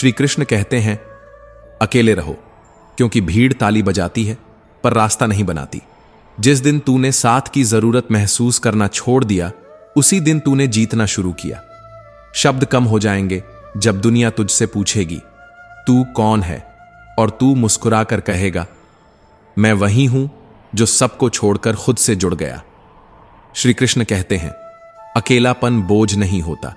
श्री कृष्ण कहते हैं, अकेले रहो, क्योंकि भीड़ ताली बजाती है पर रास्ता नहीं बनाती। जिस दिन तूने साथ की जरूरत महसूस करना छोड़ दिया, उसी दिन तूने जीतना शुरू किया। शब्द कम हो जाएंगे जब दुनिया तुझसे पूछेगी तू कौन है, और तू मुस्कुराकर कहेगा, मैं वही हूं जो सबको छोड़कर खुद से जुड़ गया। श्री कृष्ण कहते हैं, अकेलापन बोझ नहीं होता,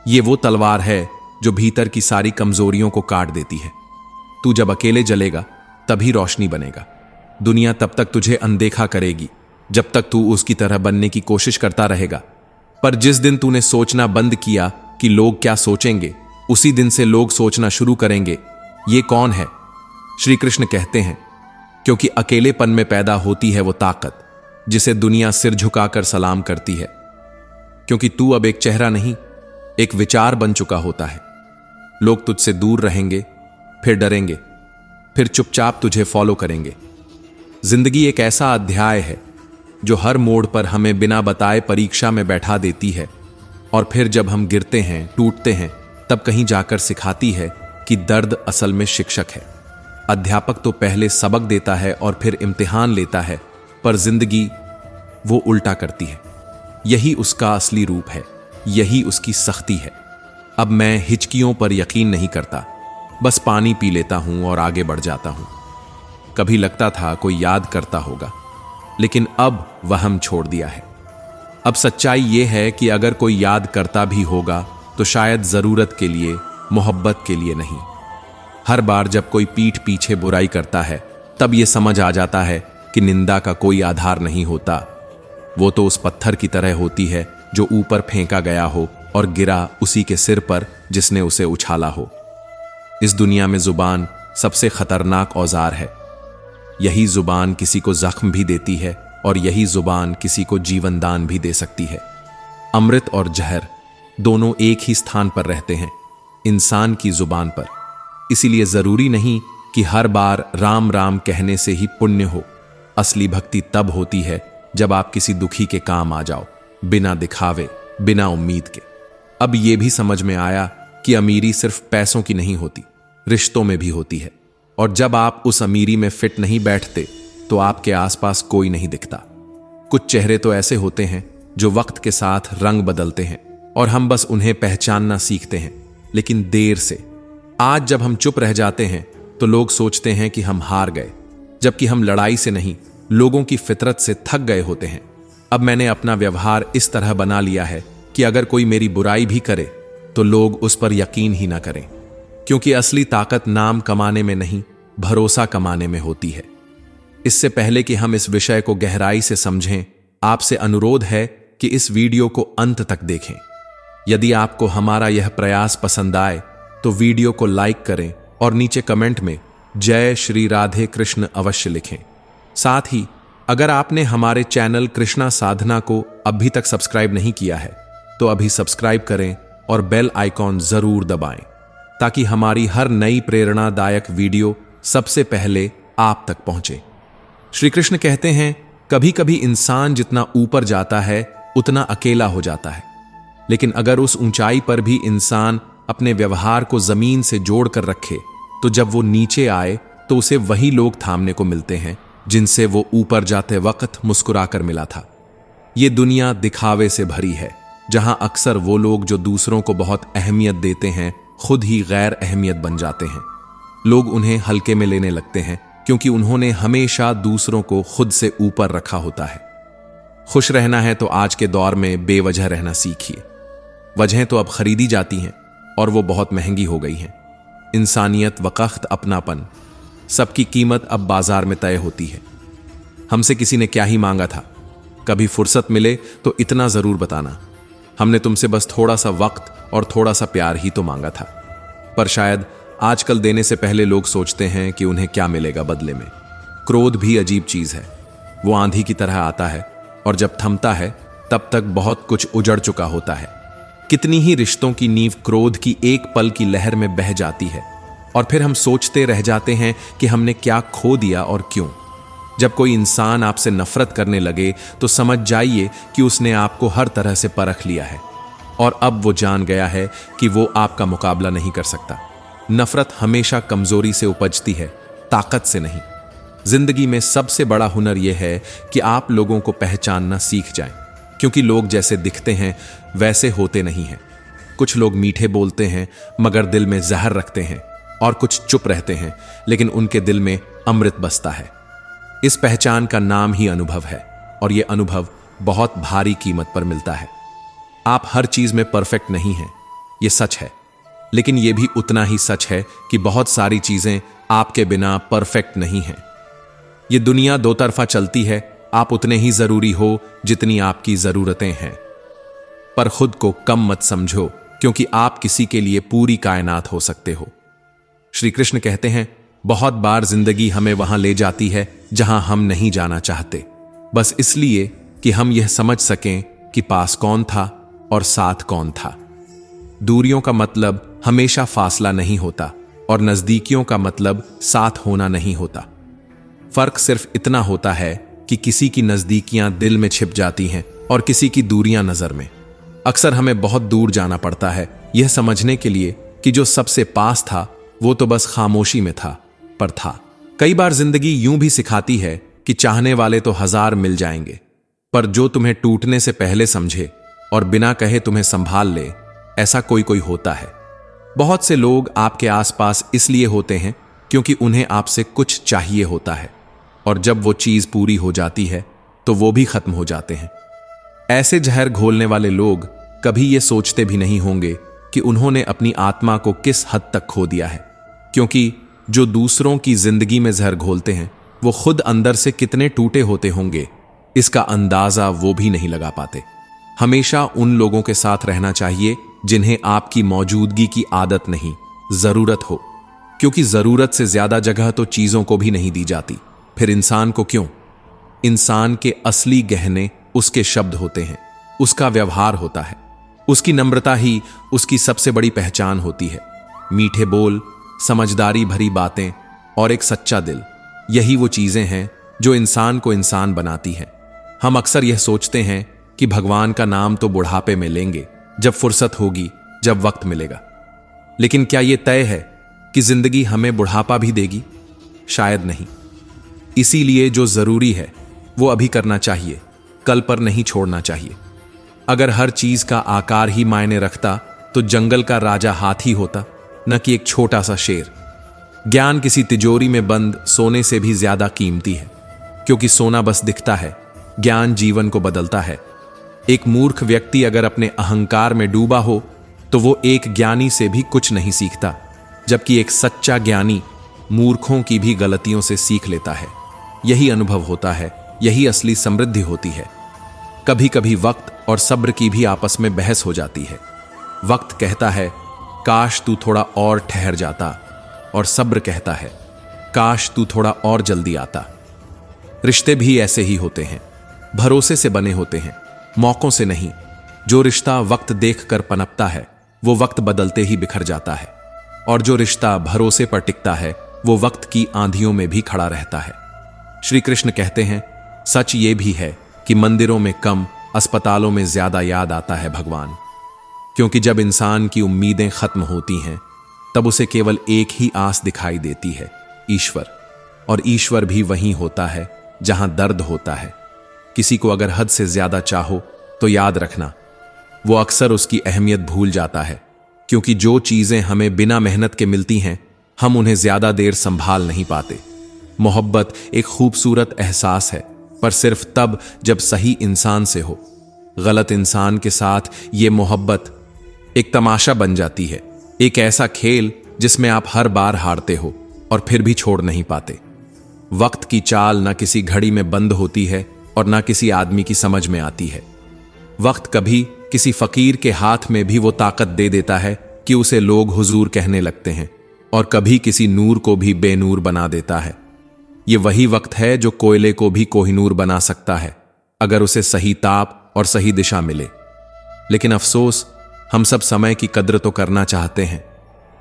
ये वो तलवार है जो भीतर की सारी कमजोरियों को काट देती है। तू जब अकेले जलेगा तभी रोशनी बनेगा। दुनिया तब तक तुझे अनदेखा करेगी जब तक तू उसकी तरह बनने की कोशिश करता रहेगा, पर जिस दिन तूने सोचना बंद किया कि लोग क्या सोचेंगे, उसी दिन से लोग सोचना शुरू करेंगे, ये कौन है। श्री कृष्ण कहते हैं, क्योंकि अकेलेपन में पैदा होती है वो ताकत जिसे दुनिया सिर झुकाकर सलाम करती है। क्योंकि तू अब एक चेहरा नहीं, एक विचार बन चुका होता है। लोग तुझसे दूर रहेंगे, फिर डरेंगे, फिर चुपचाप तुझे फॉलो करेंगे। जिंदगी एक ऐसा अध्याय है जो हर मोड़ पर हमें बिना बताए परीक्षा में बैठा देती है, और फिर जब हम गिरते हैं, टूटते हैं, तब कहीं जाकर सिखाती है कि दर्द असल में शिक्षक है। अध्यापक तो पहले सबक देता है और फिर इम्तिहान लेता है, पर जिंदगी वो उल्टा करती है। यही उसका असली रूप है, यही उसकी सख्ती है। अब मैं हिचकियों पर यकीन नहीं करता, बस पानी पी लेता हूं और आगे बढ़ जाता हूं। कभी लगता था कोई याद करता होगा, लेकिन अब वहम छोड़ दिया है। अब सच्चाई यह है कि अगर कोई याद करता भी होगा तो शायद जरूरत के लिए, मोहब्बत के लिए नहीं। हर बार जब कोई पीठ पीछे बुराई करता है, तब यह समझ आ जाता है कि निंदा का कोई आधार नहीं होता। वो तो उस पत्थर की तरह होती है जो ऊपर फेंका गया हो और गिरा उसी के सिर पर जिसने उसे उछाला हो। इस दुनिया में जुबान सबसे खतरनाक औजार है। यही जुबान किसी को जख्म भी देती है और यही जुबान किसी को जीवन दान भी दे सकती है। अमृत और जहर दोनों एक ही स्थान पर रहते हैं, इंसान की जुबान पर। इसीलिए जरूरी नहीं कि हर बार राम राम कहने से ही पुण्य हो। असली भक्ति तब होती है जब आप किसी दुखी के काम आ जाओ, बिना दिखावे, बिना उम्मीद के। अब यह भी समझ में आया कि अमीरी सिर्फ पैसों की नहीं होती, रिश्तों में भी होती है। और जब आप उस अमीरी में फिट नहीं बैठते तो आपके आसपास कोई नहीं दिखता। कुछ चेहरे तो ऐसे होते हैं जो वक्त के साथ रंग बदलते हैं और हम बस उन्हें पहचानना सीखते हैं, लेकिन देर से। आज जब हम चुप रह जाते हैं तो लोग सोचते हैं कि हम हार गए, जबकि हम लड़ाई से नहीं, लोगों की फितरत से थक गए होते हैं। अब मैंने अपना व्यवहार इस तरह बना लिया है कि अगर कोई मेरी बुराई भी करे तो लोग उस पर यकीन ही ना करें, क्योंकि असली ताकत नाम कमाने में नहीं, भरोसा कमाने में होती है। इससे पहले कि हम इस विषय को गहराई से समझें, आपसे अनुरोध है कि इस वीडियो को अंत तक देखें। यदि आपको हमारा यह प्रयास पसंद आए तो वीडियो को लाइक करें और नीचे कमेंट में जय श्री राधे कृष्ण अवश्य लिखें। साथ ही अगर आपने हमारे चैनल कृष्णा साधना को अभी तक सब्सक्राइब नहीं किया है तो अभी सब्सक्राइब करें और बेल आइकॉन जरूर दबाएं, ताकि हमारी हर नई प्रेरणादायक वीडियो सबसे पहले आप तक पहुंचे। श्री कृष्ण कहते हैं, कभी कभी इंसान जितना ऊपर जाता है उतना अकेला हो जाता है, लेकिन अगर उस ऊंचाई पर भी इंसान अपने व्यवहार को जमीन से जोड़कर रखे तो जब वो नीचे आए तो उसे वही लोग थामने को मिलते हैं जिनसे वो ऊपर जाते वक्त मुस्कुराकर मिला था। ये दुनिया दिखावे से भरी है, जहां अक्सर वो लोग जो दूसरों को बहुत अहमियत देते हैं खुद ही गैर अहमियत बन जाते हैं। लोग उन्हें हल्के में लेने लगते हैं क्योंकि उन्होंने हमेशा दूसरों को खुद से ऊपर रखा होता है। खुश रहना है तो आज के दौर में बेवजह रहना सीखिए। वजहें तो अब खरीदी जाती हैं और वो बहुत महंगी हो गई हैं। इंसानियत, वक़्त, अपनापन, सबकी कीमत अब बाजार में तय होती है। हमसे किसी ने क्या ही मांगा था, कभी फुर्सत मिले तो इतना जरूर बताना। हमने तुमसे बस थोड़ा सा वक्त और थोड़ा सा प्यार ही तो मांगा था। पर शायद आजकल देने से पहले लोग सोचते हैं कि उन्हें क्या मिलेगा बदले में। क्रोध भी अजीब चीज है, वो आंधी की तरह आता है और जब थमता है तब तक बहुत कुछ उजड़ चुका होता है। कितनी ही रिश्तों की नींव क्रोध की एक पल की लहर में बह जाती है और फिर हम सोचते रह जाते हैं कि हमने क्या खो दिया और क्यों। जब कोई इंसान आपसे नफरत करने लगे तो समझ जाइए कि उसने आपको हर तरह से परख लिया है और अब वो जान गया है कि वो आपका मुकाबला नहीं कर सकता। नफरत हमेशा कमजोरी से उपजती है, ताकत से नहीं। जिंदगी में सबसे बड़ा हुनर यह है कि आप लोगों को पहचानना सीख जाएं, क्योंकि लोग जैसे दिखते हैं वैसे होते नहीं हैं। कुछ लोग मीठे बोलते हैं मगर दिल में जहर रखते हैं, और कुछ चुप रहते हैं लेकिन उनके दिल में अमृत बसता है। इस पहचान का नाम ही अनुभव है, और यह अनुभव बहुत भारी कीमत पर मिलता है। आप हर चीज में परफेक्ट नहीं हैं, यह सच है, लेकिन यह भी उतना ही सच है कि बहुत सारी चीजें आपके बिना परफेक्ट नहीं हैं। यह दुनिया दो तरफा चलती है, आप उतने ही जरूरी हो जितनी आपकी जरूरतें हैं। पर खुद को कम मत समझो, क्योंकि आप किसी के लिए पूरी कायनात हो सकते हो। श्री कृष्ण कहते हैं, बहुत बार जिंदगी हमें वहां ले जाती है जहां हम नहीं जाना चाहते, बस इसलिए कि हम यह समझ सकें कि पास कौन था और साथ कौन था। दूरियों का मतलब हमेशा फासला नहीं होता, और नजदीकियों का मतलब साथ होना नहीं होता। फर्क सिर्फ इतना होता है कि किसी की नजदीकियां दिल में छिप जाती हैं और किसी की दूरियां नजर में। अक्सर हमें बहुत दूर जाना पड़ता है यह समझने के लिए कि जो सबसे पास था वो तो बस खामोशी में था, पर था। कई बार जिंदगी यूं भी सिखाती है कि चाहने वाले तो 1000 मिल जाएंगे, पर जो तुम्हें टूटने से पहले समझे और बिना कहे तुम्हें संभाल ले, ऐसा कोई कोई होता है। बहुत से लोग आपके आसपास इसलिए होते हैं क्योंकि उन्हें आपसे कुछ चाहिए होता है, और जब वो चीज पूरी हो जाती है तो वो भी खत्म हो जाते हैं। ऐसे जहर घोलने वाले लोग कभी ये सोचते भी नहीं होंगे कि उन्होंने अपनी आत्मा को किस हद तक खो दिया है, क्योंकि जो दूसरों की जिंदगी में जहर घोलते हैं वो खुद अंदर से कितने टूटे होते होंगे, इसका अंदाजा वो भी नहीं लगा पाते। हमेशा उन लोगों के साथ रहना चाहिए जिन्हें आपकी मौजूदगी की आदत नहीं, जरूरत हो, क्योंकि जरूरत से ज्यादा जगह तो चीजों को भी नहीं दी जाती। फिर इंसान को क्यों? इंसान के असली गहने उसके शब्द होते हैं, उसका व्यवहार होता है, उसकी नम्रता ही उसकी सबसे बड़ी पहचान होती है। मीठे बोल, समझदारी भरी बातें और एक सच्चा दिल, यही वो चीजें हैं जो इंसान को इंसान बनाती हैं। हम अक्सर यह सोचते हैं कि भगवान का नाम तो बुढ़ापे में लेंगे, जब फुर्सत होगी, जब वक्त मिलेगा। लेकिन क्या यह तय है कि जिंदगी हमें बुढ़ापा भी देगी? शायद नहीं। इसीलिए जो जरूरी है वो अभी करना चाहिए, कल पर नहीं छोड़ना चाहिए। अगर हर चीज का आकार ही मायने रखता तो जंगल का राजा हाथी होता, न कि एक छोटा सा शेर। ज्ञान किसी तिजोरी में बंद सोने से भी ज्यादा कीमती है, क्योंकि सोना बस दिखता है, ज्ञान जीवन को बदलता है। एक मूर्ख व्यक्ति अगर अपने अहंकार में डूबा हो तो वो एक ज्ञानी से भी कुछ नहीं सीखता, जबकि एक सच्चा ज्ञानी मूर्खों की भी गलतियों से सीख लेता है। यही अनुभव होता है, यही असली समृद्धि होती है। कभी कभी वक्त और सब्र की भी आपस में बहस हो जाती है। वक्त कहता है काश तू थोड़ा और ठहर जाता, और सब्र कहता है काश तू थोड़ा और जल्दी आता। रिश्ते भी ऐसे ही होते हैं, भरोसे से बने होते हैं, मौकों से नहीं। जो रिश्ता वक्त देखकर पनपता है वो वक्त बदलते ही बिखर जाता है, और जो रिश्ता भरोसे पर टिकता है वो वक्त की आंधियों में भी खड़ा रहता है। श्री कृष्ण कहते हैं, सच ये भी है कि मंदिरों में कम, अस्पतालों में ज्यादा याद आता है भगवान, क्योंकि जब इंसान की उम्मीदें खत्म होती हैं तब उसे केवल एक ही आस दिखाई देती है, ईश्वर। और ईश्वर भी वहीं होता है जहां दर्द होता है। किसी को अगर हद से ज्यादा चाहो तो याद रखना, वो अक्सर उसकी अहमियत भूल जाता है, क्योंकि जो चीजें हमें बिना मेहनत के मिलती हैं हम उन्हें ज्यादा देर संभाल नहीं पाते। मोहब्बत एक खूबसूरत एहसास है, पर सिर्फ तब जब सही इंसान से हो। गलत इंसान के साथ ये मोहब्बत एक तमाशा बन जाती है, एक ऐसा खेल जिसमें आप हर बार हारते हो और फिर भी छोड़ नहीं पाते। वक्त की चाल ना किसी घड़ी में बंद होती है और ना किसी आदमी की समझ में आती है। वक्त कभी किसी फकीर के हाथ में भी वो ताकत दे देता है कि उसे लोग हुजूर कहने लगते हैं, और कभी किसी नूर को भी बेनूर बना देता है। ये वही वक्त है जो कोयले को भी कोहिनूर बना सकता है, अगर उसे सही ताप और सही दिशा मिले। लेकिन अफसोस, हम सब समय की कद्र तो करना चाहते हैं,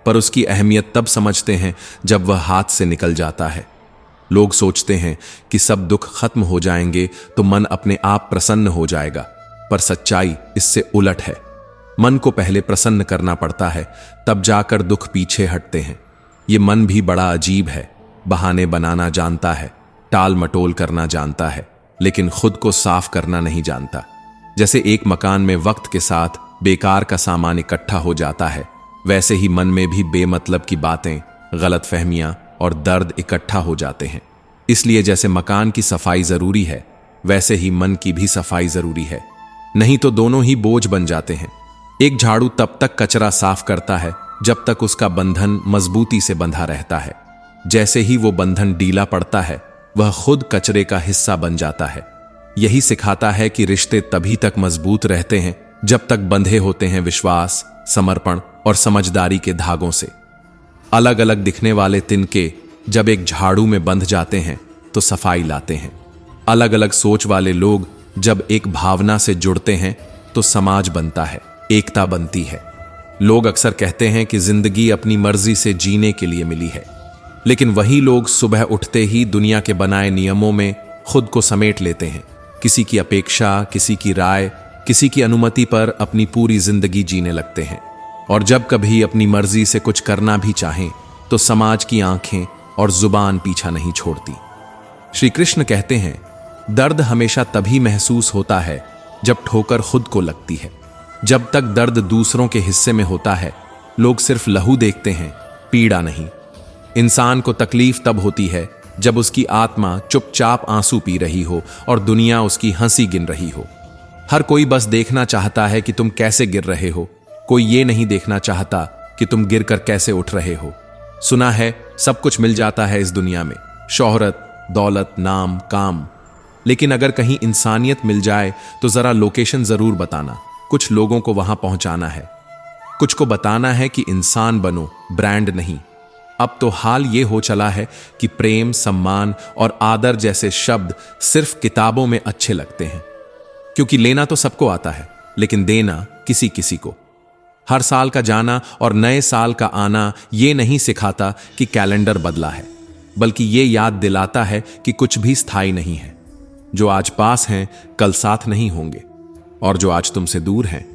पर उसकी अहमियत तब समझते हैं जब वह हाथ से निकल जाता है। लोग सोचते हैं कि सब दुख खत्म हो जाएंगे तो मन अपने आप प्रसन्न हो जाएगा, पर सच्चाई इससे उलट है। मन को पहले प्रसन्न करना पड़ता है, तब जाकर दुख पीछे हटते हैं। ये मन भी बड़ा अजीब है, बहाने बनाना जानता है, टाल मटोल करना जानता है, लेकिन खुद को साफ करना नहीं जानता। जैसे एक मकान में वक्त के साथ बेकार का सामान इकट्ठा हो जाता है, वैसे ही मन में भी बेमतलब की बातें, गलतफहमियां और दर्द इकट्ठा हो जाते हैं। इसलिए जैसे मकान की सफाई जरूरी है, वैसे ही मन की भी सफाई जरूरी है, नहीं तो दोनों ही बोझ बन जाते हैं। एक झाड़ू तब तक कचरा साफ करता है जब तक उसका बंधन मजबूती से बंधा रहता है। जैसे ही वो बंधन ढीला पड़ता है, वह खुद कचरे का हिस्सा बन जाता है। यही सिखाता है कि रिश्ते तभी तक मजबूत रहते हैं जब तक बंधे होते हैं विश्वास, समर्पण और समझदारी के धागों से। अलग अलग दिखने वाले तिनके जब एक झाड़ू में बंध जाते हैं तो सफाई लाते हैं। अलग अलग सोच वाले लोग जब एक भावना से जुड़ते हैं तो समाज बनता है, एकता बनती है। लोग अक्सर कहते हैं कि जिंदगी अपनी मर्जी से जीने के लिए मिली है, लेकिन वही लोग सुबह उठते ही दुनिया के बनाए नियमों में खुद को समेट लेते हैं। किसी की अपेक्षा, किसी की राय, किसी की अनुमति पर अपनी पूरी जिंदगी जीने लगते हैं। और जब कभी अपनी मर्जी से कुछ करना भी चाहें तो समाज की आंखें और जुबान पीछा नहीं छोड़ती। श्री कृष्ण कहते हैं, दर्द हमेशा तभी महसूस होता है जब ठोकर खुद को लगती है। जब तक दर्द दूसरों के हिस्से में होता है, लोग सिर्फ लहू देखते हैं, पीड़ा नहीं। इंसान को तकलीफ तब होती है जब उसकी आत्मा चुपचाप आंसू पी रही हो और दुनिया उसकी हंसी गिन रही हो। हर कोई बस देखना चाहता है कि तुम कैसे गिर रहे हो, कोई ये नहीं देखना चाहता कि तुम गिरकर कैसे उठ रहे हो। सुना है सब कुछ मिल जाता है इस दुनिया में, शोहरत, दौलत, नाम, काम, लेकिन अगर कहीं इंसानियत मिल जाए तो जरा लोकेशन जरूर बताना। कुछ लोगों को वहां पहुंचाना है, कुछ को बताना है कि इंसान बनो, ब्रांड नहीं। अब तो हाल ये हो चला है कि प्रेम, सम्मान और आदर जैसे शब्द सिर्फ किताबों में अच्छे लगते हैं, क्योंकि लेना तो सबको आता है, लेकिन देना किसी किसी को। हर साल का जाना और नए साल का आना ये नहीं सिखाता कि कैलेंडर बदला है, बल्कि ये याद दिलाता है कि कुछ भी स्थायी नहीं है। जो आज पास हैं कल साथ नहीं होंगे, और जो आज तुमसे दूर हैं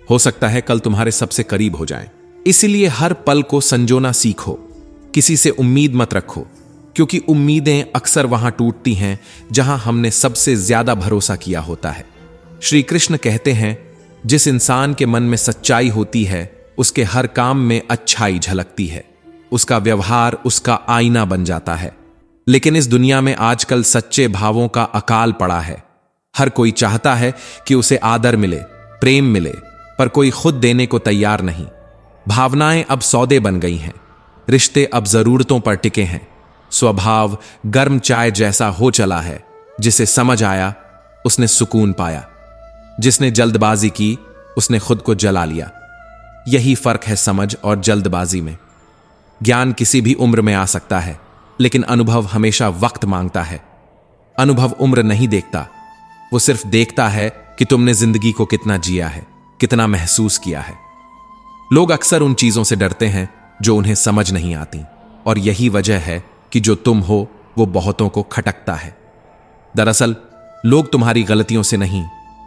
हो सकता है कल तुम्हारे सबसे करीब हो जाएं। इसलिए हर पल को संजोना सीखो, किसी से उम्मीद मत रखो, क्योंकि उम्मीदें अक्सर वहां टूटती हैं जहां हमने सबसे ज्यादा भरोसा किया होता है। श्री कृष्ण कहते हैं, जिस इंसान के मन में सच्चाई होती है उसके हर काम में अच्छाई झलकती है, उसका व्यवहार उसका आईना बन जाता है। लेकिन इस दुनिया में आजकल सच्चे भावों का अकाल पड़ा है। हर कोई चाहता है कि उसे आदर मिले, प्रेम मिले, पर कोई खुद देने को तैयार नहीं। भावनाएं अब सौदे बन गई हैं, रिश्ते अब जरूरतों पर टिके हैं। स्वभाव गर्म चाय जैसा हो चला है, जिसे समझ आया उसने सुकून पाया, जिसने जल्दबाजी की उसने खुद को जला लिया। यही फर्क है समझ और जल्दबाजी में। ज्ञान किसी भी उम्र में आ सकता है, लेकिन अनुभव हमेशा वक्त मांगता है। अनुभव उम्र नहीं देखता, वो सिर्फ देखता है कि तुमने जिंदगी को कितना जिया है, कितना महसूस किया है। लोग अक्सर उन चीजों से डरते हैं जो उन्हें समझ नहीं आती, और यही वजह है कि जो तुम हो वो बहुतों को खटकता है। दरअसल लोग तुम्हारी गलतियों से नहीं,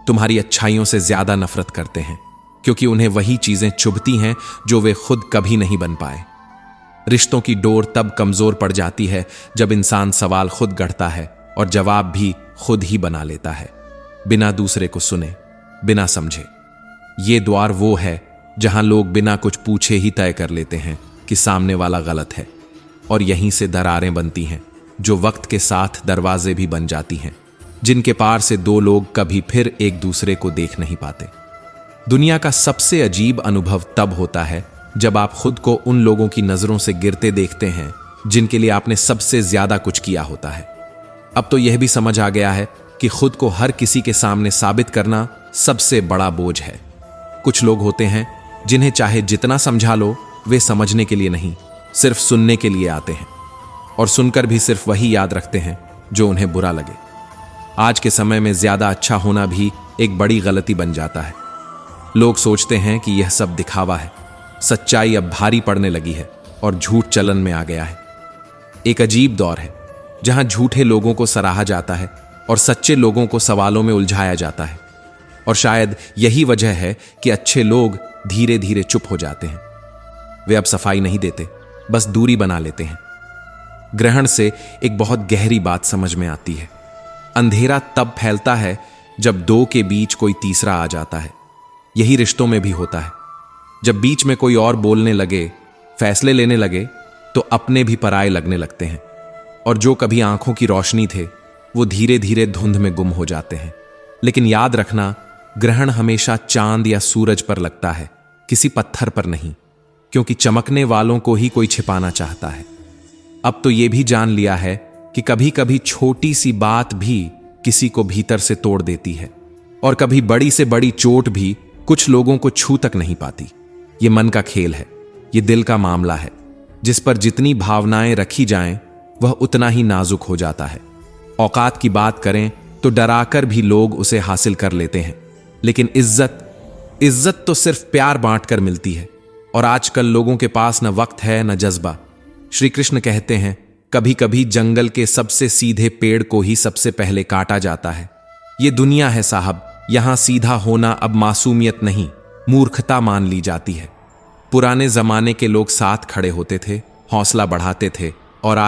तुम्हारी अच्छाइयों से ज्यादा नफरत करते हैं, क्योंकि उन्हें वही चीजें चुभती हैं जो वे खुद कभी नहीं बन पाए। रिश्तों की डोर तब कमजोर पड़ जाती है जब इंसान सवाल खुद गढ़ता है और जवाब भी खुद ही बना लेता है, बिना दूसरे को सुने, बिना समझे। ये द्वार वो है जहां लोग बिना कुछ पूछे ही तय कर लेते हैं कि सामने वाला गलत है, और यहीं से दरारें बनती हैं जो वक्त के साथ दरवाजे भी बन जाती हैं, जिनके पार से दो लोग कभी फिर एक दूसरे को देख नहीं पाते। दुनिया का सबसे अजीब अनुभव तब होता है जब आप खुद को उन लोगों की नजरों से गिरते देखते हैं जिनके लिए आपने सबसे ज्यादा कुछ किया होता है। अब तो यह भी समझ आ गया है कि खुद को हर किसी के सामने साबित करना सबसे बड़ा बोझ है। कुछ लोग होते हैं जिन्हें चाहे जितना समझा लो, वे समझने के लिए नहीं, सिर्फ सुनने के लिए आते हैं, और सुनकर भी सिर्फ वही याद रखते हैं जो उन्हें बुरा लगे। आज के समय में ज्यादा अच्छा होना भी एक बड़ी गलती बन जाता है। लोग सोचते हैं कि यह सब दिखावा है, सच्चाई अब भारी पड़ने लगी है और झूठ चलन में आ गया है। एक अजीब दौर है जहां झूठे लोगों को सराहा जाता है और सच्चे लोगों को सवालों में उलझाया जाता है। और शायद यही वजह है कि अच्छे लोग धीरे धीरे चुप हो जाते हैं। वे अब सफाई नहीं देते, बस दूरी बना लेते हैं। ग्रहण से एक बहुत गहरी बात समझ में आती है। अंधेरा तब फैलता है जब दो के बीच कोई तीसरा आ जाता है। यही रिश्तों में भी होता है। जब बीच में कोई और बोलने लगे, फैसले लेने लगे, तो अपने भी पराये लगने लगते हैं। और जो कभी आंखों की रोशनी थे, वो धीरे धीरे धुंध में गुम हो जाते हैं। लेकिन याद रखना, ग्रहण हमेशा चांद या सूरज पर लगता है, किसी पत्थर पर नहीं, क्योंकि चमकने वालों को ही कोई छिपाना चाहता है। अब तो ये भी जान लिया है कि कभी कभी छोटी सी बात भी किसी को भीतर से तोड़ देती है, और कभी बड़ी से बड़ी चोट भी कुछ लोगों को छू तक नहीं पाती। ये मन का खेल है, ये दिल का मामला है। जिस पर जितनी भावनाएं रखी जाएं, वह उतना ही नाजुक हो जाता है। औकात की बात करें तो डराकर भी लोग उसे हासिल कर लेते हैं, लेकिन इज्जत तो सिर्फ प्यार बांटकर मिलती है। और आजकल लोगों के पास न वक्त है न जज्बा। श्री कृष्ण कहते हैं, कभी कभी जंगल के सबसे सीधे पेड़ को ही सबसे पहले काटा जाता है। ये दुनिया है साहब, यहां सीधा होना अब मासूमियत नहीं, मूर्खता मान ली जाती है। पुराने जमाने के लोग साथ खड़े होते थे, हौसला बढ़ाते थे, और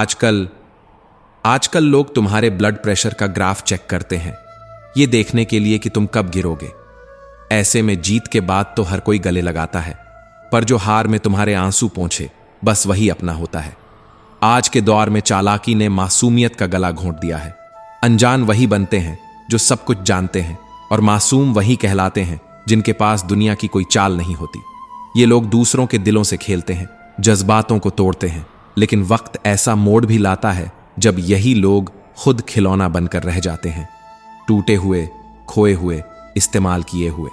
आजकल लोग तुम्हारे ब्लड प्रेशर का ग्राफ चेक करते हैं, ये देखने के लिए कि तुम कब गिरोगे। ऐसे में जीत के बाद तो हर कोई गले लगाता है, पर जो हार में तुम्हारे आंसू पोंछे, बस वही अपना होता है। आज के दौर में चालाकी ने मासूमियत का गला घोंट दिया है। अनजान वही बनते हैं जो सब कुछ जानते हैं, और मासूम वही कहलाते हैं जिनके पास दुनिया की कोई चाल नहीं होती। ये लोग दूसरों के दिलों से खेलते हैं, जज्बातों को तोड़ते हैं, लेकिन वक्त ऐसा मोड़ भी लाता है जब यही लोग खुद खिलौना बनकर रह जाते हैं, टूटे हुए, खोए हुए, इस्तेमाल किए हुए।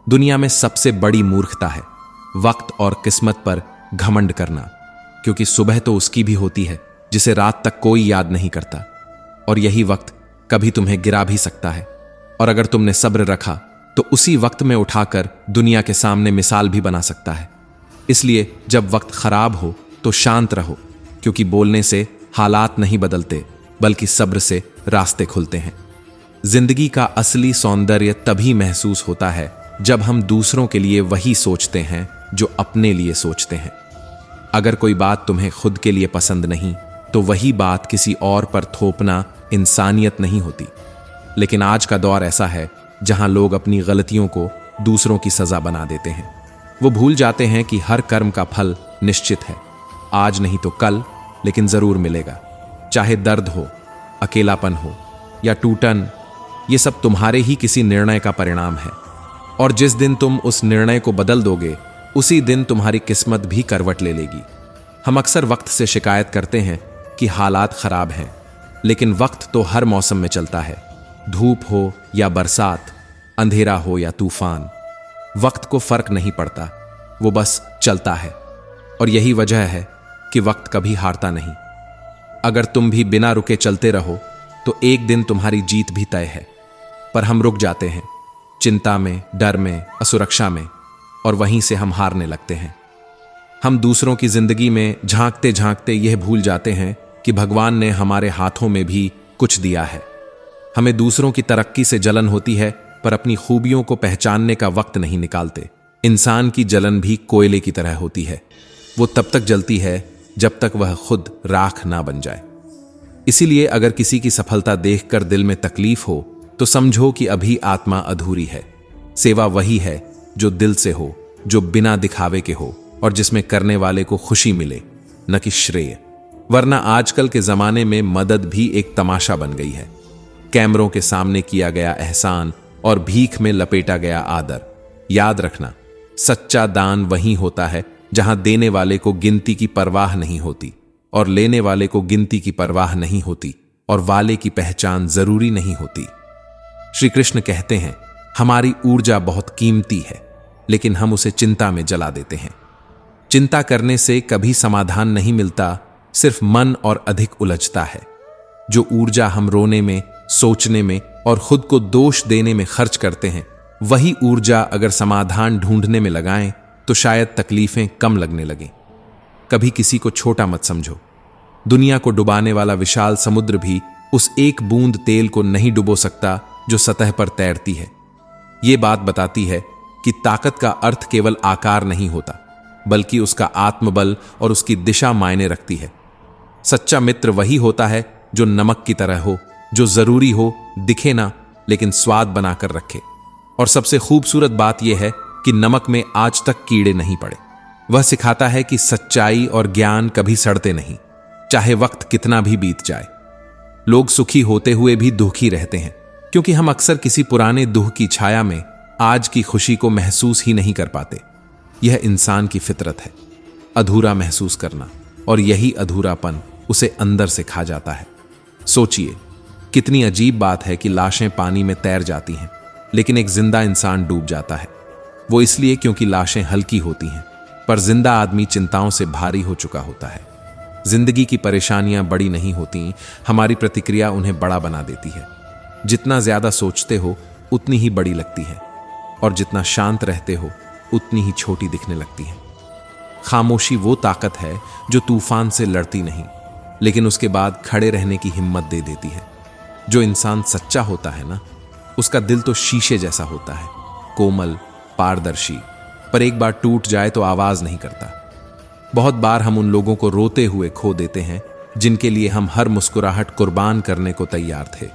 दुनिया में सबसे बड़ी मूर्खता है वक्त और किस्मत पर घमंड करना, क्योंकि सुबह तो उसकी भी होती है जिसे रात तक कोई याद नहीं करता, और यही वक्त कभी तुम्हें गिरा भी सकता है। और अगर तुमने सब्र रखा तो उसी वक्त में उठाकर दुनिया के सामने मिसाल भी बना सकता है। इसलिए जब वक्त खराब हो तो शांत रहो, क्योंकि बोलने से हालात नहीं बदलते, बल्कि सब्र से रास्ते खुलते हैं। जिंदगी का असली सौंदर्य तभी महसूस होता है जब हम दूसरों के लिए वही सोचते हैं जो अपने लिए सोचते हैं। अगर कोई बात तुम्हें खुद के लिए पसंद नहीं, तो वही बात किसी और पर थोपना इंसानियत नहीं होती। लेकिन आज का दौर ऐसा है जहां लोग अपनी गलतियों को दूसरों की सजा बना देते हैं। वो भूल जाते हैं कि हर कर्म का फल निश्चित है, आज नहीं तो कल, लेकिन जरूर मिलेगा। चाहे दर्द हो, अकेलापन हो या टूटन, ये सब तुम्हारे ही किसी निर्णय का परिणाम है। और जिस दिन तुम उस निर्णय को बदल दोगे, उसी दिन तुम्हारी किस्मत भी करवट ले लेगी। हम अक्सर वक्त से शिकायत करते हैं कि हालात खराब हैं, लेकिन वक्त तो हर मौसम में चलता है। धूप हो या बरसात, अंधेरा हो या तूफान, वक्त को फर्क नहीं पड़ता, वो बस चलता है। और यही वजह है कि वक्त कभी हारता नहीं। अगर तुम भी बिना रुके चलते रहो तो एक दिन तुम्हारी जीत भी तय है। पर हम रुक जाते हैं, चिंता में, डर में, असुरक्षा में, और वहीं से हम हारने लगते हैं। हम दूसरों की जिंदगी में झांकते झांकते यह भूल जाते हैं कि भगवान ने हमारे हाथों में भी कुछ दिया है। हमें दूसरों की तरक्की से जलन होती है, पर अपनी खूबियों को पहचानने का वक्त नहीं निकालते। इंसान की जलन भी कोयले की तरह होती है, वो तब तक जलती है जब तक वह खुद राख ना बन जाए। इसीलिए अगर किसी की सफलता देखकर दिल में तकलीफ हो, तो समझो कि अभी आत्मा अधूरी है। सेवा वही है जो दिल से हो, जो बिना दिखावे के हो, और जिसमें करने वाले को खुशी मिले, न कि श्रेय। वरना आजकल के जमाने में मदद भी एक तमाशा बन गई है। कैमरों के सामने किया गया एहसान और भीख में लपेटा गया आदर। याद रखना, सच्चा दान वही होता है जहां देने वाले को गिनती की परवाह नहीं होती, और लेने वाले को गिनती की परवाह नहीं होती, और वाले की पहचान जरूरी नहीं होती। श्री कृष्ण कहते हैं, हमारी ऊर्जा बहुत कीमती है, लेकिन हम उसे चिंता में जला देते हैं। चिंता करने से कभी समाधान नहीं मिलता, सिर्फ मन और अधिक उलझता है। जो ऊर्जा हम रोने में, सोचने में और खुद को दोष देने में खर्च करते हैं, वही ऊर्जा अगर समाधान ढूंढने में लगाएं तो शायद तकलीफें कम लगने लगें। कभी किसी को छोटा मत समझो। दुनिया को डुबाने वाला विशाल समुद्र भी उस एक बूंद तेल को नहीं डुबो सकता जो सतह पर तैरती है। ये बात बताती है कि ताकत का अर्थ केवल आकार नहीं होता, बल्कि उसका आत्मबल और उसकी दिशा मायने रखती है। सच्चा मित्र वही होता है जो नमक की तरह हो, जो जरूरी हो, दिखे ना, लेकिन स्वाद बनाकर रखे। और सबसे खूबसूरत बात यह है कि नमक में आज तक कीड़े नहीं पड़े। वह सिखाता है कि सच्चाई और ज्ञान कभी सड़ते नहीं, चाहे वक्त कितना भी बीत जाए। लोग सुखी होते हुए भी दुखी रहते हैं, क्योंकि हम अक्सर किसी पुराने दुख की छाया में आज की खुशी को महसूस ही नहीं कर पाते। यह इंसान की फितरत है, अधूरा महसूस करना, और यही अधूरापन उसे अंदर से खा जाता है। सोचिए, कितनी अजीब बात है कि लाशें पानी में तैर जाती हैं, लेकिन एक जिंदा इंसान डूब जाता है। वो इसलिए क्योंकि लाशें हल्की होती हैं, पर जिंदा आदमी चिंताओं से भारी हो चुका होता है। जिंदगी की परेशानियां बड़ी नहीं होती, हमारी प्रतिक्रिया उन्हें बड़ा बना देती है। जितना ज्यादा सोचते हो उतनी ही बड़ी लगती है, और जितना शांत रहते हो उतनी ही छोटी दिखने लगती है। खामोशी वो ताकत है जो तूफान से लड़ती नहीं, लेकिन उसके बाद खड़े रहने की हिम्मत दे देती है। जो इंसान सच्चा होता है ना, उसका दिल तो शीशे जैसा होता है, कोमल, पारदर्शी, पर एक बार टूट जाए तो आवाज नहीं करता। बहुत बार हम उन लोगों को रोते हुए खो देते हैं जिनके लिए हम हर मुस्कुराहट कुर्बान करने को तैयार थे।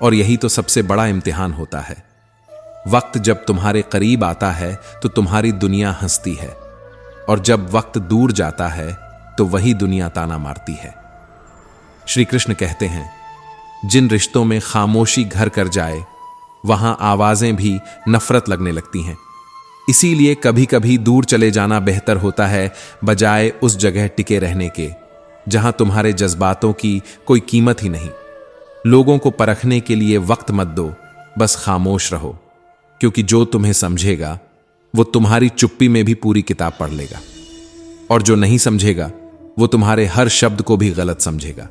और यही तो सबसे बड़ा इम्तिहान होता है। वक्त जब तुम्हारे करीब आता है तो तुम्हारी दुनिया हंसती है, और जब वक्त दूर जाता है तो वही दुनिया ताना मारती है। श्री कृष्ण कहते हैं, जिन रिश्तों में खामोशी घर कर जाए वहां आवाजें भी नफरत लगने लगती हैं। इसीलिए कभी कभी दूर चले जाना बेहतर होता है, बजाय उस जगह टिके रहने के जहां तुम्हारे जज्बातों की कोई कीमत ही नहीं। लोगों को परखने के लिए वक्त मत दो, बस खामोश रहो, क्योंकि जो तुम्हें समझेगा वो तुम्हारी चुप्पी में भी पूरी किताब पढ़ लेगा, और जो नहीं समझेगा वो तुम्हारे हर शब्द को भी गलत समझेगा।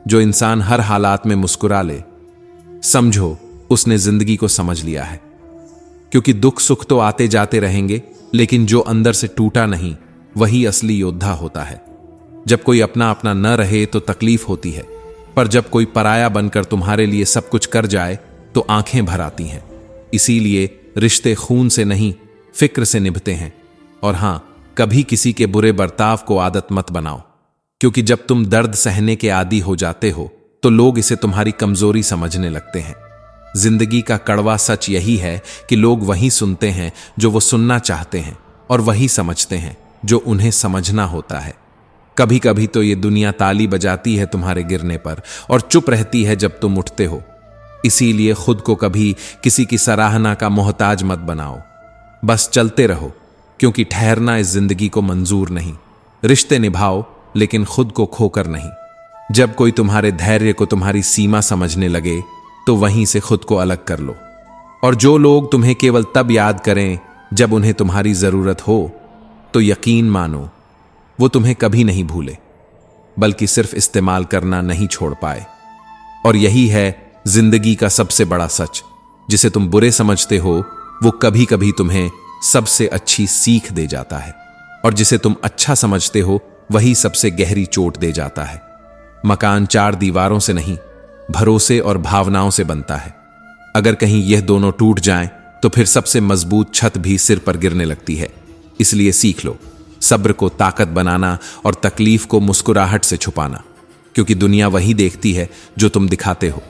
जो इंसान हर हालात में मुस्कुरा ले, समझो उसने जिंदगी को समझ लिया है। क्योंकि दुख सुख तो आते जाते रहेंगे, लेकिन जो अंदर से टूटा नहीं वही असली योद्धा होता है। जब कोई अपना अपना न रहे तो तकलीफ होती है, पर जब कोई पराया बनकर तुम्हारे लिए सब कुछ कर जाए तो आंखें भर आती हैं। इसीलिए रिश्ते खून से नहीं, फिक्र से निभते हैं। और हां, कभी किसी के बुरे बर्ताव को आदत मत बनाओ, क्योंकि जब तुम दर्द सहने के आदी हो जाते हो तो लोग इसे तुम्हारी कमजोरी समझने लगते हैं। जिंदगी का कड़वा सच यही है कि लोग वही सुनते हैं जो वो सुनना चाहते हैं, और वही समझते हैं जो उन्हें समझना होता है। कभी कभी तो ये दुनिया ताली बजाती है तुम्हारे गिरने पर, और चुप रहती है जब तुम उठते हो। इसीलिए खुद को कभी किसी की सराहना का मोहताज मत बनाओ, बस चलते रहो, क्योंकि ठहरना इस जिंदगी को मंजूर नहीं। रिश्ते निभाओ, लेकिन खुद को खोकर नहीं। जब कोई तुम्हारे धैर्य को तुम्हारी सीमा समझने लगे तो वहीं से खुद को अलग कर लो। और जो लोग तुम्हें केवल तब याद करें जब उन्हें तुम्हारी जरूरत हो, तो यकीन मानो वो तुम्हें कभी नहीं भूले, बल्कि सिर्फ इस्तेमाल करना नहीं छोड़ पाए। और यही है जिंदगी का सबसे बड़ा सच, जिसे तुम बुरे समझते हो वो कभी कभी तुम्हें सबसे अच्छी सीख दे जाता है, और जिसे तुम अच्छा समझते हो वही सबसे गहरी चोट दे जाता है। मकान चार दीवारों से नहीं, भरोसे और भावनाओं से बनता है। अगर कहीं यह दोनों टूट जाएं, तो फिर सबसे मजबूत छत भी सिर पर गिरने लगती है। इसलिए सीख लो सब्र को ताकत बनाना और तकलीफ को मुस्कुराहट से छुपाना, क्योंकि दुनिया वही देखती है जो तुम दिखाते हो।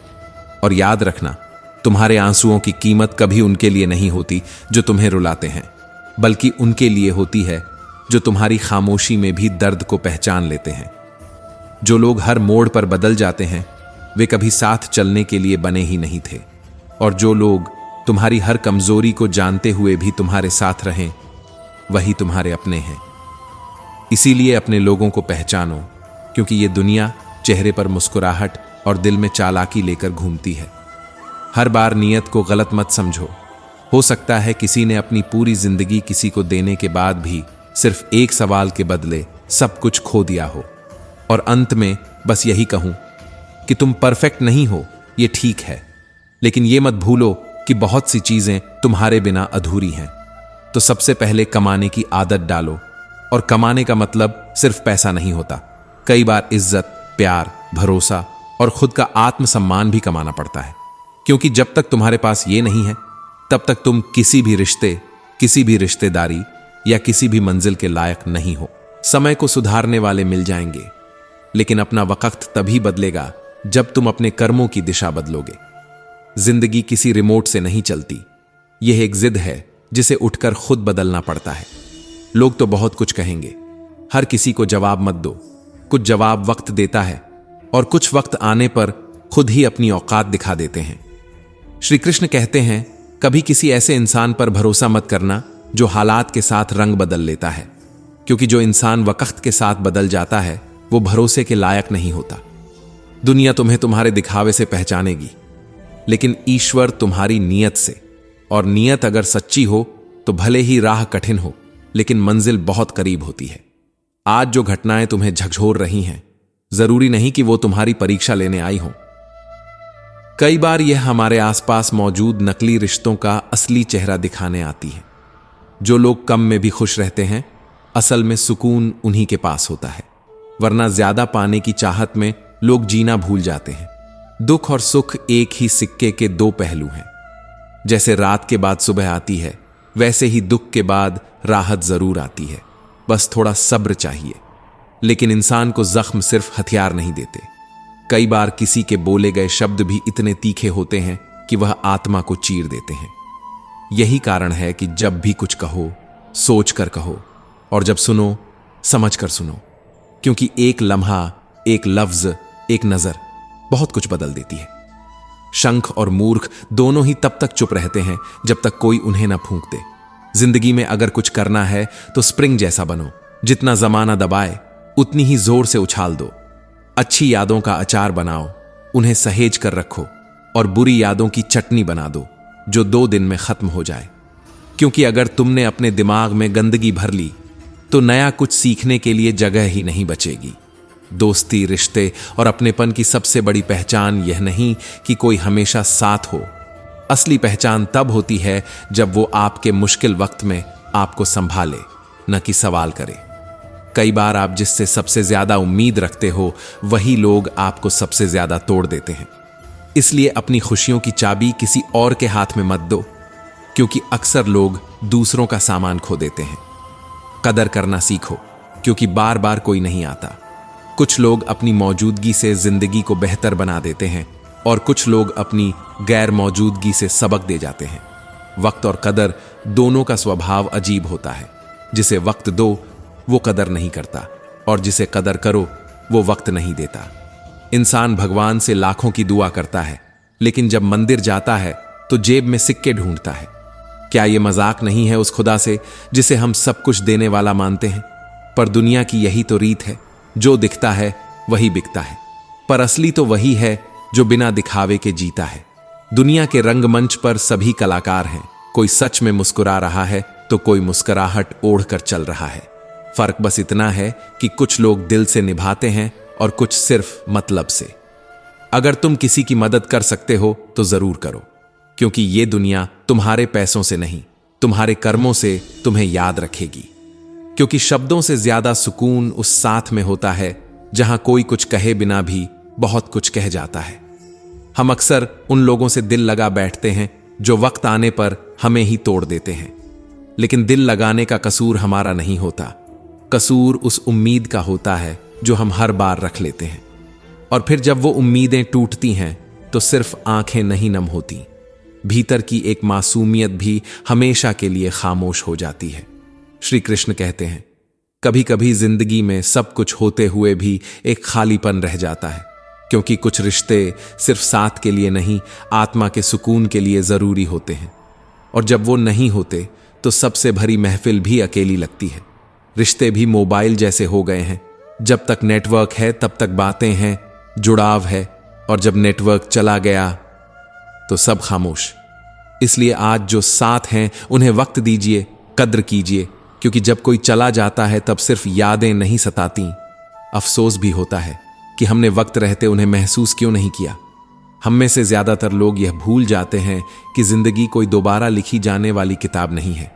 और याद रखना, तुम्हारे आंसुओं की कीमत कभी उनके लिए नहीं होती जो तुम्हें रुलाते हैं, बल्कि उनके लिए होती है जो तुम्हारी खामोशी में भी दर्द को पहचान लेते हैं। जो लोग हर मोड़ पर बदल जाते हैं वे कभी साथ चलने के लिए बने ही नहीं थे, और जो लोग तुम्हारी हर कमजोरी को जानते हुए भी तुम्हारे साथ रहें वही तुम्हारे अपने हैं। इसीलिए अपने लोगों को पहचानो, क्योंकि ये दुनिया चेहरे पर मुस्कुराहट और दिल में चालाकी लेकर घूमती है। हर बार नियत को गलत मत समझो। हो सकता है किसी ने अपनी पूरी जिंदगी किसी को देने के बाद भी सिर्फ एक सवाल के बदले सब कुछ खो दिया हो। और अंत में बस यही कहूं कि तुम परफेक्ट नहीं हो, ये ठीक है, लेकिन ये मत भूलो कि बहुत सी चीजें तुम्हारे बिना अधूरी हैं। तो सबसे पहले कमाने की आदत डालो, और कमाने का मतलब सिर्फ पैसा नहीं होता। कई बार इज्जत, प्यार, भरोसा और खुद का आत्मसम्मान भी कमाना पड़ता है, क्योंकि जब तक तुम्हारे पास ये नहीं है तब तक तुम किसी भी रिश्ते, किसी भी रिश्तेदारी या किसी भी मंजिल के लायक नहीं हो। समय को सुधारने वाले मिल जाएंगे, लेकिन अपना वक्त तभी बदलेगा जब तुम अपने कर्मों की दिशा बदलोगे। जिंदगी किसी रिमोट से नहीं चलती, यह एक जिद है जिसे उठकर खुद बदलना पड़ता है। लोग तो बहुत कुछ कहेंगे, हर किसी को जवाब मत दो। कुछ जवाब वक्त देता है और कुछ वक्त आने पर खुद ही अपनी औकात दिखा देते हैं। श्री कृष्ण कहते हैं, कभी किसी ऐसे इंसान पर भरोसा मत करना जो हालात के साथ रंग बदल लेता है, क्योंकि जो इंसान वक्त के साथ बदल जाता है वो भरोसे के लायक नहीं होता। दुनिया तुम्हें तुम्हारे दिखावे से पहचानेगी, लेकिन ईश्वर तुम्हारी नीयत से, और नीयत अगर सच्ची हो तो भले ही राह कठिन हो, लेकिन मंजिल बहुत करीब होती है। आज जो घटनाएं तुम्हें झकझोर रही हैं, जरूरी नहीं कि वो तुम्हारी परीक्षा लेने आई हों। कई बार यह हमारे आसपास मौजूद नकली रिश्तों का असली चेहरा दिखाने आती है। जो लोग कम में भी खुश रहते हैं, असल में सुकून उन्हीं के पास होता है, वरना ज्यादा पाने की चाहत में लोग जीना भूल जाते हैं। दुख और सुख एक ही सिक्के के दो पहलू हैं। जैसे रात के बाद सुबह आती है, वैसे ही दुख के बाद राहत जरूर आती है, बस थोड़ा सब्र चाहिए। लेकिन इंसान को जख्म सिर्फ हथियार नहीं देते, कई बार किसी के बोले गए शब्द भी इतने तीखे होते हैं कि वह आत्मा को चीर देते हैं। यही कारण है कि जब भी कुछ कहो, सोच कर कहो, और जब सुनो, समझ कर सुनो, क्योंकि एक लम्हा, एक लफ्ज, एक नजर बहुत कुछ बदल देती है। शंख और मूर्ख दोनों ही तब तक चुप रहते हैं जब तक कोई उन्हें ना फूंक दे। जिंदगी में अगर कुछ करना है तो स्प्रिंग जैसा बनो, जितना जमाना दबाए उतनी ही जोर से उछाल दो। अच्छी यादों का अचार बनाओ, उन्हें सहेज कर रखो, और बुरी यादों की चटनी बना दो जो 2 दिन में खत्म हो जाए। क्योंकि अगर तुमने अपने दिमाग में गंदगी भर ली तो नया कुछ सीखने के लिए जगह ही नहीं बचेगी। दोस्ती, रिश्ते और अपनेपन की सबसे बड़ी पहचान यह नहीं कि कोई हमेशा साथ हो। असली पहचान तब होती है जब वो आपके मुश्किल वक्त में आपको संभाले, न कि सवाल करे। कई बार आप जिससे सबसे ज्यादा उम्मीद रखते हो, वही लोग आपको सबसे ज्यादा तोड़ देते हैं। इसलिए अपनी खुशियों की चाबी किसी और के हाथ में मत दो, क्योंकि अक्सर लोग दूसरों का सामान खो देते हैं। कदर करना सीखो, क्योंकि बार बार कोई नहीं आता। कुछ लोग अपनी मौजूदगी से जिंदगी को बेहतर बना देते हैं, और कुछ लोग अपनी गैर मौजूदगी से सबक दे जाते हैं। वक्त और कदर दोनों का स्वभाव अजीब होता है। जिसे वक्त दो वो कदर नहीं करता, और जिसे कदर करो वो वक्त नहीं देता। इंसान भगवान से लाखों की दुआ करता है, लेकिन जब मंदिर जाता है तो जेब में सिक्के ढूंढता है। क्या यह मजाक नहीं है उस खुदा से जिसे हम सब कुछ देने वाला मानते हैं? पर दुनिया की यही तो रीत है, जो दिखता है वही बिकता है, पर असली तो वही है जो बिना दिखावे के जीता है। दुनिया के रंगमंच पर सभी कलाकार हैं, कोई सच में मुस्कुरा रहा है तो कोई मुस्कुराहट ओढ़कर चल रहा है। फर्क बस इतना है कि कुछ लोग दिल से निभाते हैं और कुछ सिर्फ मतलब से। अगर तुम किसी की मदद कर सकते हो तो जरूर करो, क्योंकि ये दुनिया तुम्हारे पैसों से नहीं, तुम्हारे कर्मों से तुम्हें याद रखेगी। क्योंकि शब्दों से ज्यादा सुकून उस साथ में होता है जहां कोई कुछ कहे बिना भी बहुत कुछ कह जाता है। हम अक्सर उन लोगों से दिल लगा बैठते हैं जो वक्त आने पर हमें ही तोड़ देते हैं, लेकिन दिल लगाने का कसूर हमारा नहीं होता। कसूर उस उम्मीद का होता है जो हम हर बार रख लेते हैं, और फिर जब वो उम्मीदें टूटती हैं तो सिर्फ आंखें नहीं नम होती, भीतर की एक मासूमियत भी हमेशा के लिए खामोश हो जाती है। श्री कृष्ण कहते हैं, कभी कभी जिंदगी में सब कुछ होते हुए भी एक खालीपन रह जाता है, क्योंकि कुछ रिश्ते सिर्फ साथ के लिए नहीं, आत्मा के सुकून के लिए जरूरी होते हैं। और जब वो नहीं होते तो सबसे भरी महफिल भी अकेली लगती है। रिश्ते भी मोबाइल जैसे हो गए हैं, जब तक नेटवर्क है तब तक बातें हैं, जुड़ाव है, और जब नेटवर्क चला गया तो सब खामोश। इसलिए आज जो साथ हैं उन्हें वक्त दीजिए, कद्र कीजिए, क्योंकि जब कोई चला जाता है तब सिर्फ यादें नहीं सताती, अफसोस भी होता है कि हमने वक्त रहते उन्हें महसूस क्यों नहीं किया। हम में से ज्यादातर लोग यह भूल जाते हैं कि जिंदगी कोई दोबारा लिखी जाने वाली किताब नहीं है।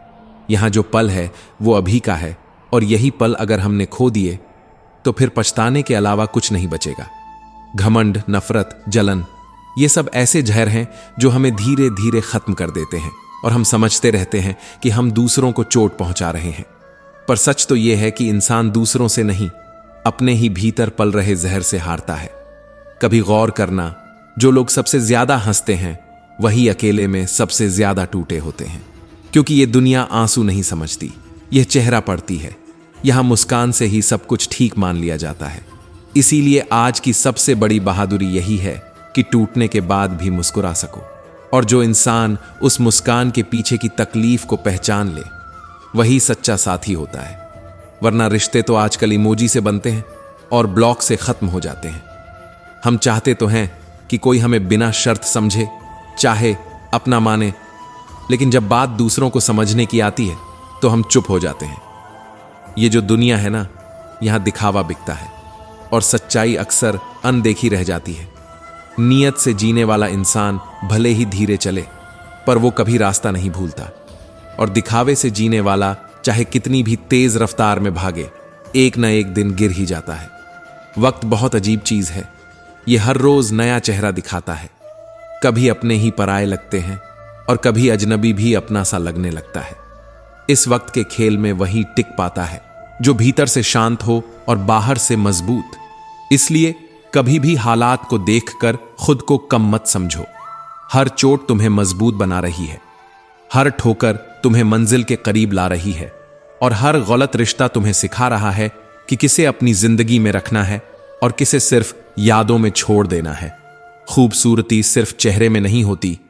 यहां जो पल है वो अभी का है, और यही पल अगर हमने खो दिए तो फिर पछताने के अलावा कुछ नहीं बचेगा। घमंड, नफरत, जलन, ये सब ऐसे जहर हैं जो हमें धीरे धीरे खत्म कर देते हैं, और हम समझते रहते हैं कि हम दूसरों को चोट पहुंचा रहे हैं। पर सच तो यह है कि इंसान दूसरों से नहीं, अपने ही भीतर पल रहे जहर से हारता है। कभी गौर करना, जो लोग सबसे ज्यादा हंसते हैं वही अकेले में सबसे ज्यादा टूटे होते हैं। क्योंकि ये दुनिया आंसू नहीं समझती, यह चेहरा पड़ती है। यहां मुस्कान से ही सब कुछ ठीक मान लिया जाता है। इसीलिए आज की सबसे बड़ी बहादुरी यही है कि टूटने के बाद भी मुस्कुरा सको। और जो इंसान उस मुस्कान के पीछे की तकलीफ को पहचान ले, वही सच्चा साथी होता है। वरना रिश्ते तो आजकल इमोजी से बनते हैं और ब्लॉक से खत्म हो जाते हैं। हम चाहते तो हैं कि कोई हमें बिना शर्त समझे, चाहे, अपना माने, लेकिन जब बात दूसरों को समझने की आती है तो हम चुप हो जाते हैं। ये जो दुनिया है ना, यहां दिखावा बिकता है और सच्चाई अक्सर अनदेखी रह जाती है। नियत से जीने वाला इंसान भले ही धीरे चले, पर वो कभी रास्ता नहीं भूलता। और दिखावे से जीने वाला चाहे कितनी भी तेज रफ्तार में भागे, एक न एक दिन गिर ही जाता है। वक्त बहुत अजीब चीज है। ये हर रोज नया चेहरा दिखाता है। कभी अपने ही पराये लगते हैं और कभी अजनबी भी अपना सा लगने लगता है। इस वक्त के खेल में वही टिक पाता है जो भीतर से शांत हो और बाहर से मजबूत। इसलिए कभी भी हालात को देखकर खुद को कम मत समझो। हर चोट तुम्हें मजबूत बना रही है, हर ठोकर तुम्हें मंजिल के करीब ला रही है, और हर गलत रिश्ता तुम्हें सिखा रहा है कि किसे अपनी जिंदगी में रखना है और किसे सिर्फ यादों में छोड़ देना है। खूबसूरती सिर्फ चेहरे में नहीं होती,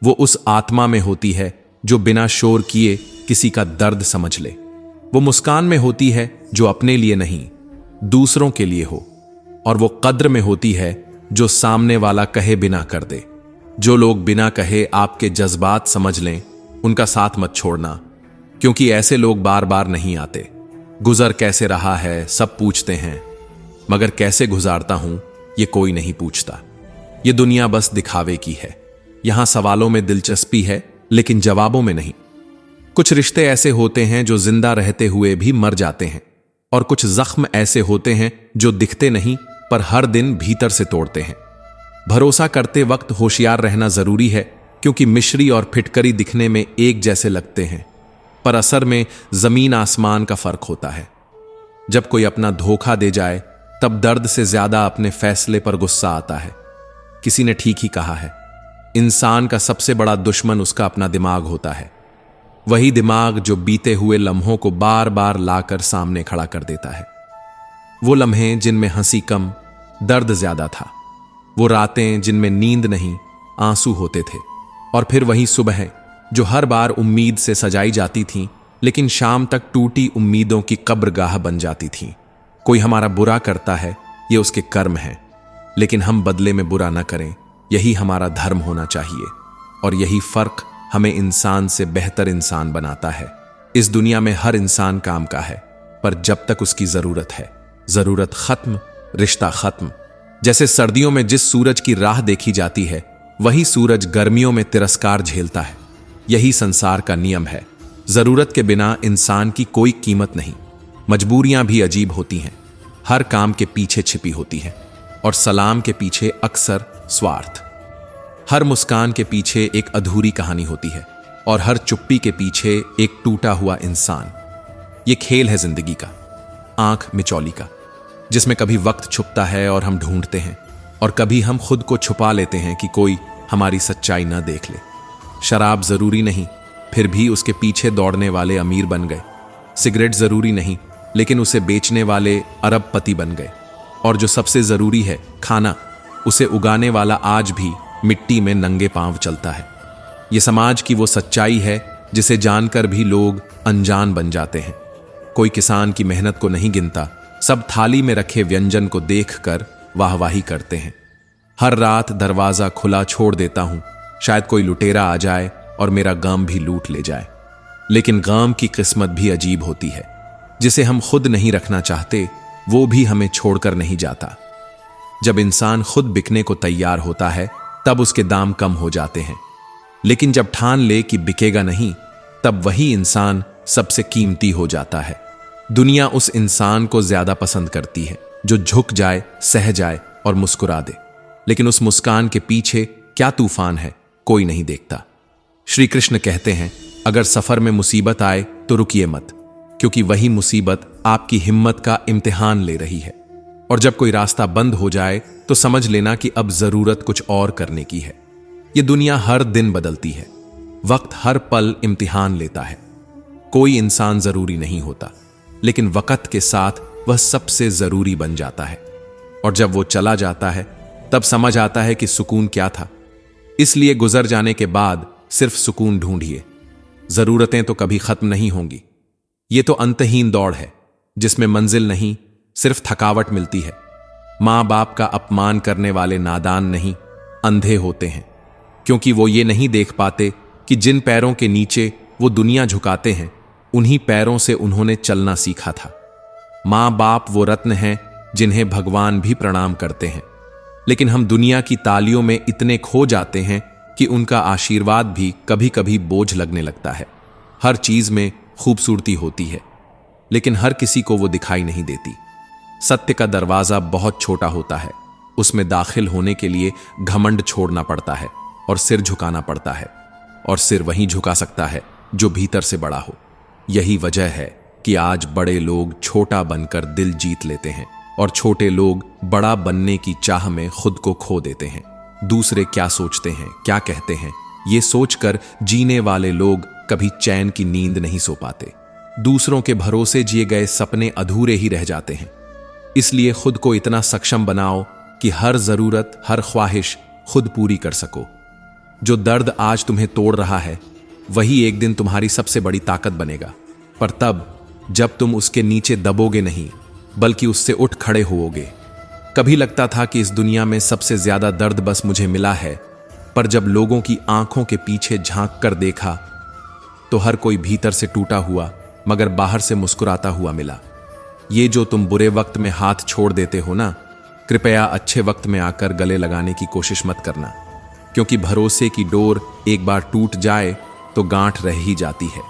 वो उस आत्मा में होती है जो बिना शोर किए किसी का दर्द समझ ले। वो मुस्कान में होती है जो अपने लिए नहीं, दूसरों के लिए हो। और वो कद्र में होती है जो सामने वाला कहे बिना कर दे। जो लोग बिना कहे आपके जज्बात समझ लें, उनका साथ मत छोड़ना, क्योंकि ऐसे लोग बार बार नहीं आते। गुजर कैसे रहा है सब पूछते हैं, मगर कैसे गुजारता हूं ये कोई नहीं पूछता। ये दुनिया बस दिखावे की है। यहां सवालों में दिलचस्पी है लेकिन जवाबों में नहीं। कुछ रिश्ते ऐसे होते हैं जो जिंदा रहते हुए भी मर जाते हैं, और कुछ जख्म ऐसे होते हैं जो दिखते नहीं पर हर दिन भीतर से तोड़ते हैं। भरोसा करते वक्त होशियार रहना जरूरी है, क्योंकि मिश्री और फिटकरी दिखने में एक जैसे लगते हैं, पर असर में जमीन आसमान का फर्क होता है। जब कोई अपना धोखा दे जाए तब दर्द से ज्यादा अपने फैसले पर गुस्सा आता है। किसी ने ठीक ही कहा है, इंसान का सबसे बड़ा दुश्मन उसका अपना दिमाग होता है। वही दिमाग जो बीते हुए लम्हों को बार बार लाकर सामने खड़ा कर देता है। वो लम्हे जिनमें हंसी कम, दर्द ज्यादा था। वो रातें जिनमें नींद नहीं, आंसू होते थे। और फिर वही सुबह जो हर बार उम्मीद से सजाई जाती थीं, लेकिन शाम तक टूटी उम्मीदों की कब्रगाह बन जाती थीं। कोई हमारा बुरा करता है, ये उसके कर्म है, लेकिन हम बदले में बुरा न करें, यही हमारा धर्म होना चाहिए। और यही फर्क हमें इंसान से बेहतर इंसान बनाता है। इस दुनिया में हर इंसान काम का है, पर जब तक उसकी जरूरत है, जरूरत खत्म, रिश्ता खत्म। जैसे सर्दियों में जिस सूरज की राह देखी जाती है, वही सूरज गर्मियों में तिरस्कार झेलता है। यही संसार का नियम है। जरूरत के बिना इंसान की कोई कीमत नहीं। मजबूरियां भी अजीब होती हैं, हर काम के पीछे छिपी होती हैं, और सलाम के पीछे अक्सर स्वार्थ। हर मुस्कान के पीछे एक अधूरी कहानी होती है, और हर चुप्पी के पीछे एक टूटा हुआ इंसान। ये खेल है जिंदगी का, आंख मिचौली का, जिसमें कभी वक्त छुपता है और हम ढूंढते हैं, और कभी हम खुद को छुपा लेते हैं कि कोई हमारी सच्चाई न देख ले। शराब जरूरी नहीं, फिर भी उसके पीछे दौड़ने वाले अमीर बन गए। सिगरेट जरूरी नहीं, लेकिन उसे बेचने वाले अरबपति बन गए। और जो सबसे जरूरी है, खाना, उसे उगाने वाला आज भी मिट्टी में नंगे पांव चलता है। ये समाज की वो सच्चाई है जिसे जानकर भी लोग अनजान बन जाते हैं। कोई किसान की मेहनत को नहीं गिनता, सब थाली में रखे व्यंजन को देखकर वाहवाही करते हैं। हर रात दरवाजा खुला छोड़ देता हूं, शायद कोई लुटेरा आ जाए और मेरा गम भी लूट ले जाए। लेकिन गम की किस्मत भी अजीब होती है। जिसे हम खुद नहीं रखना चाहते, वो भी हमें छोड़कर नहीं जाता। जब इंसान खुद बिकने को तैयार होता है, तब उसके दाम कम हो जाते हैं। लेकिन जब ठान ले कि बिकेगा नहीं, तब वही इंसान सबसे कीमती हो जाता है। दुनिया उस इंसान को ज्यादा पसंद करती है जो झुक जाए, सह जाए और मुस्कुरा दे। लेकिन उस मुस्कान के पीछे क्या तूफान है, कोई नहीं देखता। श्री कृष्ण कहते हैं, अगर सफर में मुसीबत आए तो रुकिए मत, क्योंकि वही मुसीबत आपकी हिम्मत का इम्तिहान ले रही है। और जब कोई रास्ता बंद हो जाए तो समझ लेना कि अब जरूरत कुछ और करने की है। ये दुनिया हर दिन बदलती है, वक्त हर पल इम्तिहान लेता है। कोई इंसान जरूरी नहीं होता, लेकिन वक्त के साथ वह सबसे जरूरी बन जाता है। और जब वो चला जाता है तब समझ आता है कि सुकून क्या था। इसलिए गुजर जाने के बाद सिर्फ सुकून ढूंढिए। जरूरतें तो कभी खत्म नहीं होंगी। ये तो अंतहीन दौड़ है जिसमें मंजिल नहीं, सिर्फ थकावट मिलती है। मां बाप का अपमान करने वाले नादान नहीं, अंधे होते हैं, क्योंकि वो ये नहीं देख पाते कि जिन पैरों के नीचे वो दुनिया झुकाते हैं, उन्हीं पैरों से उन्होंने चलना सीखा था। मां बाप वो रत्न हैं जिन्हें भगवान भी प्रणाम करते हैं, लेकिन हम दुनिया की तालियों में इतने खो जाते हैं कि उनका आशीर्वाद भी कभी कभी बोझ लगने लगता है। हर चीज में खूबसूरती होती है, लेकिन हर किसी को वो दिखाई नहीं देती। सत्य का दरवाजा बहुत छोटा होता है, उसमें दाखिल होने के लिए घमंड छोड़ना पड़ता है और सिर झुकाना पड़ता है, और सिर वहीं झुका सकता है जो भीतर से बड़ा हो। यही वजह है कि आज बड़े लोग छोटा बनकर दिल जीत लेते हैं और छोटे लोग बड़ा बनने की चाह में खुद को खो देते हैं। दूसरे क्या सोचते हैं, क्या कहते हैं, ये सोचकर जीने वाले लोग कभी चैन की नींद नहीं सो पाते। दूसरों के भरोसे जिए गए सपने अधूरे ही रह जाते हैं। इसलिए खुद को इतना सक्षम बनाओ कि हर जरूरत, हर ख्वाहिश खुद पूरी कर सको। जो दर्द आज तुम्हें तोड़ रहा है, वही एक दिन तुम्हारी सबसे बड़ी ताकत बनेगा। पर तब जब तुम उसके नीचे दबोगे नहीं, बल्कि उससे उठ खड़े होओगे। कभी लगता था कि इस दुनिया में सबसे ज्यादा दर्द बस मुझे मिला है, पर जब लोगों की आंखों के पीछे झांक कर देखा तो हर कोई भीतर से टूटा हुआ मगर बाहर से मुस्कुराता हुआ मिला। ये जो तुम बुरे वक्त में हाथ छोड़ देते हो ना, कृपया अच्छे वक्त में आकर गले लगाने की कोशिश मत करना, क्योंकि भरोसे की डोर एक बार टूट जाए तो गांठ रह ही जाती है।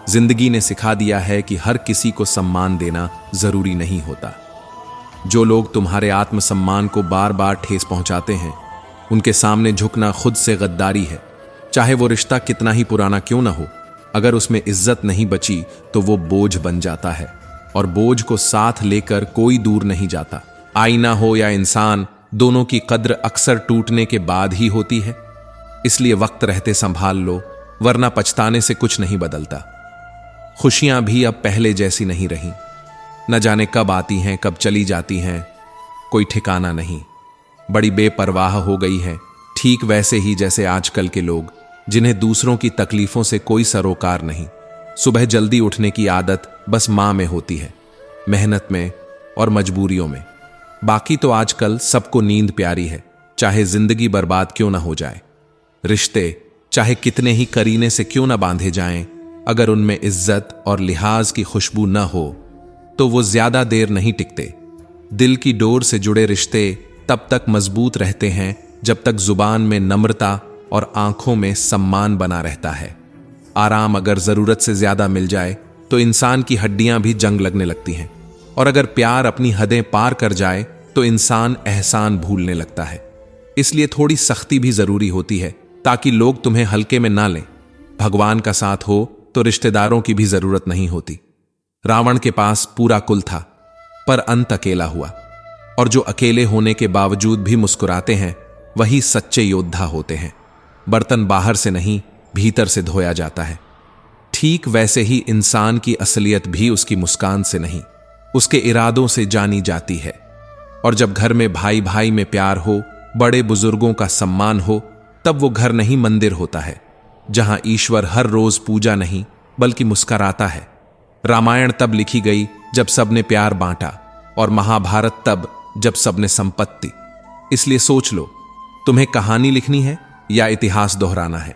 जिंदगी ने सिखा दिया है कि हर किसी को सम्मान देना जरूरी नहीं होता। जो लोग तुम्हारे आत्मसम्मान को बार बार ठेस पहुंचाते हैं, उनके सामने झुकना खुद से गद्दारी है। चाहे वो रिश्ता कितना ही पुराना क्यों ना हो, अगर उसमें इज्जत नहीं बची तो वो बोझ बन जाता है, और बोझ को साथ लेकर कोई दूर नहीं जाता। आईना हो या इंसान, दोनों की कद्र अक्सर टूटने के बाद ही होती है। इसलिए वक्त रहते संभाल लो, वरना पछताने से कुछ नहीं बदलता। खुशियां भी अब पहले जैसी नहीं रही। न जाने कब आती हैं, कब चली जाती हैं, कोई ठिकाना नहीं। बड़ी बेपरवाह हो गई है, ठीक वैसे ही जैसे आजकल के लोग, जिन्हें दूसरों की तकलीफों से कोई सरोकार नहीं। सुबह जल्दी उठने की आदत बस मां में होती है, मेहनत में और मजबूरियों में। बाकी तो आजकल सबको नींद प्यारी है, चाहे जिंदगी बर्बाद क्यों ना हो जाए। रिश्ते चाहे कितने ही करीने से क्यों ना बांधे जाएं, अगर उनमें इज्जत और लिहाज की खुशबू न हो तो वो ज्यादा देर नहीं टिकते। दिल की डोर से जुड़े रिश्ते तब तक मजबूत रहते हैं जब तक जुबान में नम्रता और आंखों में सम्मान बना रहता है। आराम अगर जरूरत से ज्यादा मिल जाए तो इंसान की हड्डियां भी जंग लगने लगती हैं, और अगर प्यार अपनी हदें पार कर जाए तो इंसान एहसान भूलने लगता है। इसलिए थोड़ी सख्ती भी जरूरी होती है, ताकि लोग तुम्हें हल्के में ना लें। भगवान का साथ हो तो रिश्तेदारों की भी जरूरत नहीं होती। रावण के पास पूरा कुल था, पर अंत अकेला हुआ, और जो अकेले होने के बावजूद भी मुस्कुराते हैं, वही सच्चे योद्धा होते हैं। बर्तन बाहर से नहीं, भीतर से धोया जाता है। ठीक वैसे ही इंसान की असलियत भी उसकी मुस्कान से नहीं, उसके इरादों से जानी जाती है। और जब घर में भाई भाई में प्यार हो, बड़े बुजुर्गों का सम्मान हो, तब वो घर नहीं मंदिर होता है, जहां ईश्वर हर रोज पूजा नहीं बल्कि मुस्कुराता है। रामायण तब लिखी गई जब सबने प्यार बांटा, और महाभारत तब जब सबने संपत्ति। इसलिए सोच लो, तुम्हें कहानी लिखनी है या इतिहास दोहराना है।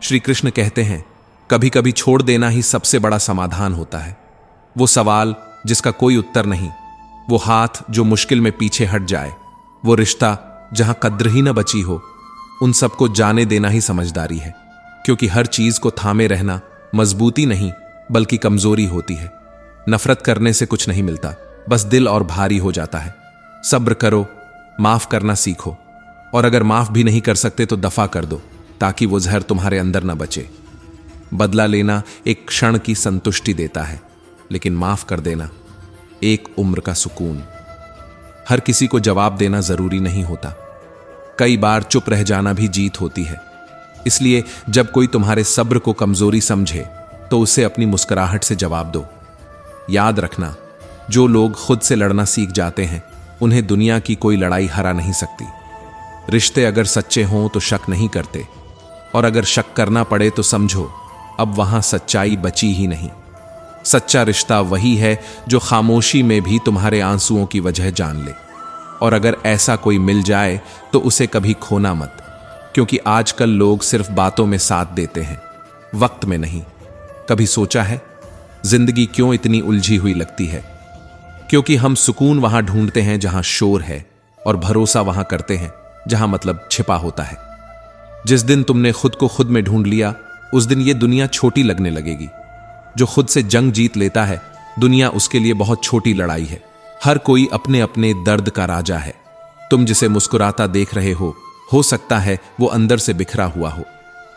श्री कृष्ण कहते हैं, कभी कभी छोड़ देना ही सबसे बड़ा समाधान होता है। वो सवाल जिसका कोई उत्तर नहीं, वो हाथ जो मुश्किल में पीछे हट जाए, वो रिश्ता जहां कद्र ही न बची हो, उन सबको जाने देना ही समझदारी है। क्योंकि हर चीज को थामे रहना मजबूती नहीं बल्कि कमजोरी होती है। नफरत करने से कुछ नहीं मिलता, बस दिल और भारी हो जाता है। सब्र करो, माफ करना सीखो, और अगर माफ भी नहीं कर सकते तो दफा कर दो। ताकि वो जहर तुम्हारे अंदर न बचे। बदला लेना एक क्षण की संतुष्टि देता है, लेकिन माफ कर देना एक उम्र का सुकून। हर किसी को जवाब देना जरूरी नहीं होता। कई बार चुप रह जाना भी जीत होती है। इसलिए जब कोई तुम्हारे सब्र को कमजोरी समझे तो उसे अपनी मुस्कुराहट से जवाब दो। याद रखना, जो लोग खुद से लड़ना सीख जाते हैं उन्हें दुनिया की कोई लड़ाई हरा नहीं सकती। रिश्ते अगर सच्चे हों तो शक नहीं करते, और अगर शक करना पड़े तो समझो अब वहां सच्चाई बची ही नहीं। सच्चा रिश्ता वही है जो खामोशी में भी तुम्हारे आंसुओं की वजह जान ले। और अगर ऐसा कोई मिल जाए तो उसे कभी खोना मत, क्योंकि आजकल लोग सिर्फ बातों में साथ देते हैं, वक्त में नहीं। कभी सोचा है जिंदगी क्यों इतनी उलझी हुई लगती है? क्योंकि हम सुकून वहां ढूंढते हैं जहां शोर है, और भरोसा वहां करते हैं जहां मतलब छिपा होता है। जिस दिन तुमने खुद को खुद में ढूंढ लिया उस दिन ये दुनिया छोटी लगने लगेगी। जो खुद से जंग जीत लेता है, दुनिया उसके लिए बहुत छोटी लड़ाई है। हर कोई अपने अपने दर्द का राजा है। तुम जिसे मुस्कुराता देख रहे हो सकता है वो अंदर से बिखरा हुआ हो।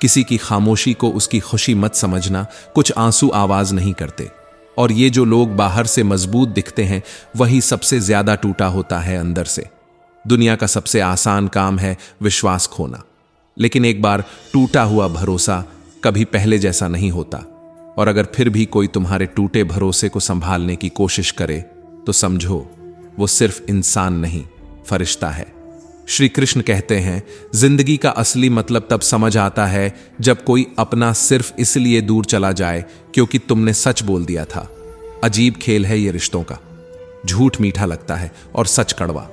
किसी की खामोशी को उसकी खुशी मत समझना, कुछ आंसू आवाज नहीं करते। और ये जो लोग बाहर से मजबूत दिखते हैं वही सबसे ज्यादा टूटा होता है अंदर से। दुनिया का सबसे आसान काम है विश्वास खोना, लेकिन एक बार टूटा हुआ भरोसा कभी पहले जैसा नहीं होता। और अगर फिर भी कोई तुम्हारे टूटे भरोसे को संभालने की कोशिश करे तो समझो वो सिर्फ इंसान नहीं, फरिश्ता है। श्री कृष्ण कहते हैं जिंदगी का असली मतलब तब समझ आता है जब कोई अपना सिर्फ इसलिए दूर चला जाए क्योंकि तुमने सच बोल दिया था। अजीब खेल है ये रिश्तों का। झूठ मीठा लगता है और सच कड़वा।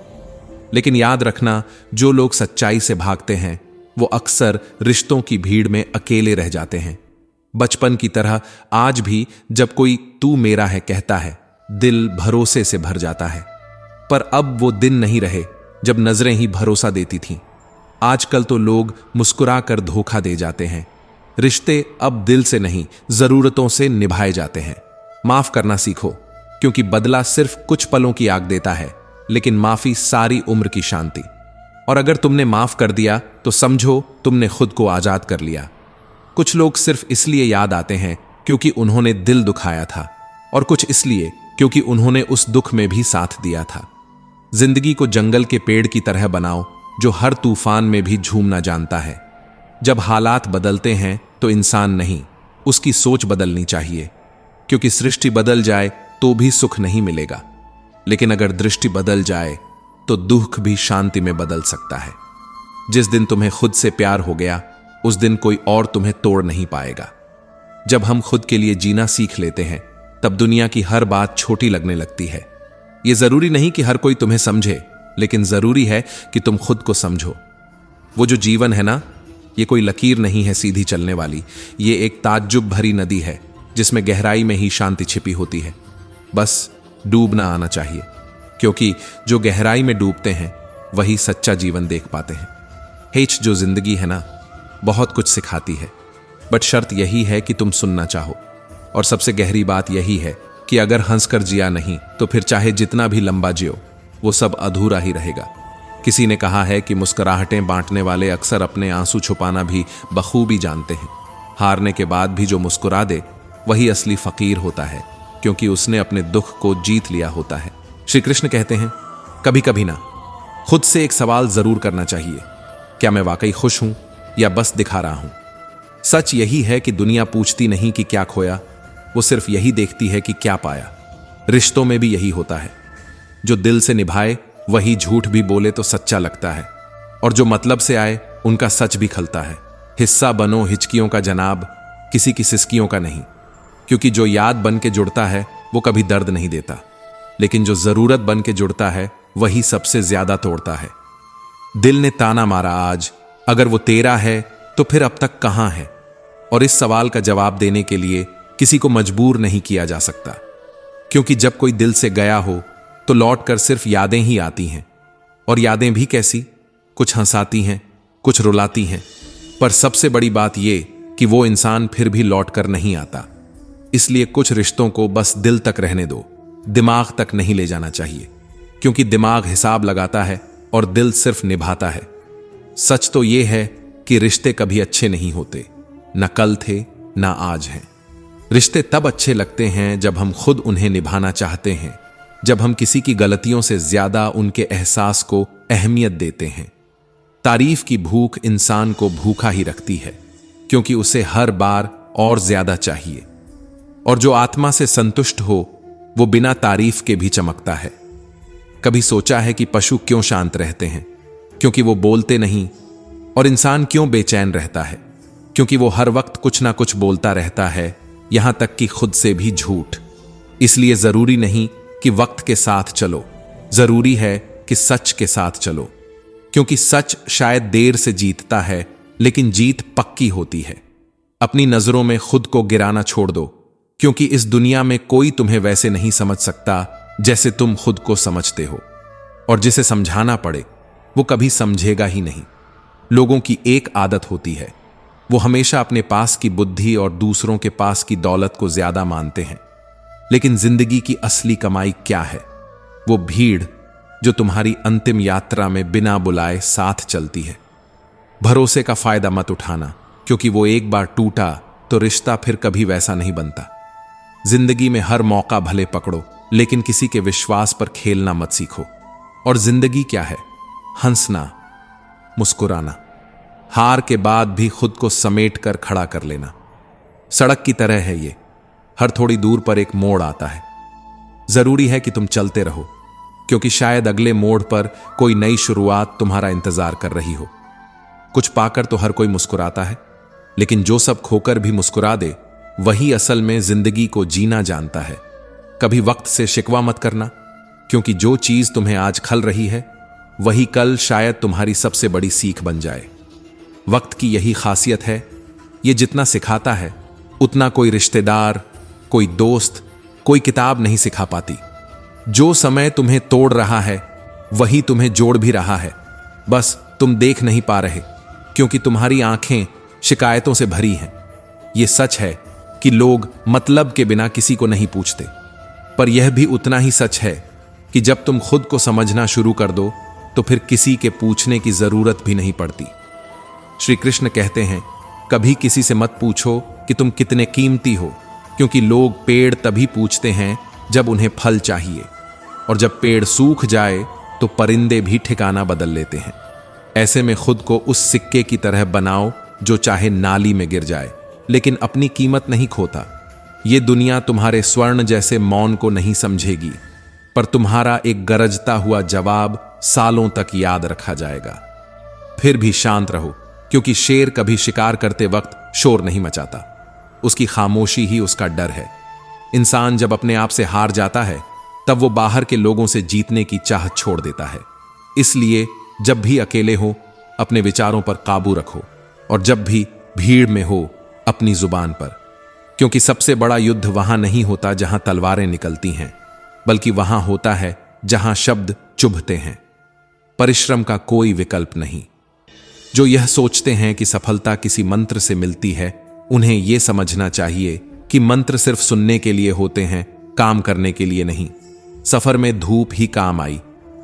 लेकिन याद रखना, जो लोग सच्चाई से भागते हैं वो अक्सर रिश्तों की भीड़ में अकेले रह जाते हैं। बचपन की तरह आज भी जब कोई तू मेरा है कहता है, दिल भरोसे से भर जाता है। पर अब वो दिन नहीं रहे जब नजरें ही भरोसा देती थीं। आजकल तो लोग मुस्कुरा कर धोखा दे जाते हैं। रिश्ते अब दिल से नहीं, जरूरतों से निभाए जाते हैं। माफ करना सीखो, क्योंकि बदला सिर्फ कुछ पलों की आग देता है, लेकिन माफी सारी उम्र की शांति। और अगर तुमने माफ कर दिया तो समझो तुमने खुद को आजाद कर लिया। कुछ लोग सिर्फ इसलिए याद आते हैं क्योंकि उन्होंने दिल दुखाया था, और कुछ इसलिए क्योंकि उन्होंने उस दुख में भी साथ दिया था। जिंदगी को जंगल के पेड़ की तरह बनाओ जो हर तूफान में भी झूमना जानता है। जब हालात बदलते हैं तो इंसान नहीं, उसकी सोच बदलनी चाहिए, क्योंकि सृष्टि बदल जाए तो भी सुख नहीं मिलेगा, लेकिन अगर दृष्टि बदल जाए तो दुख भी शांति में बदल सकता है। जिस दिन तुम्हें खुद से प्यार हो गया उस दिन कोई और तुम्हें तोड़ नहीं पाएगा। जब हम खुद के लिए जीना सीख लेते हैं तब दुनिया की हर बात छोटी लगने लगती है। यह जरूरी नहीं कि हर कोई तुम्हें समझे, लेकिन जरूरी है कि तुम खुद को समझो। वो जो जीवन है ना, ये कोई लकीर नहीं है सीधी चलने वाली। ये एक ताज्जुब भरी नदी है जिसमें गहराई में ही शांति छिपी होती है। बस डूबना आना चाहिए, क्योंकि जो गहराई में डूबते हैं वही सच्चा जीवन देख पाते हैं। हेच जो जिंदगी है ना, बहुत कुछ सिखाती है, बट शर्त यही है कि तुम सुनना चाहो। और सबसे गहरी बात यही है कि अगर हंसकर जिया नहीं तो फिर चाहे जितना भी लंबा जियो वो सब अधूरा ही रहेगा। किसी ने कहा है कि मुस्कुराहटें बांटने वाले अक्सर अपने आंसू छुपाना भी बखूबी जानते हैं। हारने के बाद भी जो मुस्कुरा दे वही असली फकीर होता है, क्योंकि उसने अपने दुख को जीत लिया होता है। श्री कृष्ण कहते हैं कभी कभी ना खुद से एक सवाल जरूर करना चाहिए, क्या मैं वाकई खुश हूं या बस दिखा रहा हूं? सच यही है कि दुनिया पूछती नहीं कि क्या खोया, वो सिर्फ यही देखती है कि क्या पाया। रिश्तों में भी यही होता है। जो दिल से निभाए वही झूठ भी बोले तो सच्चा लगता है, और जो मतलब से आए उनका सच भी खलता है। हिस्सा बनो हिचकियों का जनाब, किसी की सिसकियों का नहीं, क्योंकि जो याद बन के जुड़ता है वो कभी दर्द नहीं देता, लेकिन जो जरूरत बन के जुड़ता है वही सबसे ज्यादा तोड़ता है। दिल ने ताना मारा आज, अगर वो तेरा है तो फिर अब तक कहां है? और इस सवाल का जवाब देने के लिए किसी को मजबूर नहीं किया जा सकता, क्योंकि जब कोई दिल से गया हो तो लौटकर सिर्फ यादें ही आती हैं। और यादें भी कैसी, कुछ हंसाती हैं, कुछ रुलाती हैं, पर सबसे बड़ी बात यह कि वो इंसान फिर भी लौटकर नहीं आता। इसलिए कुछ रिश्तों को बस दिल तक रहने दो, दिमाग तक नहीं ले जाना चाहिए, क्योंकि दिमाग हिसाब लगाता है और दिल सिर्फ निभाता है। सच तो यह है कि रिश्ते कभी अच्छे नहीं होते, न कल थे न आज हैं। रिश्ते तब अच्छे लगते हैं जब हम खुद उन्हें निभाना चाहते हैं, जब हम किसी की गलतियों से ज्यादा उनके एहसास को अहमियत देते हैं। तारीफ की भूख इंसान को भूखा ही रखती है, क्योंकि उसे हर बार और ज्यादा चाहिए। और जो आत्मा से संतुष्ट हो वो बिना तारीफ के भी चमकता है। कभी सोचा है कि पशु क्यों शांत रहते हैं? क्योंकि वो बोलते नहीं। और इंसान क्यों बेचैन रहता है? क्योंकि वो हर वक्त कुछ ना कुछ बोलता रहता है, यहां तक कि खुद से भी झूठ। इसलिए जरूरी नहीं कि वक्त के साथ चलो, जरूरी है कि सच के साथ चलो। क्योंकि सच शायद देर से जीतता है, लेकिन जीत पक्की होती है। अपनी नजरों में खुद को गिराना छोड़ दो, क्योंकि इस दुनिया में कोई तुम्हें वैसे नहीं समझ सकता जैसे तुम खुद को समझते हो। और जिसे समझाना पड़े वो कभी समझेगा ही नहीं। लोगों की एक आदत होती है, वो हमेशा अपने पास की बुद्धि और दूसरों के पास की दौलत को ज्यादा मानते हैं। लेकिन जिंदगी की असली कमाई क्या है? वो भीड़ जो तुम्हारी अंतिम यात्रा में बिना बुलाए साथ चलती है। भरोसे का फायदा मत उठाना, क्योंकि वो एक बार टूटा तो रिश्ता फिर कभी वैसा नहीं बनता। जिंदगी में हर मौका भले पकड़ो, लेकिन किसी के विश्वास पर खेलना मत सीखो। और जिंदगी क्या है? हंसना, मुस्कुराना, हार के बाद भी खुद को समेट कर खड़ा कर लेना। सड़क की तरह है ये, हर थोड़ी दूर पर एक मोड़ आता है। जरूरी है कि तुम चलते रहो, क्योंकि शायद अगले मोड़ पर कोई नई शुरुआत तुम्हारा इंतजार कर रही हो। कुछ पाकर तो हर कोई मुस्कुराता है, लेकिन जो सब खोकर भी मुस्कुरा दे वही असल में जिंदगी को जीना जानता है। कभी वक्त से शिकवा मत करना, क्योंकि जो चीज तुम्हें आज खल रही है वही कल शायद तुम्हारी सबसे बड़ी सीख बन जाए। वक्त की यही खासियत है, ये जितना सिखाता है उतना कोई रिश्तेदार, कोई दोस्त, कोई किताब नहीं सिखा पाती। जो समय तुम्हें तोड़ रहा है वही तुम्हें जोड़ भी रहा है, बस तुम देख नहीं पा रहे, क्योंकि तुम्हारी आंखें शिकायतों से भरी हैं। ये सच है कि लोग मतलब के बिना किसी को नहीं पूछते, पर यह भी उतना ही सच है कि जब तुम खुद को समझना शुरू कर दो तो फिर किसी के पूछने की जरूरत भी नहीं पड़ती। श्री कृष्ण कहते हैं, कभी किसी से मत पूछो कि तुम कितने कीमती हो, क्योंकि लोग पेड़ तभी पूछते हैं जब उन्हें फल चाहिए, और जब पेड़ सूख जाए तो परिंदे भी ठिकाना बदल लेते हैं। ऐसे में खुद को उस सिक्के की तरह बनाओ जो चाहे नाली में गिर जाए, लेकिन अपनी कीमत नहीं खोता। ये दुनिया तुम्हारे स्वर्ण जैसे मौन को नहीं समझेगी, पर तुम्हारा एक गरजता हुआ जवाब सालों तक याद रखा जाएगा। फिर भी शांत रहो, क्योंकि शेर कभी शिकार करते वक्त शोर नहीं मचाता, उसकी खामोशी ही उसका डर है। इंसान जब अपने आप से हार जाता है तब वो बाहर के लोगों से जीतने की चाह छोड़ देता है। इसलिए जब भी अकेले हो अपने विचारों पर काबू रखो, और जब भी भीड़ में हो अपनी जुबान पर, क्योंकि सबसे बड़ा युद्ध वहां नहीं होता जहां तलवारें निकलती हैं, बल्कि वहां होता है जहां शब्द चुभते हैं। परिश्रम का कोई विकल्प नहीं। जो यह सोचते हैं कि सफलता किसी मंत्र से मिलती है, उन्हें यह समझना चाहिए कि मंत्र सिर्फ सुनने के लिए होते हैं, काम करने के लिए नहीं। सफर में धूप ही काम आई,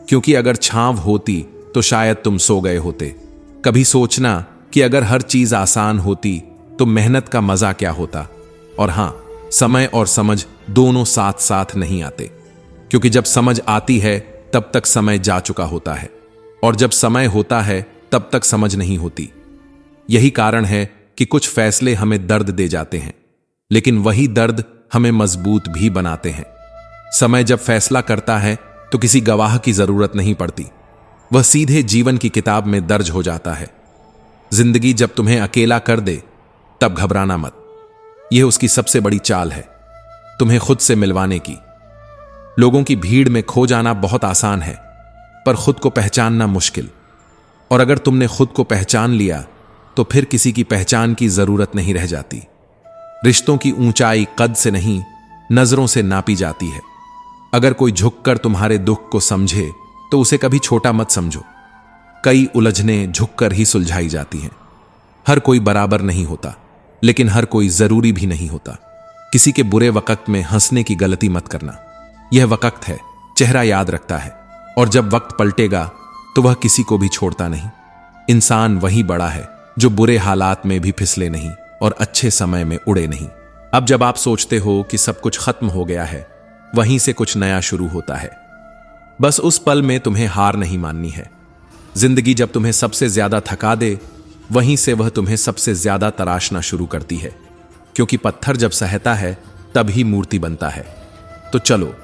क्योंकि अगर छांव होती तो शायद तुम सो गए होते। कभी सोचना कि अगर हर चीज आसान होती तो मेहनत का मजा क्या होता। और हां, समय और समझ दोनों साथ साथ नहीं आते, क्योंकि जब समझ आती है तब तक समय जा चुका होता है, और जब समय होता है तब तक समझ नहीं होती। यही कारण है कि कुछ फैसले हमें दर्द दे जाते हैं, लेकिन वही दर्द हमें मजबूत भी बनाते हैं। समय जब फैसला करता है तो किसी गवाह की जरूरत नहीं पड़ती, वह सीधे जीवन की किताब में दर्ज हो जाता है। जिंदगी जब तुम्हें अकेला कर दे तब घबराना मत, यह उसकी सबसे बड़ी चाल है, तुम्हें खुद से मिलवाने की। लोगों की भीड़ में खो जाना बहुत आसान है, पर खुद को पहचानना मुश्किल। और अगर तुमने खुद को पहचान लिया तो फिर किसी की पहचान की जरूरत नहीं रह जाती। रिश्तों की ऊंचाई कद से नहीं, नजरों से नापी जाती है। अगर कोई झुककर तुम्हारे दुख को समझे तो उसे कभी छोटा मत समझो। कई उलझनें झुककर ही सुलझाई जाती हैं। हर कोई बराबर नहीं होता, लेकिन हर कोई जरूरी भी नहीं होता। किसी के बुरे वक्त में हंसने की गलती मत करना। यह वक्त है, चेहरा याद रखता है, और जब वक्त पलटेगा तो वह किसी को भी छोड़ता नहीं। इंसान वही बड़ा है जो बुरे हालात में भी फिसले नहीं और अच्छे समय में उड़े नहीं। अब जब आप सोचते हो कि सब कुछ खत्म हो गया है, वहीं से कुछ नया शुरू होता है। बस उस पल में तुम्हें हार नहीं माननी है। जिंदगी जब तुम्हें सबसे ज्यादा थका दे, वहीं से वह तुम्हें सबसे ज्यादा तराशना शुरू करती है, क्योंकि पत्थर जब सहता है तभी मूर्ति बनता है। तो चलो,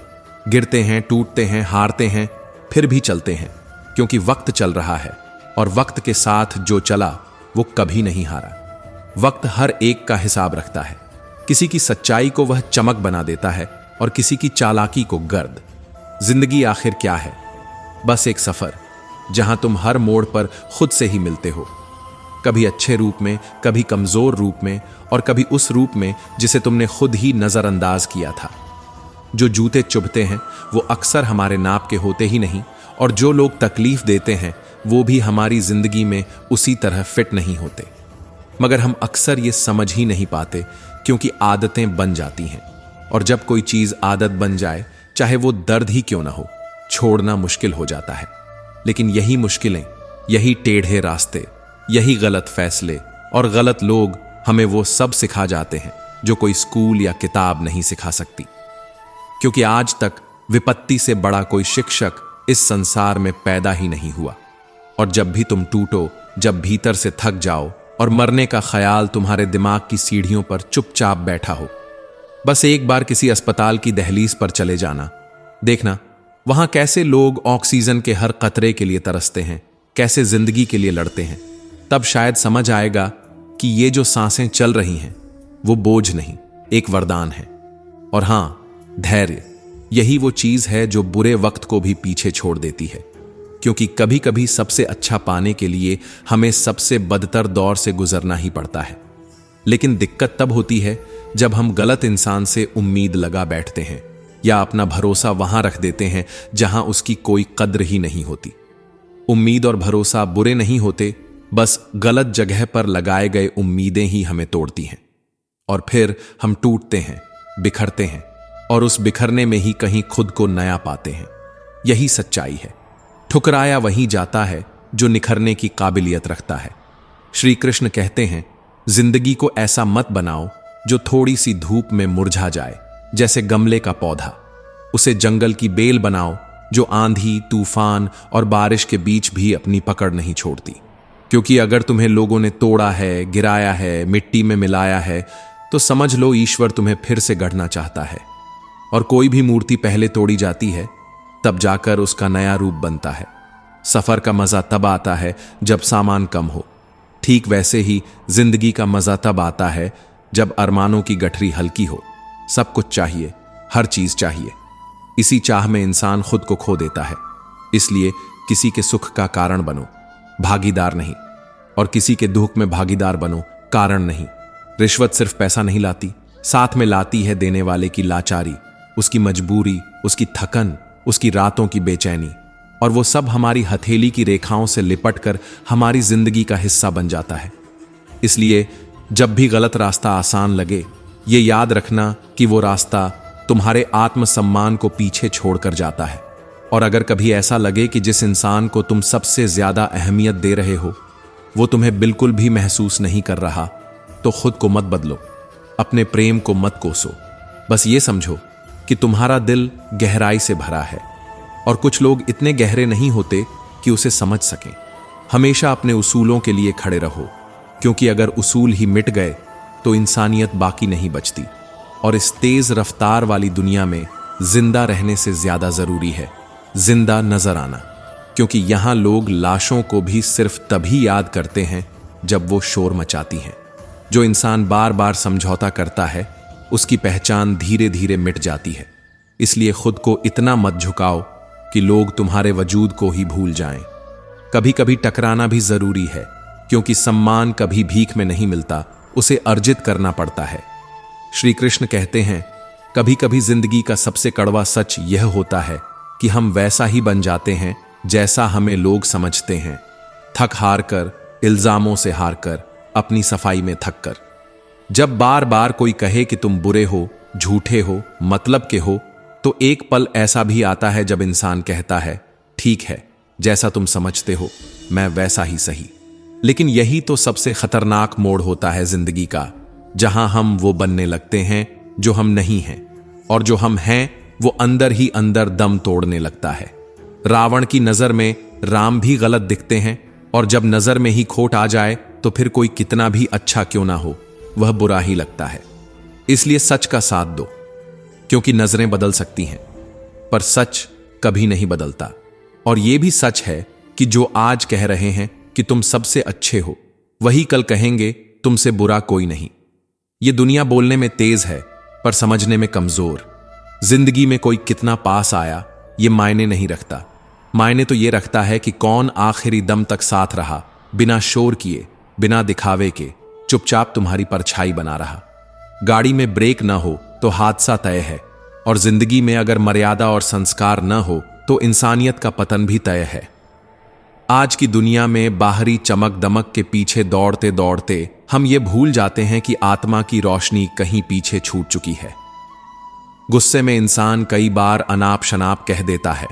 गिरते हैं, टूटते हैं, हारते हैं, फिर भी चलते हैं, क्योंकि वक्त चल रहा है और वक्त के साथ जो चला वो कभी नहीं हारा। वक्त हर एक का हिसाब रखता है। किसी की सच्चाई को वह चमक बना देता है और किसी की चालाकी को गर्द। जिंदगी आखिर क्या है? बस एक सफर, जहां तुम हर मोड़ पर खुद से ही मिलते हो, कभी अच्छे रूप में, कभी कमजोर रूप में, और कभी उस रूप में जिसे तुमने खुद ही नजरअंदाज किया था। जो जूते चुभते हैं वो अक्सर हमारे नाप के होते ही नहीं, और जो लोग तकलीफ देते हैं वो भी हमारी जिंदगी में उसी तरह फिट नहीं होते। मगर हम अक्सर ये समझ ही नहीं पाते, क्योंकि आदतें बन जाती हैं, और जब कोई चीज आदत बन जाए, चाहे वो दर्द ही क्यों ना हो, छोड़ना मुश्किल हो जाता है। लेकिन यही मुश्किलें, यही टेढ़े रास्ते, यही गलत फैसले और गलत लोग हमें वो सब सिखा जाते हैं जो कोई स्कूल या किताब नहीं सिखा सकती। क्योंकि आज तक विपत्ति से बड़ा कोई शिक्षक इस संसार में पैदा ही नहीं हुआ। और जब भी तुम टूटो, जब भीतर से थक जाओ और मरने का ख्याल तुम्हारे दिमाग की सीढ़ियों पर चुपचाप बैठा हो, बस एक बार किसी अस्पताल की दहलीज पर चले जाना। देखना वहां कैसे लोग ऑक्सीजन के हर कतरे के लिए तरसते हैं, कैसे जिंदगी के लिए लड़ते हैं। तब शायद समझ आएगा कि ये जो सांसें चल रही हैं वो बोझ नहीं, एक वरदान है। और हां, धैर्य, यही वो चीज है जो बुरे वक्त को भी पीछे छोड़ देती है। क्योंकि कभी कभी सबसे अच्छा पाने के लिए हमें सबसे बदतर दौर से गुजरना ही पड़ता है। लेकिन दिक्कत तब होती है जब हम गलत इंसान से उम्मीद लगा बैठते हैं, या अपना भरोसा वहां रख देते हैं जहां उसकी कोई कद्र ही नहीं होती। उम्मीद और भरोसा बुरे नहीं होते, बस गलत जगह पर लगाए गए उम्मीदें ही हमें तोड़ती हैं। और फिर हम टूटते हैं, बिखरते हैं, और उस बिखरने में ही कहीं खुद को नया पाते हैं। यही सच्चाई है। ठुकराया वही जाता है जो निखरने की काबिलियत रखता है। श्री कृष्ण कहते हैं, जिंदगी को ऐसा मत बनाओ जो थोड़ी सी धूप में मुरझा जाए, जैसे गमले का पौधा। उसे जंगल की बेल बनाओ जो आंधी, तूफान और बारिश के बीच भी अपनी पकड़ नहीं छोड़ती। क्योंकि अगर तुम्हें लोगों ने तोड़ा है, गिराया है, मिट्टी में मिलाया है, तो समझ लो ईश्वर तुम्हें फिर से गढ़ना चाहता है। और कोई भी मूर्ति पहले तोड़ी जाती है, तब जाकर उसका नया रूप बनता है। सफर का मजा तब आता है जब सामान कम हो। ठीक वैसे ही जिंदगी का मजा तब आता है जब अरमानों की गठरी हल्की हो। सब कुछ चाहिए, हर चीज चाहिए। इसी चाह में इंसान खुद को खो देता है। इसलिए किसी के सुख का कारण बनो, भागीदार नहीं। और किसी के दुख में भागीदार बनो, कारण नहीं। रिश्वत सिर्फ पैसा नहीं लाती, साथ में लाती है देने वाले की लाचारी, उसकी मजबूरी, उसकी थकन, उसकी रातों की बेचैनी। और वो सब हमारी हथेली की रेखाओं से लिपटकर हमारी जिंदगी का हिस्सा बन जाता है। इसलिए जब भी गलत रास्ता आसान लगे, ये याद रखना कि वो रास्ता तुम्हारे आत्मसम्मान को पीछे छोड़कर जाता है। और अगर कभी ऐसा लगे कि जिस इंसान को तुम सबसे ज्यादा अहमियत दे रहे हो वो तुम्हें बिल्कुल भी महसूस नहीं कर रहा, तो खुद को मत बदलो, अपने प्रेम को मत कोसो। बस ये समझो कि तुम्हारा दिल गहराई से भरा है, और कुछ लोग इतने गहरे नहीं होते कि उसे समझ सकें। हमेशा अपने उसूलों के लिए खड़े रहो, क्योंकि अगर उसूल ही मिट गए तो इंसानियत बाकी नहीं बचती। और इस तेज रफ्तार वाली दुनिया में जिंदा रहने से ज्यादा जरूरी है जिंदा नजर आना। क्योंकि यहां लोग लाशों को भी सिर्फ तभी याद करते हैं जब वो शोर मचाती हैं। जो इंसान बार बार समझौता करता है, उसकी पहचान धीरे धीरे मिट जाती है। इसलिए खुद को इतना मत झुकाओ कि लोग तुम्हारे वजूद को ही भूल जाएं। कभी कभी टकराना भी जरूरी है, क्योंकि सम्मान कभी भीख में नहीं मिलता, उसे अर्जित करना पड़ता है। श्री कृष्ण कहते हैं, कभी कभी जिंदगी का सबसे कड़वा सच यह होता है कि हम वैसा ही बन जाते हैं जैसा हमें लोग समझते हैं। थक हार कर, इल्जामों से हार कर, अपनी सफाई में थक कर। जब बार बार कोई कहे कि तुम बुरे हो, झूठे हो, मतलब के हो, तो एक पल ऐसा भी आता है जब इंसान कहता है, ठीक है, जैसा तुम समझते हो मैं वैसा ही सही। लेकिन यही तो सबसे खतरनाक मोड़ होता है जिंदगी का, जहां हम वो बनने लगते हैं जो हम नहीं हैं, और जो हम हैं वो अंदर ही अंदर दम तोड़ने लगता है। रावण की नजर में राम भी गलत दिखते हैं, और जब नजर में ही खोट आ जाए तो फिर कोई कितना भी अच्छा क्यों ना हो वह बुरा ही लगता है। इसलिए सच का साथ दो, क्योंकि नजरें बदल सकती हैं पर सच कभी नहीं बदलता। और यह भी सच है कि जो आज कह रहे हैं कि तुम सबसे अच्छे हो, वही कल कहेंगे तुमसे बुरा कोई नहीं। ये दुनिया बोलने में तेज है पर समझने में कमजोर। जिंदगी में कोई कितना पास आया ये मायने नहीं रखता, मायने तो ये रखता है कि कौन आखिरी दम तक साथ रहा, बिना शोर किए, बिना दिखावे के, चुपचाप तुम्हारी परछाई बना रहा। गाड़ी में ब्रेक ना हो तो हादसा तय है, और जिंदगी में अगर मर्यादा और संस्कार न हो तो इंसानियत का पतन भी तय है। आज की दुनिया में बाहरी चमक दमक के पीछे दौड़ते दौड़ते हम ये भूल जाते हैं कि आत्मा की रोशनी कहीं पीछे छूट चुकी है। गुस्से में इंसान कई बार अनाप शनाप कह देता है,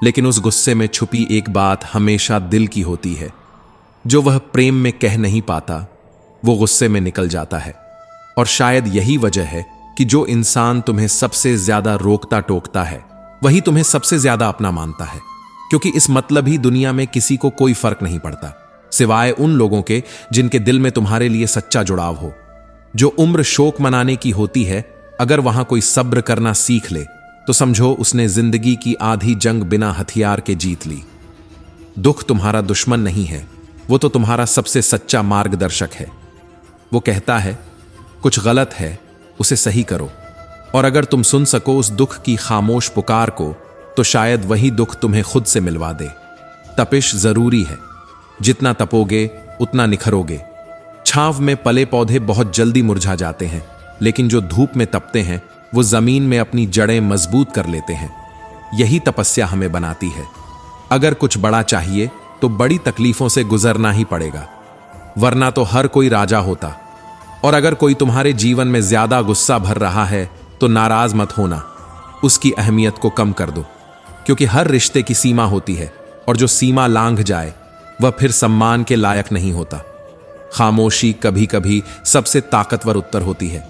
लेकिन उस गुस्से में छुपी एक बात हमेशा दिल की होती है, जो वह प्रेम में कह नहीं पाता वो गुस्से में निकल जाता है। और शायद यही वजह है कि जो इंसान तुम्हें सबसे ज्यादा रोकता टोकता है वही तुम्हें सबसे ज्यादा अपना मानता है, क्योंकि इस मतलब ही दुनिया में किसी को कोई फर्क नहीं पड़ता सिवाय उन लोगों के जिनके दिल में तुम्हारे लिए सच्चा जुड़ाव हो। जो उम्र शोक मनाने की होती है, अगर वहां कोई सब्र करना सीख ले तो समझो उसने जिंदगी की आधी जंग बिना हथियार के जीत ली। दुख तुम्हारा दुश्मन नहीं है, वो तो तुम्हारा सबसे सच्चा मार्गदर्शक है। वो कहता है कुछ गलत है उसे सही करो, और अगर तुम सुन सको उस दुख की खामोश पुकार को तो शायद वही दुख तुम्हें खुद से मिलवा दे। तपिश जरूरी है, जितना तपोगे उतना निखरोगे। छांव में पले पौधे बहुत जल्दी मुरझा जाते हैं, लेकिन जो धूप में तपते हैं वो जमीन में अपनी जड़ें मजबूत कर लेते हैं। यही तपस्या हमें बनाती है। अगर कुछ बड़ा चाहिए तो बड़ी तकलीफों से गुजरना ही पड़ेगा, वरना तो हर कोई राजा होता। और अगर कोई तुम्हारे जीवन में ज्यादा गुस्सा भर रहा है तो नाराज मत होना, उसकी अहमियत को कम कर दो, क्योंकि हर रिश्ते की सीमा होती है, और जो सीमा लांघ जाए वह फिर सम्मान के लायक नहीं होता। खामोशी कभी कभी सबसे ताकतवर उत्तर होती है,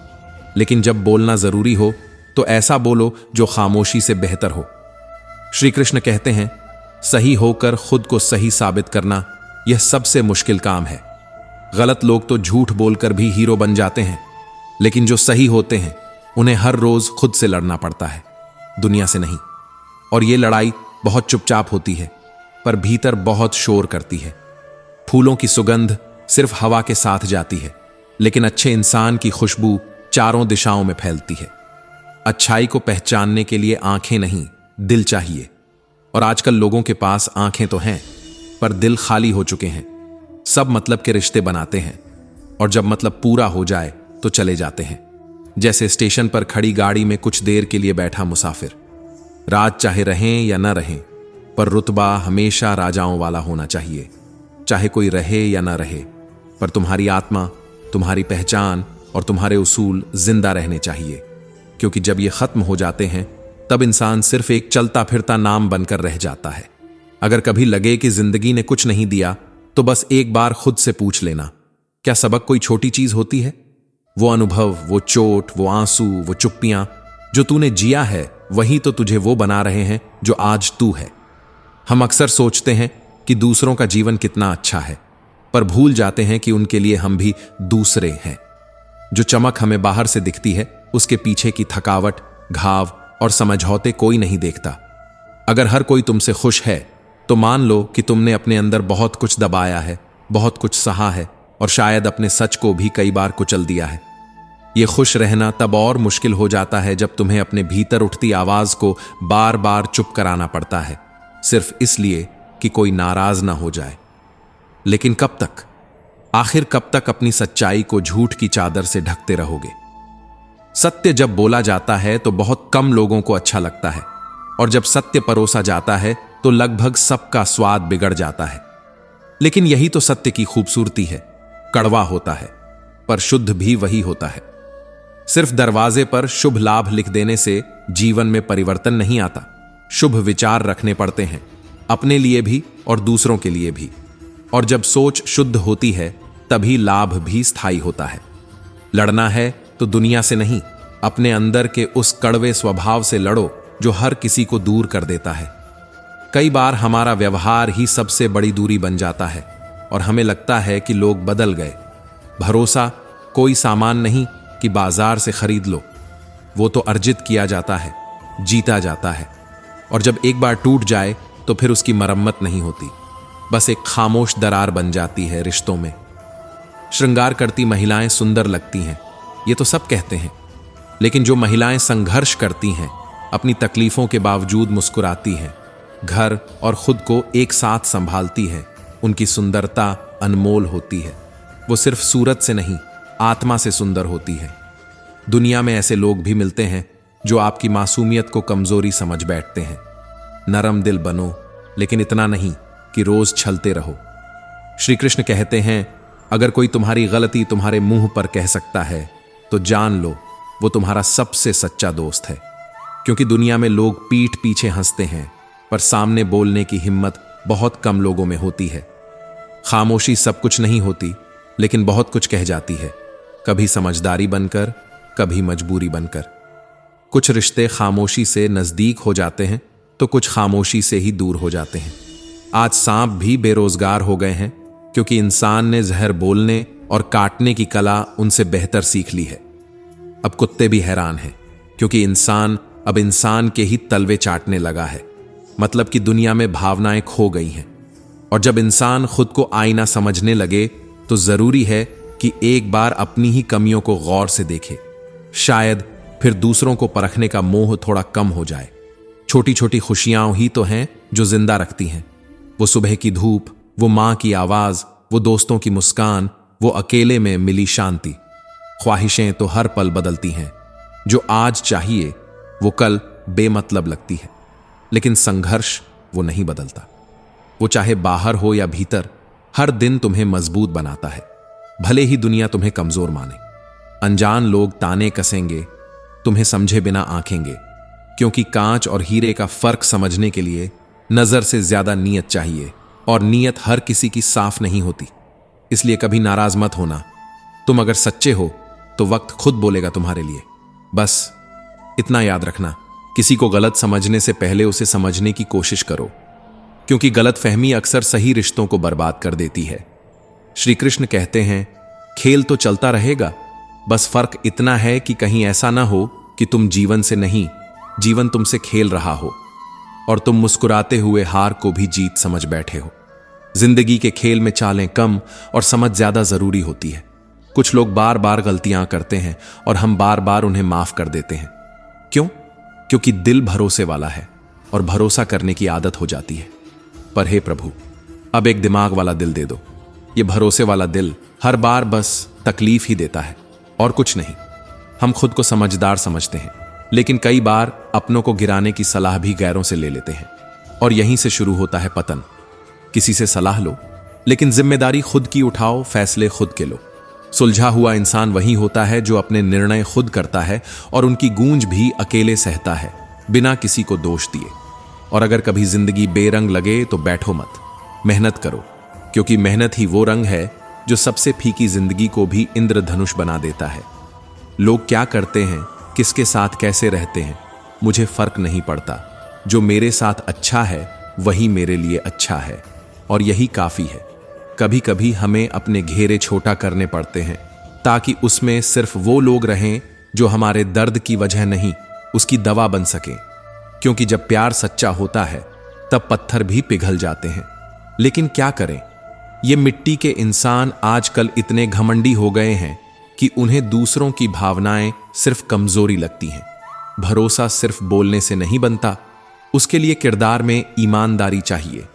लेकिन जब बोलना जरूरी हो तो ऐसा बोलो जो खामोशी से बेहतर हो। श्री कृष्ण कहते हैं, सही होकर खुद को सही साबित करना यह सबसे मुश्किल काम है। गलत लोग तो झूठ बोलकर भी हीरो बन जाते हैं, लेकिन जो सही होते हैं उन्हें हर रोज खुद से लड़ना पड़ता है, दुनिया से नहीं। और ये लड़ाई बहुत चुपचाप होती है, पर भीतर बहुत शोर करती है। फूलों की सुगंध सिर्फ हवा के साथ जाती है, लेकिन अच्छे इंसान की खुशबू चारों दिशाओं में फैलती है। अच्छाई को पहचानने के लिए आंखें नहीं, दिल चाहिए। और आजकल लोगों के पास आंखें तो हैं, पर दिल खाली हो चुके हैं। सब मतलब के रिश्ते बनाते हैं, और जब मतलब पूरा हो जाए तो चले जाते हैं। जैसे स्टेशन पर खड़ी गाड़ी में कुछ देर के लिए बैठा मुसाफिर। रात चाहे रहें या न रहें, पर रुतबा हमेशा राजाओं वाला होना चाहिए। चाहे कोई रहे या ना रहे, पर तुम्हारी आत्मा, तुम्हारी पहचान और तुम्हारे उसूल जिंदा रहने चाहिए, क्योंकि जब ये खत्म हो जाते हैं तब इंसान सिर्फ एक चलता फिरता नाम बनकर रह जाता है। अगर कभी लगे कि जिंदगी ने कुछ नहीं दिया तो बस एक बार खुद से पूछ लेना, क्या सबक कोई छोटी चीज होती है? वो अनुभव, वो चोट, वो आंसू, वो चुप्पियां जो तूने जिया है, वही तो तुझे वो बना रहे हैं जो आज तू है। हम अक्सर सोचते हैं कि दूसरों का जीवन कितना अच्छा है, पर भूल जाते हैं कि उनके लिए हम भी दूसरे हैं। जो चमक हमें बाहर से दिखती है, उसके पीछे की थकावट, घाव और समझौते कोई नहीं देखता। अगर हर कोई तुमसे खुश है तो मान लो कि तुमने अपने अंदर बहुत कुछ दबाया है, बहुत कुछ सहा है, और शायद अपने सच को भी कई बार कुचल दिया है। ये खुश रहना तब और मुश्किल हो जाता है जब तुम्हें अपने भीतर उठती आवाज को बार बार चुप कराना पड़ता है, सिर्फ इसलिए कि कोई नाराज ना हो जाए। लेकिन कब तक? आखिर कब तक अपनी सच्चाई को झूठ की चादर से ढकते रहोगे? सत्य जब बोला जाता है तो बहुत कम लोगों को अच्छा लगता है, और जब सत्य परोसा जाता है तो लगभग सबका स्वाद बिगड़ जाता है। लेकिन यही तो सत्य की खूबसूरती है। कड़वा होता है पर शुद्ध भी वही होता है। सिर्फ दरवाजे पर शुभ लाभ लिख देने से जीवन में परिवर्तन नहीं आता। शुभ विचार रखने पड़ते हैं, अपने लिए भी और दूसरों के लिए भी। और जब सोच शुद्ध होती है तभी लाभ भी स्थायी होता है। लड़ना है तो दुनिया से नहीं, अपने अंदर के उस कड़वे स्वभाव से लड़ो जो हर किसी को दूर कर देता है। कई बार हमारा व्यवहार ही सबसे बड़ी दूरी बन जाता है और हमें लगता है कि लोग बदल गए। भरोसा कोई सामान नहीं कि बाजार से खरीद लो, वो तो अर्जित किया जाता है, जीता जाता है, और जब एक बार टूट जाए तो फिर उसकी मरम्मत नहीं होती, बस एक खामोश दरार बन जाती है रिश्तों में। श्रृंगार करती महिलाएं सुंदर लगती हैं, ये तो सब कहते हैं, लेकिन जो महिलाएं संघर्ष करती हैं, अपनी तकलीफों के बावजूद मुस्कुराती हैं, घर और खुद को एक साथ संभालती हैं, उनकी सुंदरता अनमोल होती है। वो सिर्फ सूरत से नहीं, आत्मा से सुंदर होती है। दुनिया में ऐसे लोग भी मिलते हैं जो आपकी मासूमियत को कमजोरी समझ बैठते हैं। नरम दिल बनो, लेकिन इतना नहीं कि रोज छलते रहो। श्री कृष्ण कहते हैं, अगर कोई तुम्हारी गलती तुम्हारे मुंह पर कह सकता है तो जान लो वो तुम्हारा सबसे सच्चा दोस्त है। क्योंकि दुनिया में लोग पीठ पीछे हंसते हैं, पर सामने बोलने की हिम्मत बहुत कम लोगों में होती है। खामोशी सब कुछ नहीं होती, लेकिन बहुत कुछ कह जाती है, कभी समझदारी बनकर, कभी मजबूरी बनकर। कुछ रिश्ते खामोशी से नजदीक हो जाते हैं तो कुछ खामोशी से ही दूर हो जाते हैं। आज सांप भी बेरोजगार हो गए हैं क्योंकि इंसान ने जहर बोलने और काटने की कला उनसे बेहतर सीख ली है। अब कुत्ते भी हैरान हैं क्योंकि इंसान अब इंसान के ही तलवे चाटने लगा है। मतलब कि दुनिया में भावनाएं खो गई हैं। और जब इंसान खुद को आईना समझने लगे तो जरूरी है कि एक बार अपनी ही कमियों को गौर से देखे। शायद फिर दूसरों को परखने का मोह थोड़ा कम हो जाए। छोटी छोटी खुशियां ही तो हैं जो जिंदा रखती हैं। वो सुबह की धूप, वो मां की आवाज, वो दोस्तों की मुस्कान, वो अकेले में मिली शांति। ख्वाहिशें तो हर पल बदलती हैं। जो आज चाहिए वो कल बेमतलब लगती है, लेकिन संघर्ष वो नहीं बदलता। वो चाहे बाहर हो या भीतर, हर दिन तुम्हें मजबूत बनाता है, भले ही दुनिया तुम्हें कमजोर माने। अनजान लोग ताने कसेंगे, तुम्हें समझे बिना आंखेंगे, क्योंकि कांच और हीरे का फर्क समझने के लिए नजर से ज्यादा नीयत चाहिए, और नीयत हर किसी की साफ नहीं होती। इसलिए कभी नाराज मत होना। तुम अगर सच्चे हो तो वक्त खुद बोलेगा तुम्हारे लिए। बस इतना याद रखना, किसी को गलत समझने से पहले उसे समझने की कोशिश करो, क्योंकि गलत फहमी अक्सर सही रिश्तों को बर्बाद कर देती है। श्री कृष्ण कहते हैं, खेल तो चलता रहेगा, बस फर्क इतना है कि कहीं ऐसा ना हो कि तुम जीवन से नहीं, जीवन तुमसे खेल रहा हो और तुम मुस्कुराते हुए हार को भी जीत समझ बैठे हो। जिंदगी के खेल में चालें कम और समझ ज्यादा जरूरी होती है। कुछ लोग बार बार गलतियां करते हैं और हम बार बार उन्हें माफ कर देते हैं। क्यों? क्योंकि दिल भरोसे वाला है और भरोसा करने की आदत हो जाती है। पर हे प्रभु, अब एक दिमाग वाला दिल दे दो। ये भरोसे वाला दिल हर बार बस तकलीफ ही देता है और कुछ नहीं। हम खुद को समझदार समझते हैं, लेकिन कई बार अपनों को गिराने की सलाह भी गैरों से ले लेते हैं, और यहीं से शुरू होता है पतन। किसी से सलाह लो, लेकिन जिम्मेदारी खुद की उठाओ, फैसले खुद के लो। सुलझा हुआ इंसान वही होता है जो अपने निर्णय खुद करता है और उनकी गूंज भी अकेले सहता है, बिना किसी को दोष दिए। और अगर कभी जिंदगी बेरंग लगे तो बैठो मत, मेहनत करो, क्योंकि मेहनत ही वो रंग है जो सबसे फीकी जिंदगी को भी इंद्रधनुष बना देता है। लोग क्या करते हैं, किसके साथ कैसे रहते हैं, मुझे फर्क नहीं पड़ता। जो मेरे साथ अच्छा है वही मेरे लिए अच्छा है, और यही काफी है। कभी कभी हमें अपने घेरे छोटा करने पड़ते हैं ताकि उसमें सिर्फ वो लोग रहें जो हमारे दर्द की वजह नहीं, उसकी दवा बन सकें। क्योंकि जब प्यार सच्चा होता है तब पत्थर भी पिघल जाते हैं। लेकिन क्या करें, ये मिट्टी के इंसान आजकल इतने घमंडी हो गए हैं कि उन्हें दूसरों की भावनाएं सिर्फ कमजोरी लगती हैं। भरोसा सिर्फ बोलने से नहीं बनता, उसके लिए किरदार में ईमानदारी चाहिए।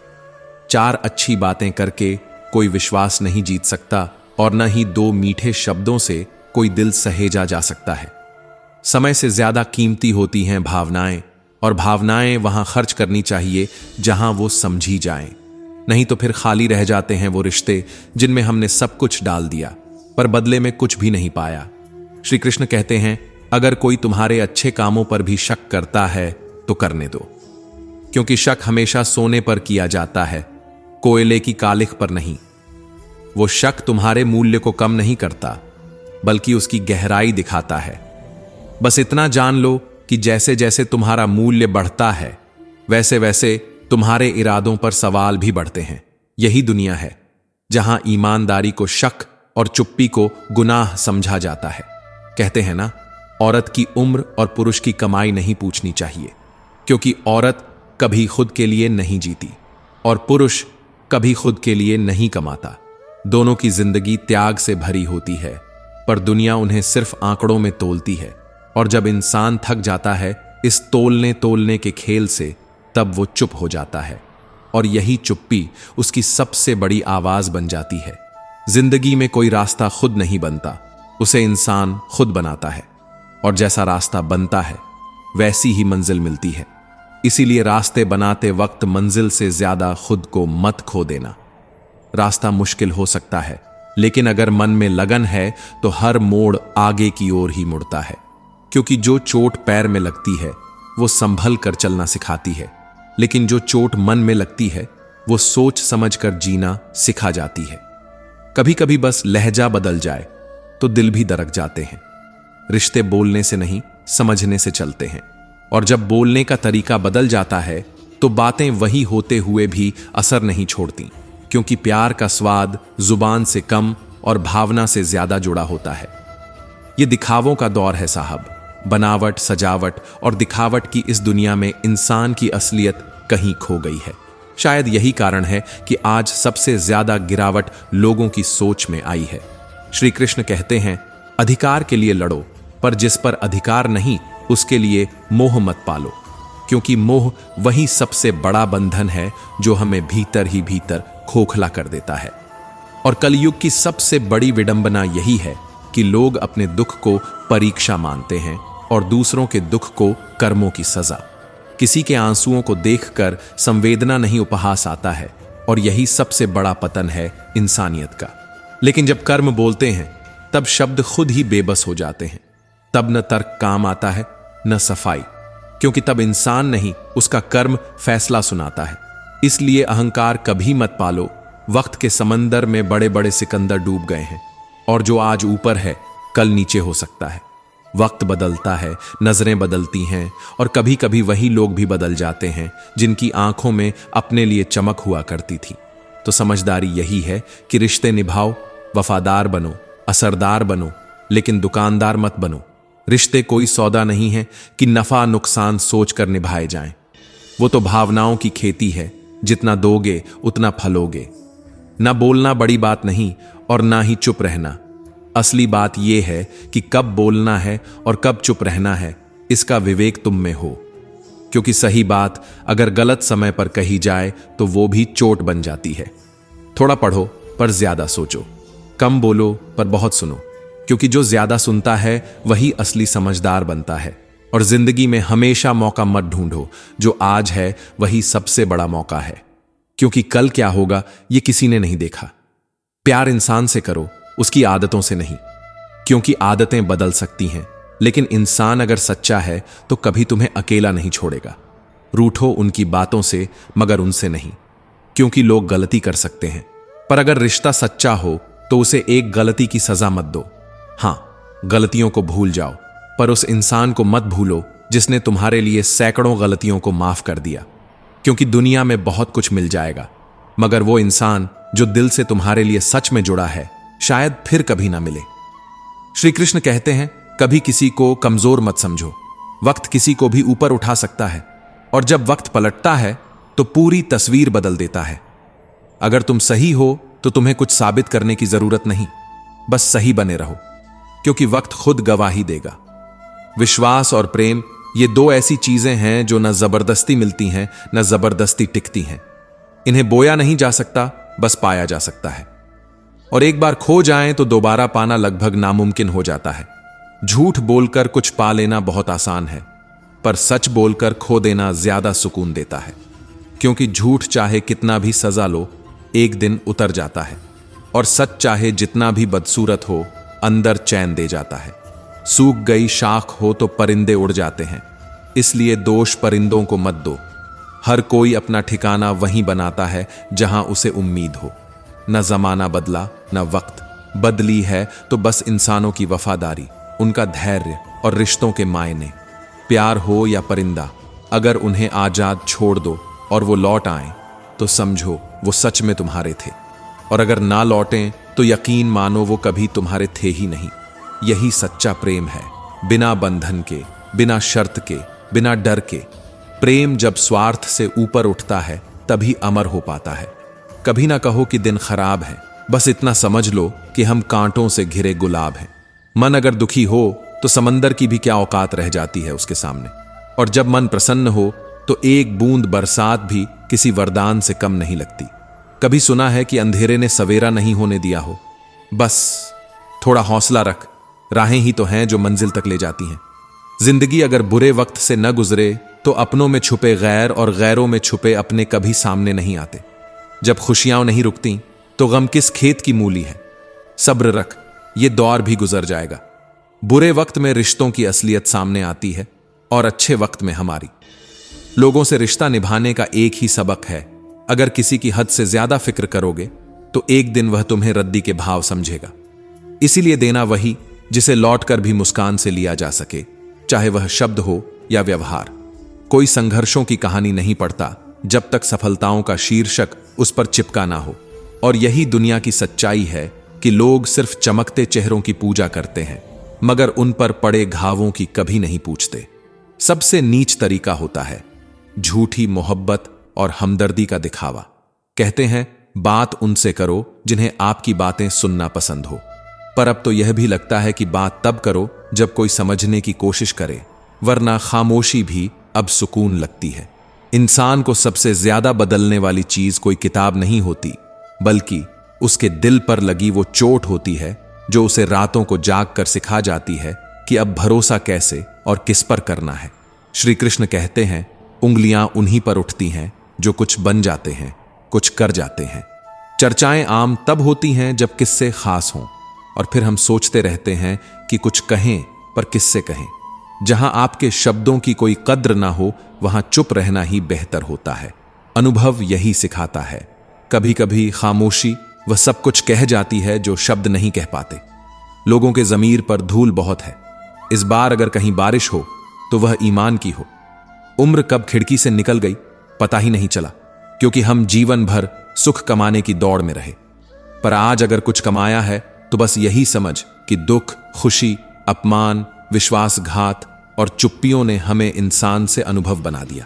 4 अच्छी बातें करके कोई विश्वास नहीं जीत सकता, और न ही 2 मीठे शब्दों से कोई दिल सहेजा जा सकता है। समय से ज्यादा कीमती होती हैं भावनाएं, और भावनाएं वहां खर्च करनी चाहिए जहां वो समझी जाएं। नहीं तो फिर खाली रह जाते हैं वो रिश्ते जिनमें हमने सब कुछ डाल दिया पर बदले में कुछ भी नहीं पाया। श्री कृष्ण कहते हैं, अगर कोई तुम्हारे अच्छे कामों पर भी शक करता है तो करने दो, क्योंकि शक हमेशा सोने पर किया जाता है, कोयले की कालिख पर नहीं। वो शक तुम्हारे मूल्य को कम नहीं करता, बल्कि उसकी गहराई दिखाता है। बस इतना जान लो कि जैसे जैसे तुम्हारा मूल्य बढ़ता है, वैसे वैसे तुम्हारे इरादों पर सवाल भी बढ़ते हैं। यही दुनिया है जहां ईमानदारी को शक और चुप्पी को गुनाह समझा जाता है। कहते हैं ना, औरत की उम्र और पुरुष की कमाई नहीं पूछनी चाहिए, क्योंकि औरत कभी खुद के लिए नहीं जीती और पुरुष कभी खुद के लिए नहीं कमाता। दोनों की जिंदगी त्याग से भरी होती है, पर दुनिया उन्हें सिर्फ आंकड़ों में तोलती है। और जब इंसान थक जाता है इस तोलने तोलने के खेल से, तब वो चुप हो जाता है, और यही चुप्पी उसकी सबसे बड़ी आवाज बन जाती है। जिंदगी में कोई रास्ता खुद नहीं बनता, उसे इंसान खुद बनाता है, और जैसा रास्ता बनता है वैसी ही मंजिल मिलती है। इसीलिए रास्ते बनाते वक्त मंजिल से ज्यादा खुद को मत खो देना। रास्ता मुश्किल हो सकता है, लेकिन अगर मन में लगन है तो हर मोड़ आगे की ओर ही मुड़ता है, क्योंकि जो चोट पैर में लगती है वो संभल कर चलना सिखाती है, लेकिन जो चोट मन में लगती है वो सोच समझ कर जीना सिखा जाती है। कभी कभी बस लहजा बदल जाए तो दिल भी दरक जाते हैं। रिश्ते बोलने से नहीं, समझने से चलते हैं, और जब बोलने का तरीका बदल जाता है तो बातें वही होते हुए भी असर नहीं छोड़ती, क्योंकि प्यार का स्वाद जुबान से कम और भावना से ज्यादा जुड़ा होता है। ये दिखावों का दौर है साहब। बनावट, सजावट और दिखावट की इस दुनिया में इंसान की असलियत कहीं खो गई है। शायद यही कारण है कि आज सबसे ज्यादा गिरावट लोगों की सोच में आई है। श्री कृष्ण कहते हैं, अधिकार के लिए लड़ो, पर जिस पर अधिकार नहीं उसके लिए मोह मत पालो, क्योंकि मोह वही सबसे बड़ा बंधन है जो हमें भीतर ही भीतर खोखला कर देता है। और कलयुग की सबसे बड़ी विडंबना यही है कि लोग अपने दुख को परीक्षा मानते हैं और दूसरों के दुख को कर्मों की सजा। किसी के आंसुओं को देखकर संवेदना नहीं, उपहास आता है, और यही सबसे बड़ा पतन है इंसानियत का। लेकिन जब कर्म बोलते हैं तब शब्द खुद ही बेबस हो जाते हैं। तब न तर्क काम आता है न सफाई, क्योंकि तब इंसान नहीं उसका कर्म फैसला सुनाता है। इसलिए अहंकार कभी मत पालो। वक्त के समंदर में बड़े बड़े सिकंदर डूब गए हैं, और जो आज ऊपर है कल नीचे हो सकता है। वक्त बदलता है, नजरें बदलती हैं, और कभी कभी वही लोग भी बदल जाते हैं जिनकी आंखों में अपने लिए चमक हुआ करती थी। तो समझदारी यही है कि रिश्ते निभाओ, वफादार बनो, असरदार बनो, लेकिन दुकानदार मत बनो। रिश्ते कोई सौदा नहीं है कि नफा नुकसान सोच कर निभाए जाएं। वो तो भावनाओं की खेती है, जितना दोगे उतना फलोगे। ना बोलना बड़ी बात नहीं, और ना ही चुप रहना। असली बात यह है कि कब बोलना है और कब चुप रहना है, इसका विवेक तुम में हो। क्योंकि सही बात अगर गलत समय पर कही जाए तो वो भी चोट बन जाती है। थोड़ा पढ़ो पर ज्यादा सोचो, कम बोलो पर बहुत सुनो, क्योंकि जो ज्यादा सुनता है वही असली समझदार बनता है। और जिंदगी में हमेशा मौका मत ढूंढो, जो आज है वही सबसे बड़ा मौका है, क्योंकि कल क्या होगा ये किसी ने नहीं देखा। प्यार इंसान से करो, उसकी आदतों से नहीं, क्योंकि आदतें बदल सकती हैं, लेकिन इंसान अगर सच्चा है तो कभी तुम्हें अकेला नहीं छोड़ेगा। रूठो उनकी बातों से, मगर उनसे नहीं, क्योंकि लोग गलती कर सकते हैं। पर अगर रिश्ता सच्चा हो तो उसे एक गलती की सजा मत दो। हां, गलतियों को भूल जाओ, पर उस इंसान को मत भूलो जिसने तुम्हारे लिए सैकड़ों गलतियों को माफ कर दिया। क्योंकि दुनिया में बहुत कुछ मिल जाएगा, मगर वो इंसान जो दिल से तुम्हारे लिए सच में जुड़ा है शायद फिर कभी ना मिले। श्री कृष्ण कहते हैं, कभी किसी को कमजोर मत समझो। वक्त किसी को भी ऊपर उठा सकता है, और जब वक्त पलटता है तो पूरी तस्वीर बदल देता है। अगर तुम सही हो तो तुम्हें कुछ साबित करने की जरूरत नहीं, बस सही बने रहो, क्योंकि वक्त खुद गवाही देगा। विश्वास और प्रेम, ये दो ऐसी चीजें हैं जो न जबरदस्ती मिलती हैं न जबरदस्ती टिकती हैं। इन्हें बोया नहीं जा सकता, बस पाया जा सकता है। और एक बार खो जाएं तो दोबारा पाना लगभग नामुमकिन हो जाता है। झूठ बोलकर कुछ पा लेना बहुत आसान है, पर सच बोलकर खो देना ज्यादा सुकून देता है, क्योंकि झूठ चाहे कितना भी सजा लो एक दिन उतर जाता है, और सच चाहे जितना भी बदसूरत हो अंदर चैन दे जाता है। सूख गई शाख हो तो परिंदे उड़ जाते हैं, इसलिए दोष परिंदों को मत दो। हर कोई अपना ठिकाना वहीं बनाता है जहां उसे उम्मीद हो। न जमाना बदला न वक्त बदली है तो बस इंसानों की वफादारी, उनका धैर्य और रिश्तों के मायने। प्यार हो या परिंदा, अगर उन्हें आजाद छोड़ दो और वो लौट आए तो समझो वो सच में तुम्हारे थे, और अगर ना लौटें तो यकीन मानो वो कभी तुम्हारे थे ही नहीं। यही सच्चा प्रेम है, बिना बंधन के, बिना शर्त के, बिना डर के। प्रेम जब स्वार्थ से ऊपर उठता है तभी अमर हो पाता है। कभी ना कहो कि दिन खराब है, बस इतना समझ लो कि हम कांटों से घिरे गुलाब हैं। मन अगर दुखी हो तो समंदर की भी क्या औकात रह जाती है उसके सामने, और जब मन प्रसन्न हो तो एक बूंद बरसात भी किसी वरदान से कम नहीं लगती। कभी सुना है कि अंधेरे ने सवेरा नहीं होने दिया हो? बस थोड़ा हौसला रख, राहें ही तो हैं जो मंजिल तक ले जाती हैं। जिंदगी अगर बुरे वक्त से न गुजरे तो अपनों में छुपे गैर और गैरों में छुपे अपने कभी सामने नहीं आते। जब खुशियां नहीं रुकती तो गम किस खेत की मूली है। सब्र रख, ये दौर भी गुजर जाएगा। बुरे वक्त में रिश्तों की असलियत सामने आती है और अच्छे वक्त में हमारी। लोगों से रिश्ता निभाने का एक ही सबक है, अगर किसी की हद से ज्यादा फिक्र करोगे तो एक दिन वह तुम्हें रद्दी के भाव समझेगा। इसीलिए देना वही जिसे लौटकर भी मुस्कान से लिया जा सके, चाहे वह शब्द हो या व्यवहार। कोई संघर्षों की कहानी नहीं पढ़ता जब तक सफलताओं का शीर्षक उस पर चिपका ना हो। और यही दुनिया की सच्चाई है कि लोग सिर्फ चमकते चेहरों की पूजा करते हैं, मगर उन पर पड़े घावों की कभी नहीं पूछते। सबसे नीच तरीका होता है झूठी मोहब्बत और हमदर्दी का दिखावा। कहते हैं बात उनसे करो जिन्हें आपकी बातें सुनना पसंद हो, पर अब तो यह भी लगता है कि बात तब करो जब कोई समझने की कोशिश करे, वरना खामोशी भी अब सुकून लगती है। इंसान को सबसे ज्यादा बदलने वाली चीज कोई किताब नहीं होती, बल्कि उसके दिल पर लगी वो चोट होती है जो उसे रातों को जाग कर सिखा जाती है कि अब भरोसा कैसे और किस पर करना है। श्री कृष्ण कहते हैं उंगलियां उन्हीं पर उठती हैं जो कुछ बन जाते हैं, कुछ कर जाते हैं। चर्चाएं आम तब होती हैं जब किस्से खास हों, और फिर हम सोचते रहते हैं कि कुछ कहें पर किससे कहें। जहां आपके शब्दों की कोई कद्र ना हो वहां चुप रहना ही बेहतर होता है। अनुभव यही सिखाता है, कभी कभी खामोशी वह सब कुछ कह जाती है जो शब्द नहीं कह पाते। लोगों के ज़मीर पर धूल बहुत है। इस बार अगर कहीं बारिश हो तो वह ईमान की हो। उम्र कब खिड़की से निकल गई पता ही नहीं चला, क्योंकि हम जीवन भर सुख कमाने की दौड़ में रहे। पर आज अगर कुछ कमाया है तो बस यही समझ कि दुख, खुशी, अपमान, विश्वासघात और चुप्पियों ने हमें इंसान से अनुभव बना दिया।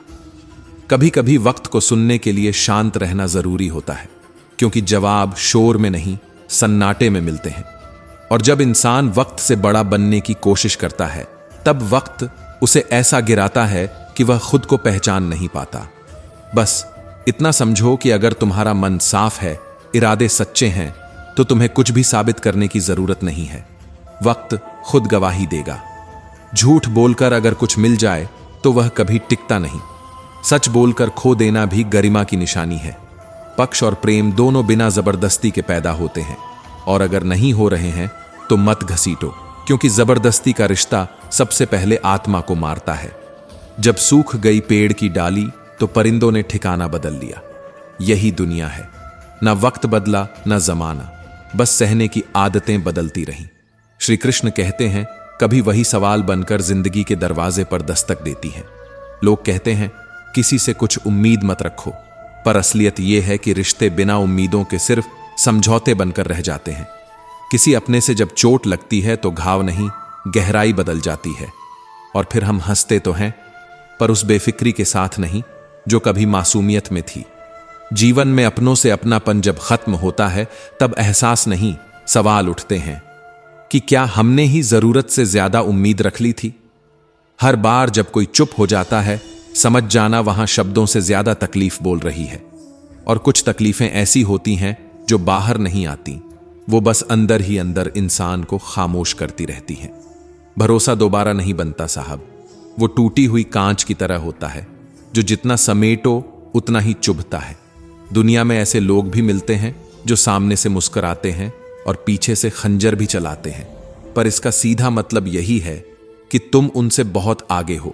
कभी कभी वक्त को सुनने के लिए शांत रहना जरूरी होता है, क्योंकि जवाब शोर में नहीं सन्नाटे में मिलते हैं। और जब इंसान वक्त से बड़ा बनने की कोशिश करता है तब वक्त उसे ऐसा गिराता है कि वह खुद को पहचान नहीं पाता। बस इतना समझो कि अगर तुम्हारा मन साफ है, इरादे सच्चे हैं, तो तुम्हें कुछ भी साबित करने की जरूरत नहीं है। वक्त खुद गवाही देगा। झूठ बोलकर अगर कुछ मिल जाए तो वह कभी टिकता नहीं। सच बोलकर खो देना भी गरिमा की निशानी है। पक्ष और प्रेम दोनों बिना जबरदस्ती के पैदा होते हैं, और अगर नहीं हो रहे हैं तो मत घसीटो, क्योंकि जबरदस्ती का रिश्ता सबसे पहले आत्मा को मारता है। जब सूख गई पेड़ की डाली तो परिंदों ने ठिकाना बदल लिया। यही दुनिया है, ना वक्त बदला ना जमाना, बस सहने की आदतें बदलती रहीं। श्री कृष्ण कहते हैं कभी वही सवाल बनकर जिंदगी के दरवाजे पर दस्तक देती है। लोग कहते हैं किसी से कुछ उम्मीद मत रखो, पर असलियत यह है कि रिश्ते बिना उम्मीदों के सिर्फ समझौते बनकर रह जाते हैं। किसी अपने से जब चोट लगती है तो घाव नहीं, गहराई बदल जाती है। और फिर हम हंसते तो हैं, पर उस बेफिक्री के साथ नहीं जो कभी मासूमियत में थी। जीवन में अपनों से अपनापन जब खत्म होता है तब एहसास नहीं, सवाल उठते हैं कि क्या हमने ही जरूरत से ज्यादा उम्मीद रख ली थी। हर बार जब कोई चुप हो जाता है, समझ जाना वहां शब्दों से ज्यादा तकलीफ बोल रही है। और कुछ तकलीफें ऐसी होती हैं जो बाहर नहीं आती, वो बस अंदर ही अंदर इंसान को खामोश करती रहती हैं। भरोसा दोबारा नहीं बनता साहब, वो टूटी हुई कांच की तरह होता है जो जितना समेटो उतना ही चुभता है। दुनिया में ऐसे लोग भी मिलते हैं जो सामने से मुस्कुराते हैं और पीछे से खंजर भी चलाते हैं, पर इसका सीधा मतलब यही है कि तुम उनसे बहुत आगे हो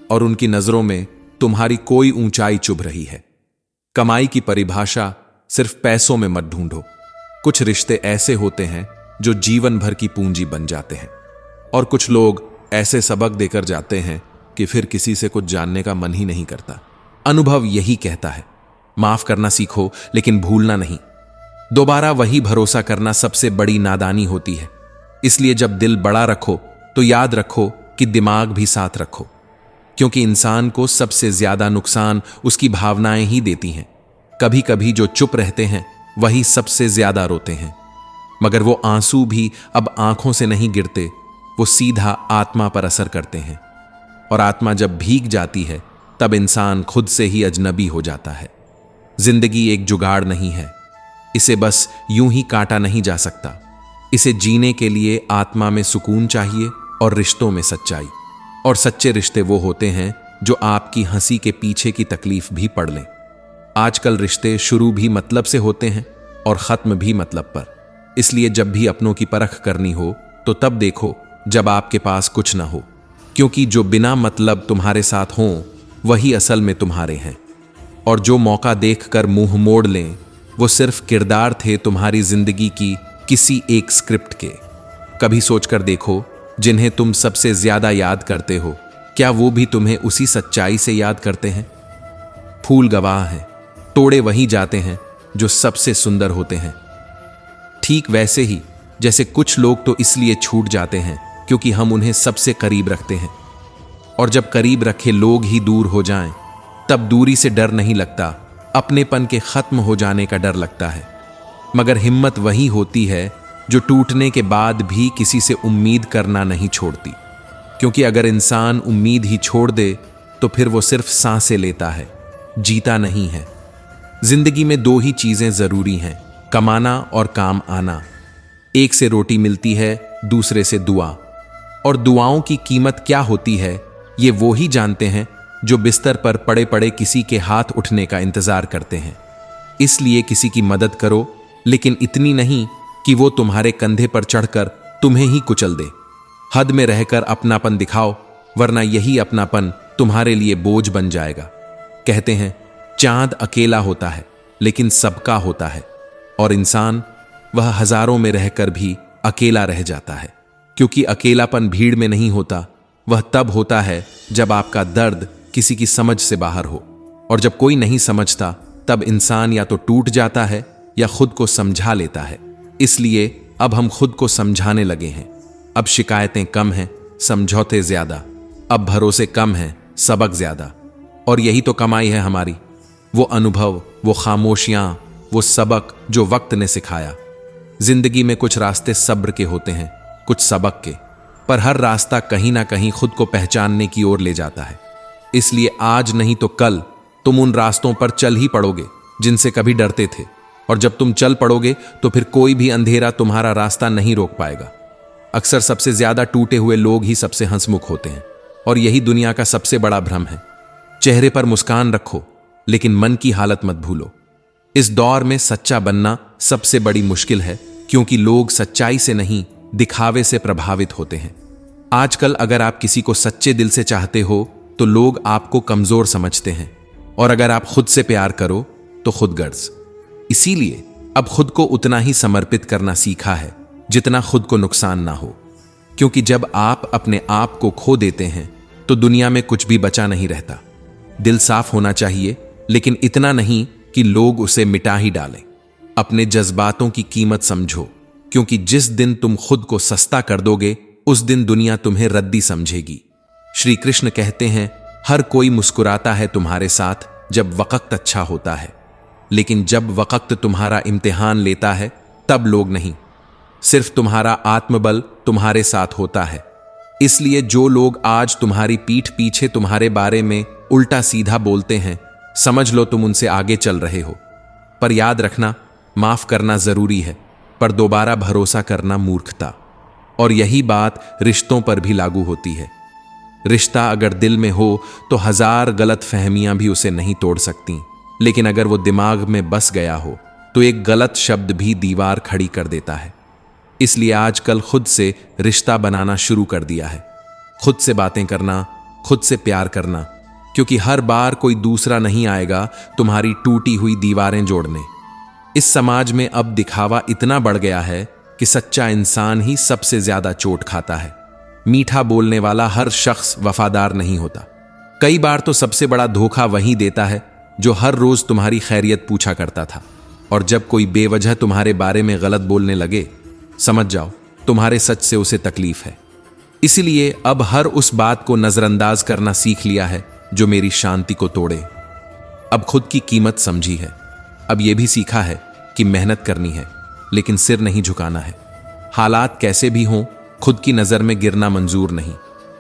और उनकी नजरों में तुम्हारी कोई ऊंचाई चुभ रही है। कमाई की परिभाषा सिर्फ पैसों में मत ढूंढो, कुछ रिश्ते ऐसे होते हैं जो जीवन भर की पूंजी बन जाते हैं, और कुछ लोग ऐसे सबक देकर जाते हैं कि फिर किसी से कुछ जानने का मन ही नहीं करता। अनुभव यही कहता है, माफ करना सीखो लेकिन भूलना नहीं। दोबारा वही भरोसा करना सबसे बड़ी नादानी होती है। इसलिए जब दिल बड़ा रखो तो याद रखो कि दिमाग भी साथ रखो, क्योंकि इंसान को सबसे ज्यादा नुकसान उसकी भावनाएं ही देती हैं। कभी कभी जो चुप रहते हैं वही सबसे ज्यादा रोते हैं, मगर वो आंसू भी अब आंखों से नहीं गिरते, वो सीधा आत्मा पर असर करते हैं। और आत्मा जब भीग जाती है तब इंसान खुद से ही अजनबी हो जाता है। जिंदगी एक जुगाड़ नहीं है, इसे बस यूं ही काटा नहीं जा सकता। इसे जीने के लिए आत्मा में सुकून चाहिए और रिश्तों में सच्चाई। और सच्चे रिश्ते वो होते हैं जो आपकी हंसी के पीछे की तकलीफ भी पढ़ लें। आजकल रिश्ते शुरू भी मतलब से होते हैं और खत्म भी मतलब पर। इसलिए जब भी अपनों की परख करनी हो तो तब देखो जब आपके पास कुछ ना हो, क्योंकि जो बिना मतलब तुम्हारे साथ हों वही असल में तुम्हारे हैं। और जो मौका देखकर मुंह मोड़ लें वो सिर्फ किरदार थे तुम्हारी जिंदगी की किसी एक स्क्रिप्ट के। कभी सोचकर देखो, जिन्हें तुम सबसे ज्यादा याद करते हो, क्या वो भी तुम्हें उसी सच्चाई से याद करते हैं? फूल गवाह हैं, तोड़े वही जाते हैं जो सबसे सुंदर होते हैं। ठीक वैसे ही जैसे कुछ लोग तो इसलिए छूट जाते हैं क्योंकि हम उन्हें सबसे करीब रखते हैं, और जब करीब रखे लोग ही दूर हो जाएं, तब दूरी से डर नहीं लगता, अपनेपन के खत्म हो जाने का डर लगता है। मगर हिम्मत वही होती है जो टूटने के बाद भी किसी से उम्मीद करना नहीं छोड़ती, क्योंकि अगर इंसान उम्मीद ही छोड़ दे तो फिर वो सिर्फ सांसें लेता है, जीता नहीं है। जिंदगी में दो ही चीजें जरूरी हैं, कमाना और काम आना। एक से रोटी मिलती है, दूसरे से दुआ। और दुआओं की कीमत क्या होती है ये वो ही जानते हैं जो बिस्तर पर पड़े पड़े किसी के हाथ उठने का इंतजार करते हैं। इसलिए किसी की मदद करो, लेकिन इतनी नहीं कि वो तुम्हारे कंधे पर चढ़कर तुम्हें ही कुचल दे। हद में रहकर अपनापन दिखाओ, वरना यही अपनापन तुम्हारे लिए बोझ बन जाएगा। कहते हैं चांद अकेला होता है लेकिन सबका होता है, और इंसान वह हजारों में रहकर भी अकेला रह जाता है, क्योंकि अकेलापन भीड़ में नहीं होता, वह तब होता है जब आपका दर्द किसी की समझ से बाहर हो। और जब कोई नहीं समझता तब इंसान या तो टूट जाता है या खुद को समझा लेता है। इसलिए अब हम खुद को समझाने लगे हैं। अब शिकायतें कम हैं, समझौते ज्यादा। अब भरोसे कम हैं, सबक ज्यादा। और यही तो कमाई है हमारी, वो अनुभव, वो खामोशियां, वो सबक जो वक्त ने सिखाया। जिंदगी में कुछ रास्ते सब्र के होते हैं, कुछ सबक के, पर हर रास्ता कहीं ना कहीं खुद को पहचानने की ओर ले जाता है। इसलिए आज नहीं तो कल तुम उन रास्तों पर चल ही पड़ोगे जिनसे कभी डरते थे, और जब तुम चल पड़ोगे तो फिर कोई भी अंधेरा तुम्हारा रास्ता नहीं रोक पाएगा। अक्सर सबसे ज्यादा टूटे हुए लोग ही सबसे हंसमुख होते हैं, और यही दुनिया का सबसे बड़ा भ्रम है। चेहरे पर मुस्कान रखो लेकिन मन की हालत मत भूलो। इस दौर में सच्चा बनना सबसे बड़ी मुश्किल है, क्योंकि लोग सच्चाई से नहीं दिखावे से प्रभावित होते हैं। आजकल अगर आप किसी को सच्चे दिल से चाहते हो तो लोग आपको कमजोर समझते हैं, और अगर आप खुद से प्यार करो तो खुदगर्ज। इसीलिए अब खुद को उतना ही समर्पित करना सीखा है जितना खुद को नुकसान ना हो, क्योंकि जब आप अपने आप को खो देते हैं तो दुनिया में कुछ भी बचा नहीं रहता। दिल साफ होना चाहिए, लेकिन इतना नहीं कि लोग उसे मिटा ही डालें। अपने जज्बातों की कीमत समझो, क्योंकि जिस दिन तुम खुद को सस्ता कर दोगे उस दिन दुनिया तुम्हें रद्दी समझेगी। श्री कृष्ण कहते हैं, हर कोई मुस्कुराता है तुम्हारे साथ जब वक्त अच्छा होता है, लेकिन जब वक्त तुम्हारा इम्तिहान लेता है तब लोग नहीं, सिर्फ तुम्हारा आत्मबल तुम्हारे साथ होता है। इसलिए जो लोग आज तुम्हारी पीठ पीछे तुम्हारे बारे में उल्टा सीधा बोलते हैं, समझ लो तुम उनसे आगे चल रहे हो। पर याद रखना, माफ करना जरूरी है, पर दोबारा भरोसा करना मूर्खता। और यही बात रिश्तों पर भी लागू होती है। रिश्ता अगर दिल में हो तो हजार गलत फहमियां भी उसे नहीं तोड़ सकती, लेकिन अगर वो दिमाग में बस गया हो तो एक गलत शब्द भी दीवार खड़ी कर देता है। इसलिए आजकल खुद से रिश्ता बनाना शुरू कर दिया है, खुद से बातें करना, खुद से प्यार करना, क्योंकि हर बार कोई दूसरा नहीं आएगा तुम्हारी टूटी हुई दीवारें जोड़ने। इस समाज में अब दिखावा इतना बढ़ गया है कि सच्चा इंसान ही सबसे ज्यादा चोट खाता है। मीठा बोलने वाला हर शख्स वफादार नहीं होता। कई बार तो सबसे बड़ा धोखा वही देता है जो हर रोज तुम्हारी खैरियत पूछा करता था, और जब कोई बेवजह तुम्हारे बारे में गलत बोलने लगे, समझ जाओ तुम्हारे सच से उसे तकलीफ है। इसलिए अब हर उस बात को नजरअंदाज करना सीख लिया है जो मेरी शांति को तोड़े। अब खुद की कीमत समझी है। अब यह भी सीखा है कि मेहनत करनी है लेकिन सिर नहीं झुकाना है। हालात कैसे भी हों, खुद की नजर में गिरना मंजूर नहीं,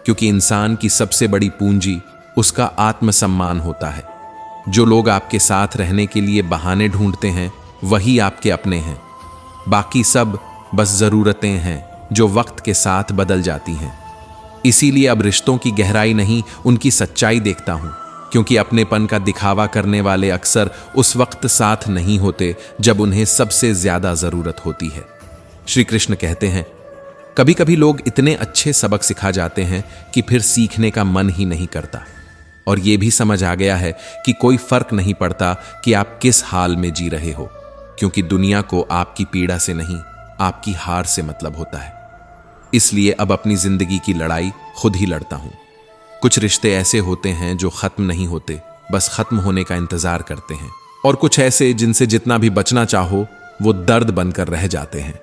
क्योंकि इंसान की सबसे बड़ी पूंजी उसका आत्मसम्मान होता है। जो लोग आपके साथ रहने के लिए बहाने ढूंढते हैं वही आपके अपने हैं। बाकी सब बस जरूरतें हैं जो वक्त के साथ बदल जाती हैं। इसीलिए अब रिश्तों की गहराई नहीं, उनकी सच्चाई देखता हूं, क्योंकि अपनेपन का दिखावा करने वाले अक्सर उस वक्त साथ नहीं होते जब उन्हें सबसे ज्यादा जरूरत होती है। श्री कृष्ण कहते हैं, कभी कभी लोग इतने अच्छे सबक सिखा जाते हैं कि फिर सीखने का मन ही नहीं करता। और यह भी समझ आ गया है कि कोई फर्क नहीं पड़ता कि आप किस हाल में जी रहे हो, क्योंकि दुनिया को आपकी पीड़ा से नहीं, आपकी हार से मतलब होता है। इसलिए अब अपनी जिंदगी की लड़ाई खुद ही लड़ता हूं। कुछ रिश्ते ऐसे होते हैं जो खत्म नहीं होते, बस खत्म होने का इंतजार करते हैं, और कुछ ऐसे जिनसे जितना भी बचना चाहो वो दर्द बनकर रह जाते हैं।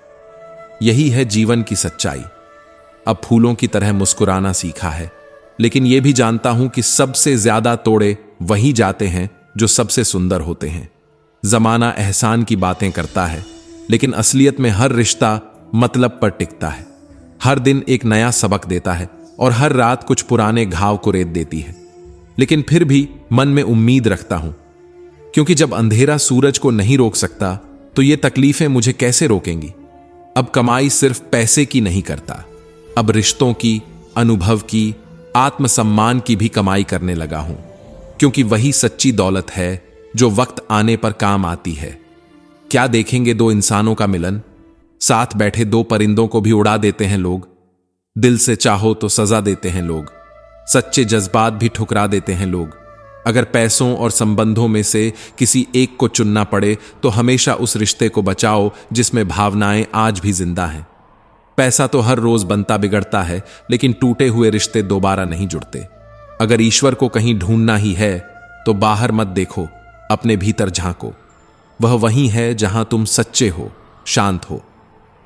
यही है जीवन की सच्चाई। अब फूलों की तरह मुस्कुराना सीखा है, लेकिन यह भी जानता हूं कि सबसे ज्यादा तोड़े वही जाते हैं जो सबसे सुंदर होते हैं। जमाना एहसान की बातें करता है, लेकिन असलियत में हर रिश्ता मतलब पर टिकता है। हर दिन एक नया सबक देता है और हर रात कुछ पुराने घाव को रेत देती है। लेकिन फिर भी मन में उम्मीद रखता हूं, क्योंकि जब अंधेरा सूरज को नहीं रोक सकता तो ये तकलीफें मुझे कैसे रोकेंगी। अब कमाई सिर्फ पैसे की नहीं करता, अब रिश्तों की, अनुभव की, आत्मसम्मान की भी कमाई करने लगा हूं, क्योंकि वही सच्ची दौलत है जो वक्त आने पर काम आती है। क्या देखेंगे दो इंसानों का मिलन, साथ बैठे दो परिंदों को भी उड़ा देते हैं लोग। दिल से चाहो तो सजा देते हैं लोग, सच्चे जज्बात भी ठुकरा देते हैं लोग। अगर पैसों और संबंधों में से किसी एक को चुनना पड़े तो हमेशा उस रिश्ते को बचाओ जिसमें भावनाएं आज भी जिंदा हैं। पैसा तो हर रोज बनता बिगड़ता है, लेकिन टूटे हुए रिश्ते दोबारा नहीं जुड़ते। अगर ईश्वर को कहीं ढूंढना ही है तो बाहर मत देखो, अपने भीतर झांको। वह वही है जहां तुम सच्चे हो, शांत हो।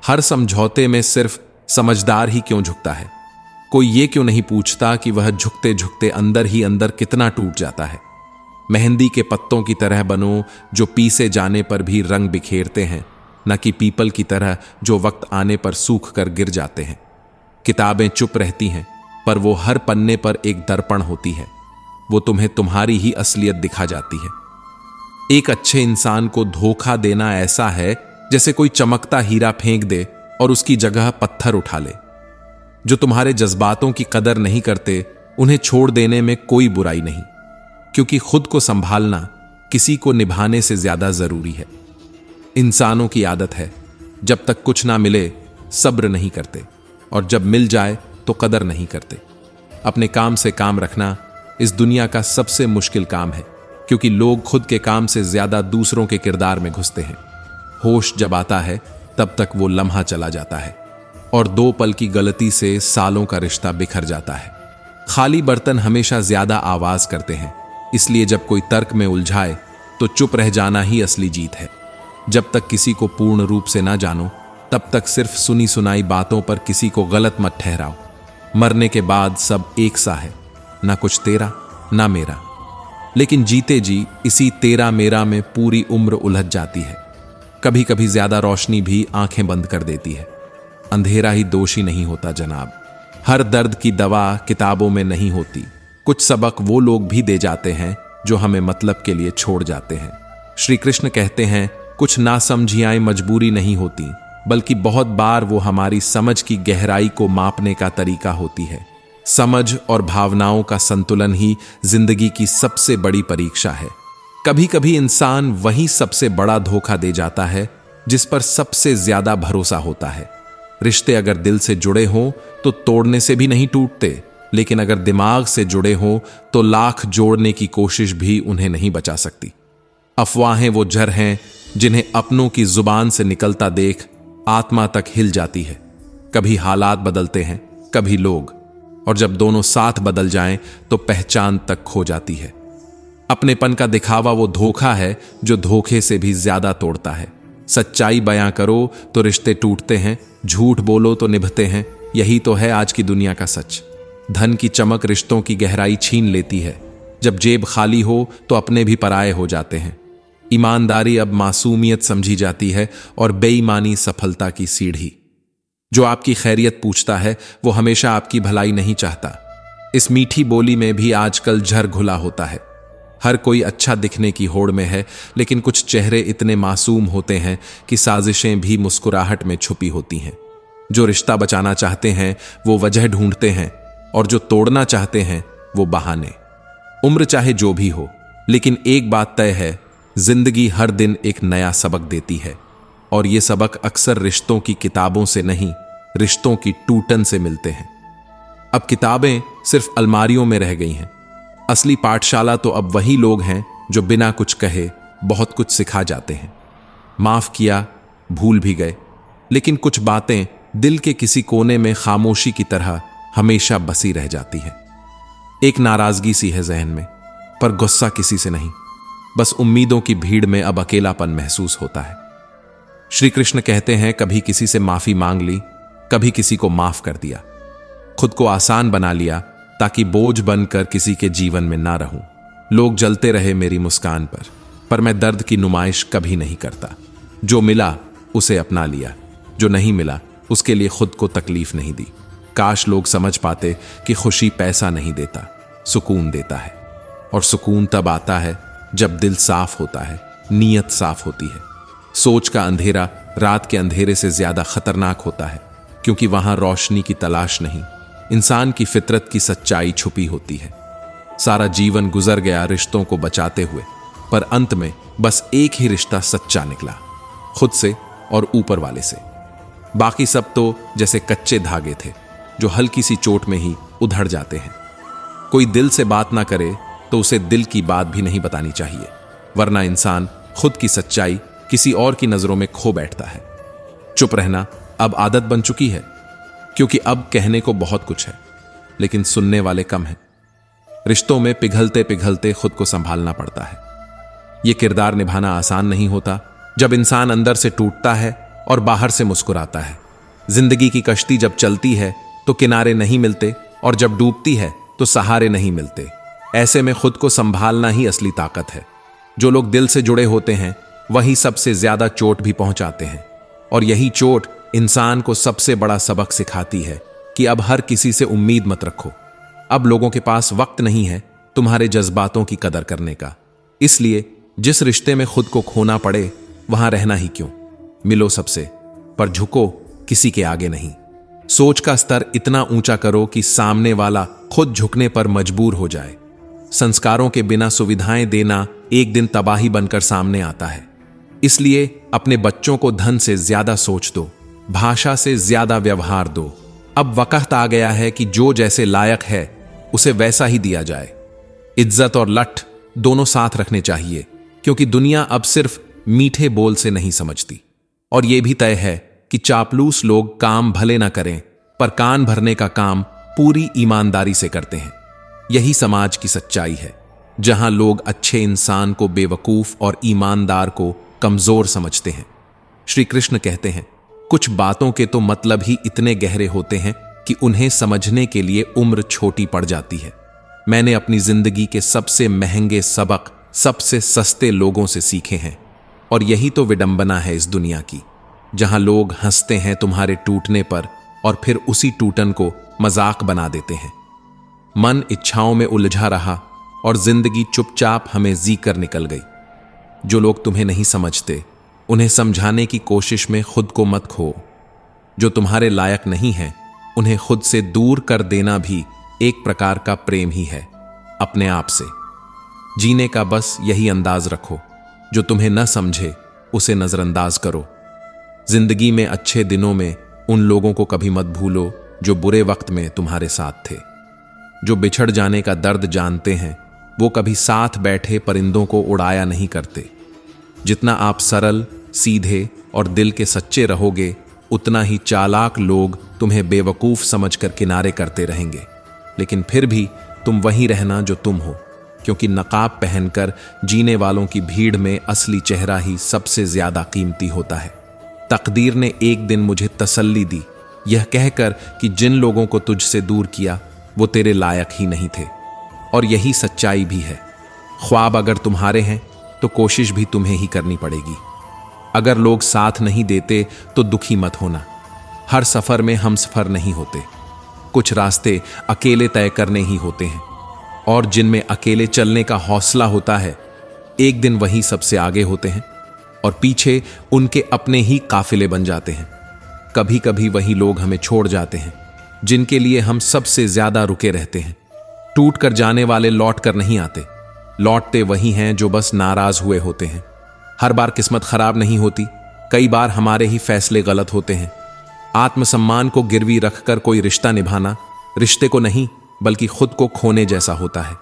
हर समझौते में सिर्फ समझदार ही क्यों झुकता है। कोई ये क्यों नहीं पूछता कि वह झुकते झुकते अंदर ही अंदर कितना टूट जाता है। मेहंदी के पत्तों की तरह बनो जो पीसे जाने पर भी रंग बिखेरते हैं, न कि पीपल की तरह जो वक्त आने पर सूख कर गिर जाते हैं। किताबें चुप रहती हैं, पर वो हर पन्ने पर एक दर्पण होती है। वो तुम्हें तुम्हारी ही असलियत दिखा जाती है। एक अच्छे इंसान को धोखा देना ऐसा है जैसे कोई चमकता हीरा फेंक दे और उसकी जगह पत्थर उठा ले। जो तुम्हारे जज्बातों की कदर नहीं करते, उन्हें छोड़ देने में कोई बुराई नहीं, क्योंकि खुद को संभालना किसी को निभाने से ज्यादा जरूरी है। इंसानों की आदत है, जब तक कुछ ना मिले सब्र नहीं करते, और जब मिल जाए तो कदर नहीं करते। अपने काम से काम रखना इस दुनिया का सबसे मुश्किल काम है, क्योंकि लोग खुद के काम से ज्यादा दूसरों के किरदार में घुसते हैं। होश जब आता है तब तक वो लम्हा चला जाता है, और 2 पल की गलती से सालों का रिश्ता बिखर जाता है। खाली बर्तन हमेशा ज्यादा आवाज करते हैं, इसलिए जब कोई तर्क में उलझाए तो चुप रह जाना ही असली जीत है। जब तक किसी को पूर्ण रूप से ना जानो, तब तक सिर्फ सुनी सुनाई बातों पर किसी को गलत मत ठहराओ। मरने के बाद सब एक सा है, ना कुछ तेरा ना मेरा। लेकिन जीते जी इसी तेरा मेरा में पूरी उम्र उलझ जाती है। कभी कभी ज्यादा रोशनी भी आंखें बंद कर देती है। अंधेरा ही दोषी नहीं होता जनाब। हर दर्द की दवा किताबों में नहीं होती। कुछ सबक वो लोग भी दे जाते हैं जो हमें मतलब के लिए छोड़ जाते हैं। श्री कृष्ण कहते हैं, कुछ नासमझियाएं मजबूरी नहीं होती, बल्कि बहुत बार वो हमारी समझ की गहराई को मापने का तरीका होती है। समझ और भावनाओं का संतुलन ही जिंदगी की सबसे बड़ी परीक्षा है। कभी कभी इंसान वही सबसे बड़ा धोखा दे जाता है जिस पर सबसे ज्यादा भरोसा होता है। रिश्ते अगर दिल से जुड़े हों तो तोड़ने से भी नहीं टूटते, लेकिन अगर दिमाग से जुड़े हों तो लाख जोड़ने की कोशिश भी उन्हें नहीं बचा सकती। अफवाहें वो जहर हैं जिन्हें अपनों की जुबान से निकलता देख आत्मा तक हिल जाती है। कभी हालात बदलते हैं, कभी लोग, और जब दोनों साथ बदल जाएं तो पहचान तक खो जाती है। अपनेपन का दिखावा वो धोखा है जो धोखे से भी ज्यादा तोड़ता है। सच्चाई बयां करो तो रिश्ते टूटते हैं, झूठ बोलो तो निभते हैं। यही तो है आज की दुनिया का सच। धन की चमक रिश्तों की गहराई छीन लेती है। जब जेब खाली हो तो अपने भी पराये हो जाते हैं। ईमानदारी अब मासूमियत समझी जाती है और बेईमानी सफलता की सीढ़ी। जो आपकी खैरियत पूछता है वो हमेशा आपकी भलाई नहीं चाहता। इस मीठी बोली में भी आजकल झर घुला होता है। हर कोई अच्छा दिखने की होड़ में है, लेकिन कुछ चेहरे इतने मासूम होते हैं कि साजिशें भी मुस्कुराहट में छुपी होती हैं। जो रिश्ता बचाना चाहते हैं वो वजह ढूंढते हैं, और जो तोड़ना चाहते हैं वो बहाने। उम्र चाहे जो भी हो, लेकिन एक बात तय है, जिंदगी हर दिन एक नया सबक देती है, और ये सबक अक्सर रिश्तों की किताबों से नहीं, रिश्तों की टूटन से मिलते हैं। अब किताबें सिर्फ अलमारियों में रह गई हैं। असली पाठशाला तो अब वही लोग हैं जो बिना कुछ कहे बहुत कुछ सिखा जाते हैं। माफ किया, भूल भी गए, लेकिन कुछ बातें दिल के किसी कोने में खामोशी की तरह हमेशा बसी रह जाती है। एक नाराजगी सी है जहन में, पर गुस्सा किसी से नहीं। बस उम्मीदों की भीड़ में अब अकेलापन महसूस होता है। श्री कृष्ण कहते हैं, कभी किसी से माफी मांग ली, कभी किसी को माफ कर दिया। खुद को आसान बना लिया ताकि बोझ बनकर किसी के जीवन में ना रहूं। लोग जलते रहे मेरी मुस्कान पर मैं दर्द की नुमाइश कभी नहीं करता। जो मिला उसे अपना लिया, जो नहीं मिला उसके लिए खुद को तकलीफ नहीं दी। काश लोग समझ पाते कि खुशी पैसा नहीं देता, सुकून देता है। और सुकून तब आता है जब दिल साफ होता है, नीयत साफ होती है। सोच का अंधेरा रात के अंधेरे से ज्यादा खतरनाक होता है, क्योंकि वहां रोशनी की तलाश नहीं, इंसान की फितरत की सच्चाई छुपी होती है। सारा जीवन गुजर गया रिश्तों को बचाते हुए, पर अंत में बस एक ही रिश्ता सच्चा निकला, खुद से और ऊपर वाले से। बाकी सब तो जैसे कच्चे धागे थे जो हल्की सी चोट में ही उधड़ जाते हैं। कोई दिल से बात ना करे तो उसे दिल की बात भी नहीं बतानी चाहिए, वरना इंसान खुद की सच्चाई किसी और की नजरों में खो बैठता है। चुप रहना अब आदत बन चुकी है, क्योंकि अब कहने को बहुत कुछ है, लेकिन सुनने वाले कम हैं। रिश्तों में पिघलते पिघलते खुद को संभालना पड़ता है। यह किरदार निभाना आसान नहीं होता, जब इंसान अंदर से टूटता है और बाहर से मुस्कुराता है। जिंदगी की कश्ती जब चलती है तो किनारे नहीं मिलते, और जब डूबती है तो सहारे नहीं मिलते। ऐसे में खुद को संभालना ही असली ताकत है। जो लोग दिल से जुड़े होते हैं वही सबसे ज्यादा चोट भी पहुंचाते हैं, और यही चोट इंसान को सबसे बड़ा सबक सिखाती है कि अब हर किसी से उम्मीद मत रखो। अब लोगों के पास वक्त नहीं है तुम्हारे जज्बातों की कदर करने का। इसलिए जिस रिश्ते में खुद को खोना पड़े वहां रहना ही क्यों। मिलो सबसे, पर झुको किसी के आगे नहीं। सोच का स्तर इतना ऊंचा करो कि सामने वाला खुद झुकने पर मजबूर हो जाए। संस्कारों के बिना सुविधाएं देना एक दिन तबाही बनकर सामने आता है। इसलिए अपने बच्चों को धन से ज्यादा सोच दो, भाषा से ज्यादा व्यवहार दो। अब वक्त आ गया है कि जो जैसे लायक है उसे वैसा ही दिया जाए। इज्जत और लठ दोनों साथ रखने चाहिए, क्योंकि दुनिया अब सिर्फ मीठे बोल से नहीं समझती। और यह भी तय है कि चापलूस लोग काम भले ना करें, पर कान भरने का काम पूरी ईमानदारी से करते हैं। यही समाज की सच्चाई है, जहां लोग अच्छे इंसान को बेवकूफ और ईमानदार को कमजोर समझते हैं। श्री कृष्ण कहते हैं, कुछ बातों के तो मतलब ही इतने गहरे होते हैं कि उन्हें समझने के लिए उम्र छोटी पड़ जाती है। मैंने अपनी जिंदगी के सबसे महंगे सबक सबसे सस्ते लोगों से सीखे हैं, और यही तो विडंबना है इस दुनिया की, जहां लोग हंसते हैं तुम्हारे टूटने पर और फिर उसी टूटन को मजाक बना देते हैं। मन इच्छाओं में उलझा रहा और जिंदगी चुपचाप हमें जी कर निकल गई। जो लोग तुम्हें नहीं समझते उन्हें समझाने की कोशिश में खुद को मत खो। जो तुम्हारे लायक नहीं है उन्हें खुद से दूर कर देना भी एक प्रकार का प्रेम ही है, अपने आप से। जीने का बस यही अंदाज रखो, जो तुम्हें न समझे उसे नजरअंदाज करो। जिंदगी में अच्छे दिनों में उन लोगों को कभी मत भूलो जो बुरे वक्त में तुम्हारे साथ थे। जो बिछड़ जाने का दर्द जानते हैं वो कभी साथ बैठे परिंदों को उड़ाया नहीं करते। जितना आप सरल, सीधे और दिल के सच्चे रहोगे, उतना ही चालाक लोग तुम्हें बेवकूफ़ समझकर किनारे करते रहेंगे। लेकिन फिर भी तुम वही रहना जो तुम हो, क्योंकि नकाब पहनकर जीने वालों की भीड़ में असली चेहरा ही सबसे ज्यादा कीमती होता है। तकदीर ने एक दिन मुझे तसल्ली दी, यह कहकर कि जिन लोगों को तुझसे दूर किया वो तेरे लायक ही नहीं थे। और यही सच्चाई भी है। ख्वाब अगर तुम्हारे हैं तो कोशिश भी तुम्हें ही करनी पड़ेगी। अगर लोग साथ नहीं देते तो दुखी मत होना। हर सफर में हम सफर नहीं होते। कुछ रास्ते अकेले तय करने ही होते हैं, और जिनमें अकेले चलने का हौसला होता है, एक दिन वही सबसे आगे होते हैं और पीछे उनके अपने ही काफिले बन जाते हैं। कभी कभी वही लोग हमें छोड़ जाते हैं जिनके लिए हम सबसे ज्यादा रुके रहते हैं। टूट कर जाने वाले लौट कर नहीं आते, लौटते वही हैं जो बस नाराज हुए होते हैं। हर बार किस्मत खराब नहीं होती, कई बार हमारे ही फैसले गलत होते हैं। आत्मसम्मान को गिरवी रखकर कोई रिश्ता निभाना रिश्ते को नहीं बल्कि खुद को खोने जैसा होता है।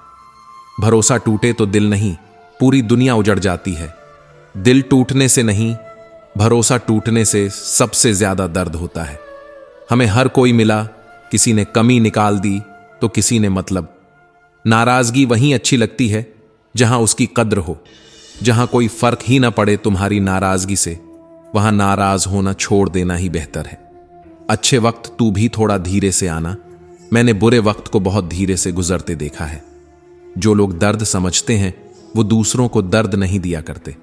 भरोसा टूटे तो दिल नहीं, पूरी दुनिया उजड़ जाती है। दिल टूटने से नहीं, भरोसा टूटने से सबसे ज्यादा दर्द होता है। हमें हर कोई मिला, किसी ने कमी निकाल दी तो किसी ने मतलब। नाराजगी वहीं अच्छी लगती है जहां उसकी कद्र हो। जहां कोई फर्क ही ना पड़े तुम्हारी नाराजगी से, वहां नाराज होना छोड़ देना ही बेहतर है। अच्छे वक्त तू भी थोड़ा धीरे से आना। मैंने बुरे वक्त को बहुत धीरे से गुजरते देखा है। जो लोग दर्द समझते हैं वो दूसरों को दर्द नहीं दिया करते,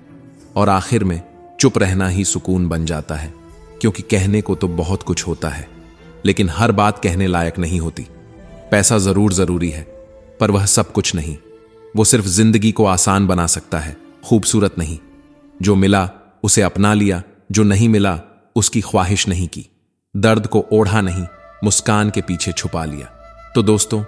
और आखिर में चुप रहना ही सुकून बन जाता है। क्योंकि कहने को तो बहुत कुछ होता है, लेकिन हर बात कहने लायक नहीं होती। पैसा जरूर जरूरी है, पर वह सब कुछ नहीं। वो सिर्फ जिंदगी को आसान बना सकता है, खूबसूरत नहीं। जो मिला उसे अपना लिया, जो नहीं मिला उसकी ख्वाहिश नहीं की। दर्द को ओढ़ा नहीं, मुस्कान के पीछे छुपा लिया। तो दोस्तों,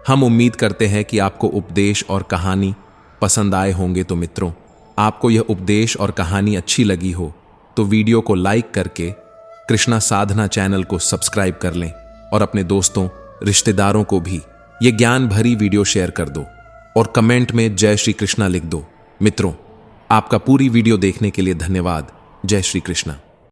हम उम्मीद करते हैं कि आपको उपदेश और कहानी पसंद आए होंगे। तो मित्रों, आपको यह उपदेश और कहानी अच्छी लगी हो तो वीडियो को लाइक करके कृष्णा साधना चैनल को सब्सक्राइब कर लें, और अपने दोस्तों, रिश्तेदारों को भी ये ज्ञान भरी वीडियो शेयर कर दो, और कमेंट में जय श्री कृष्णा लिख दो। मित्रों, आपका पूरी वीडियो देखने के लिए धन्यवाद। जय श्री कृष्णा।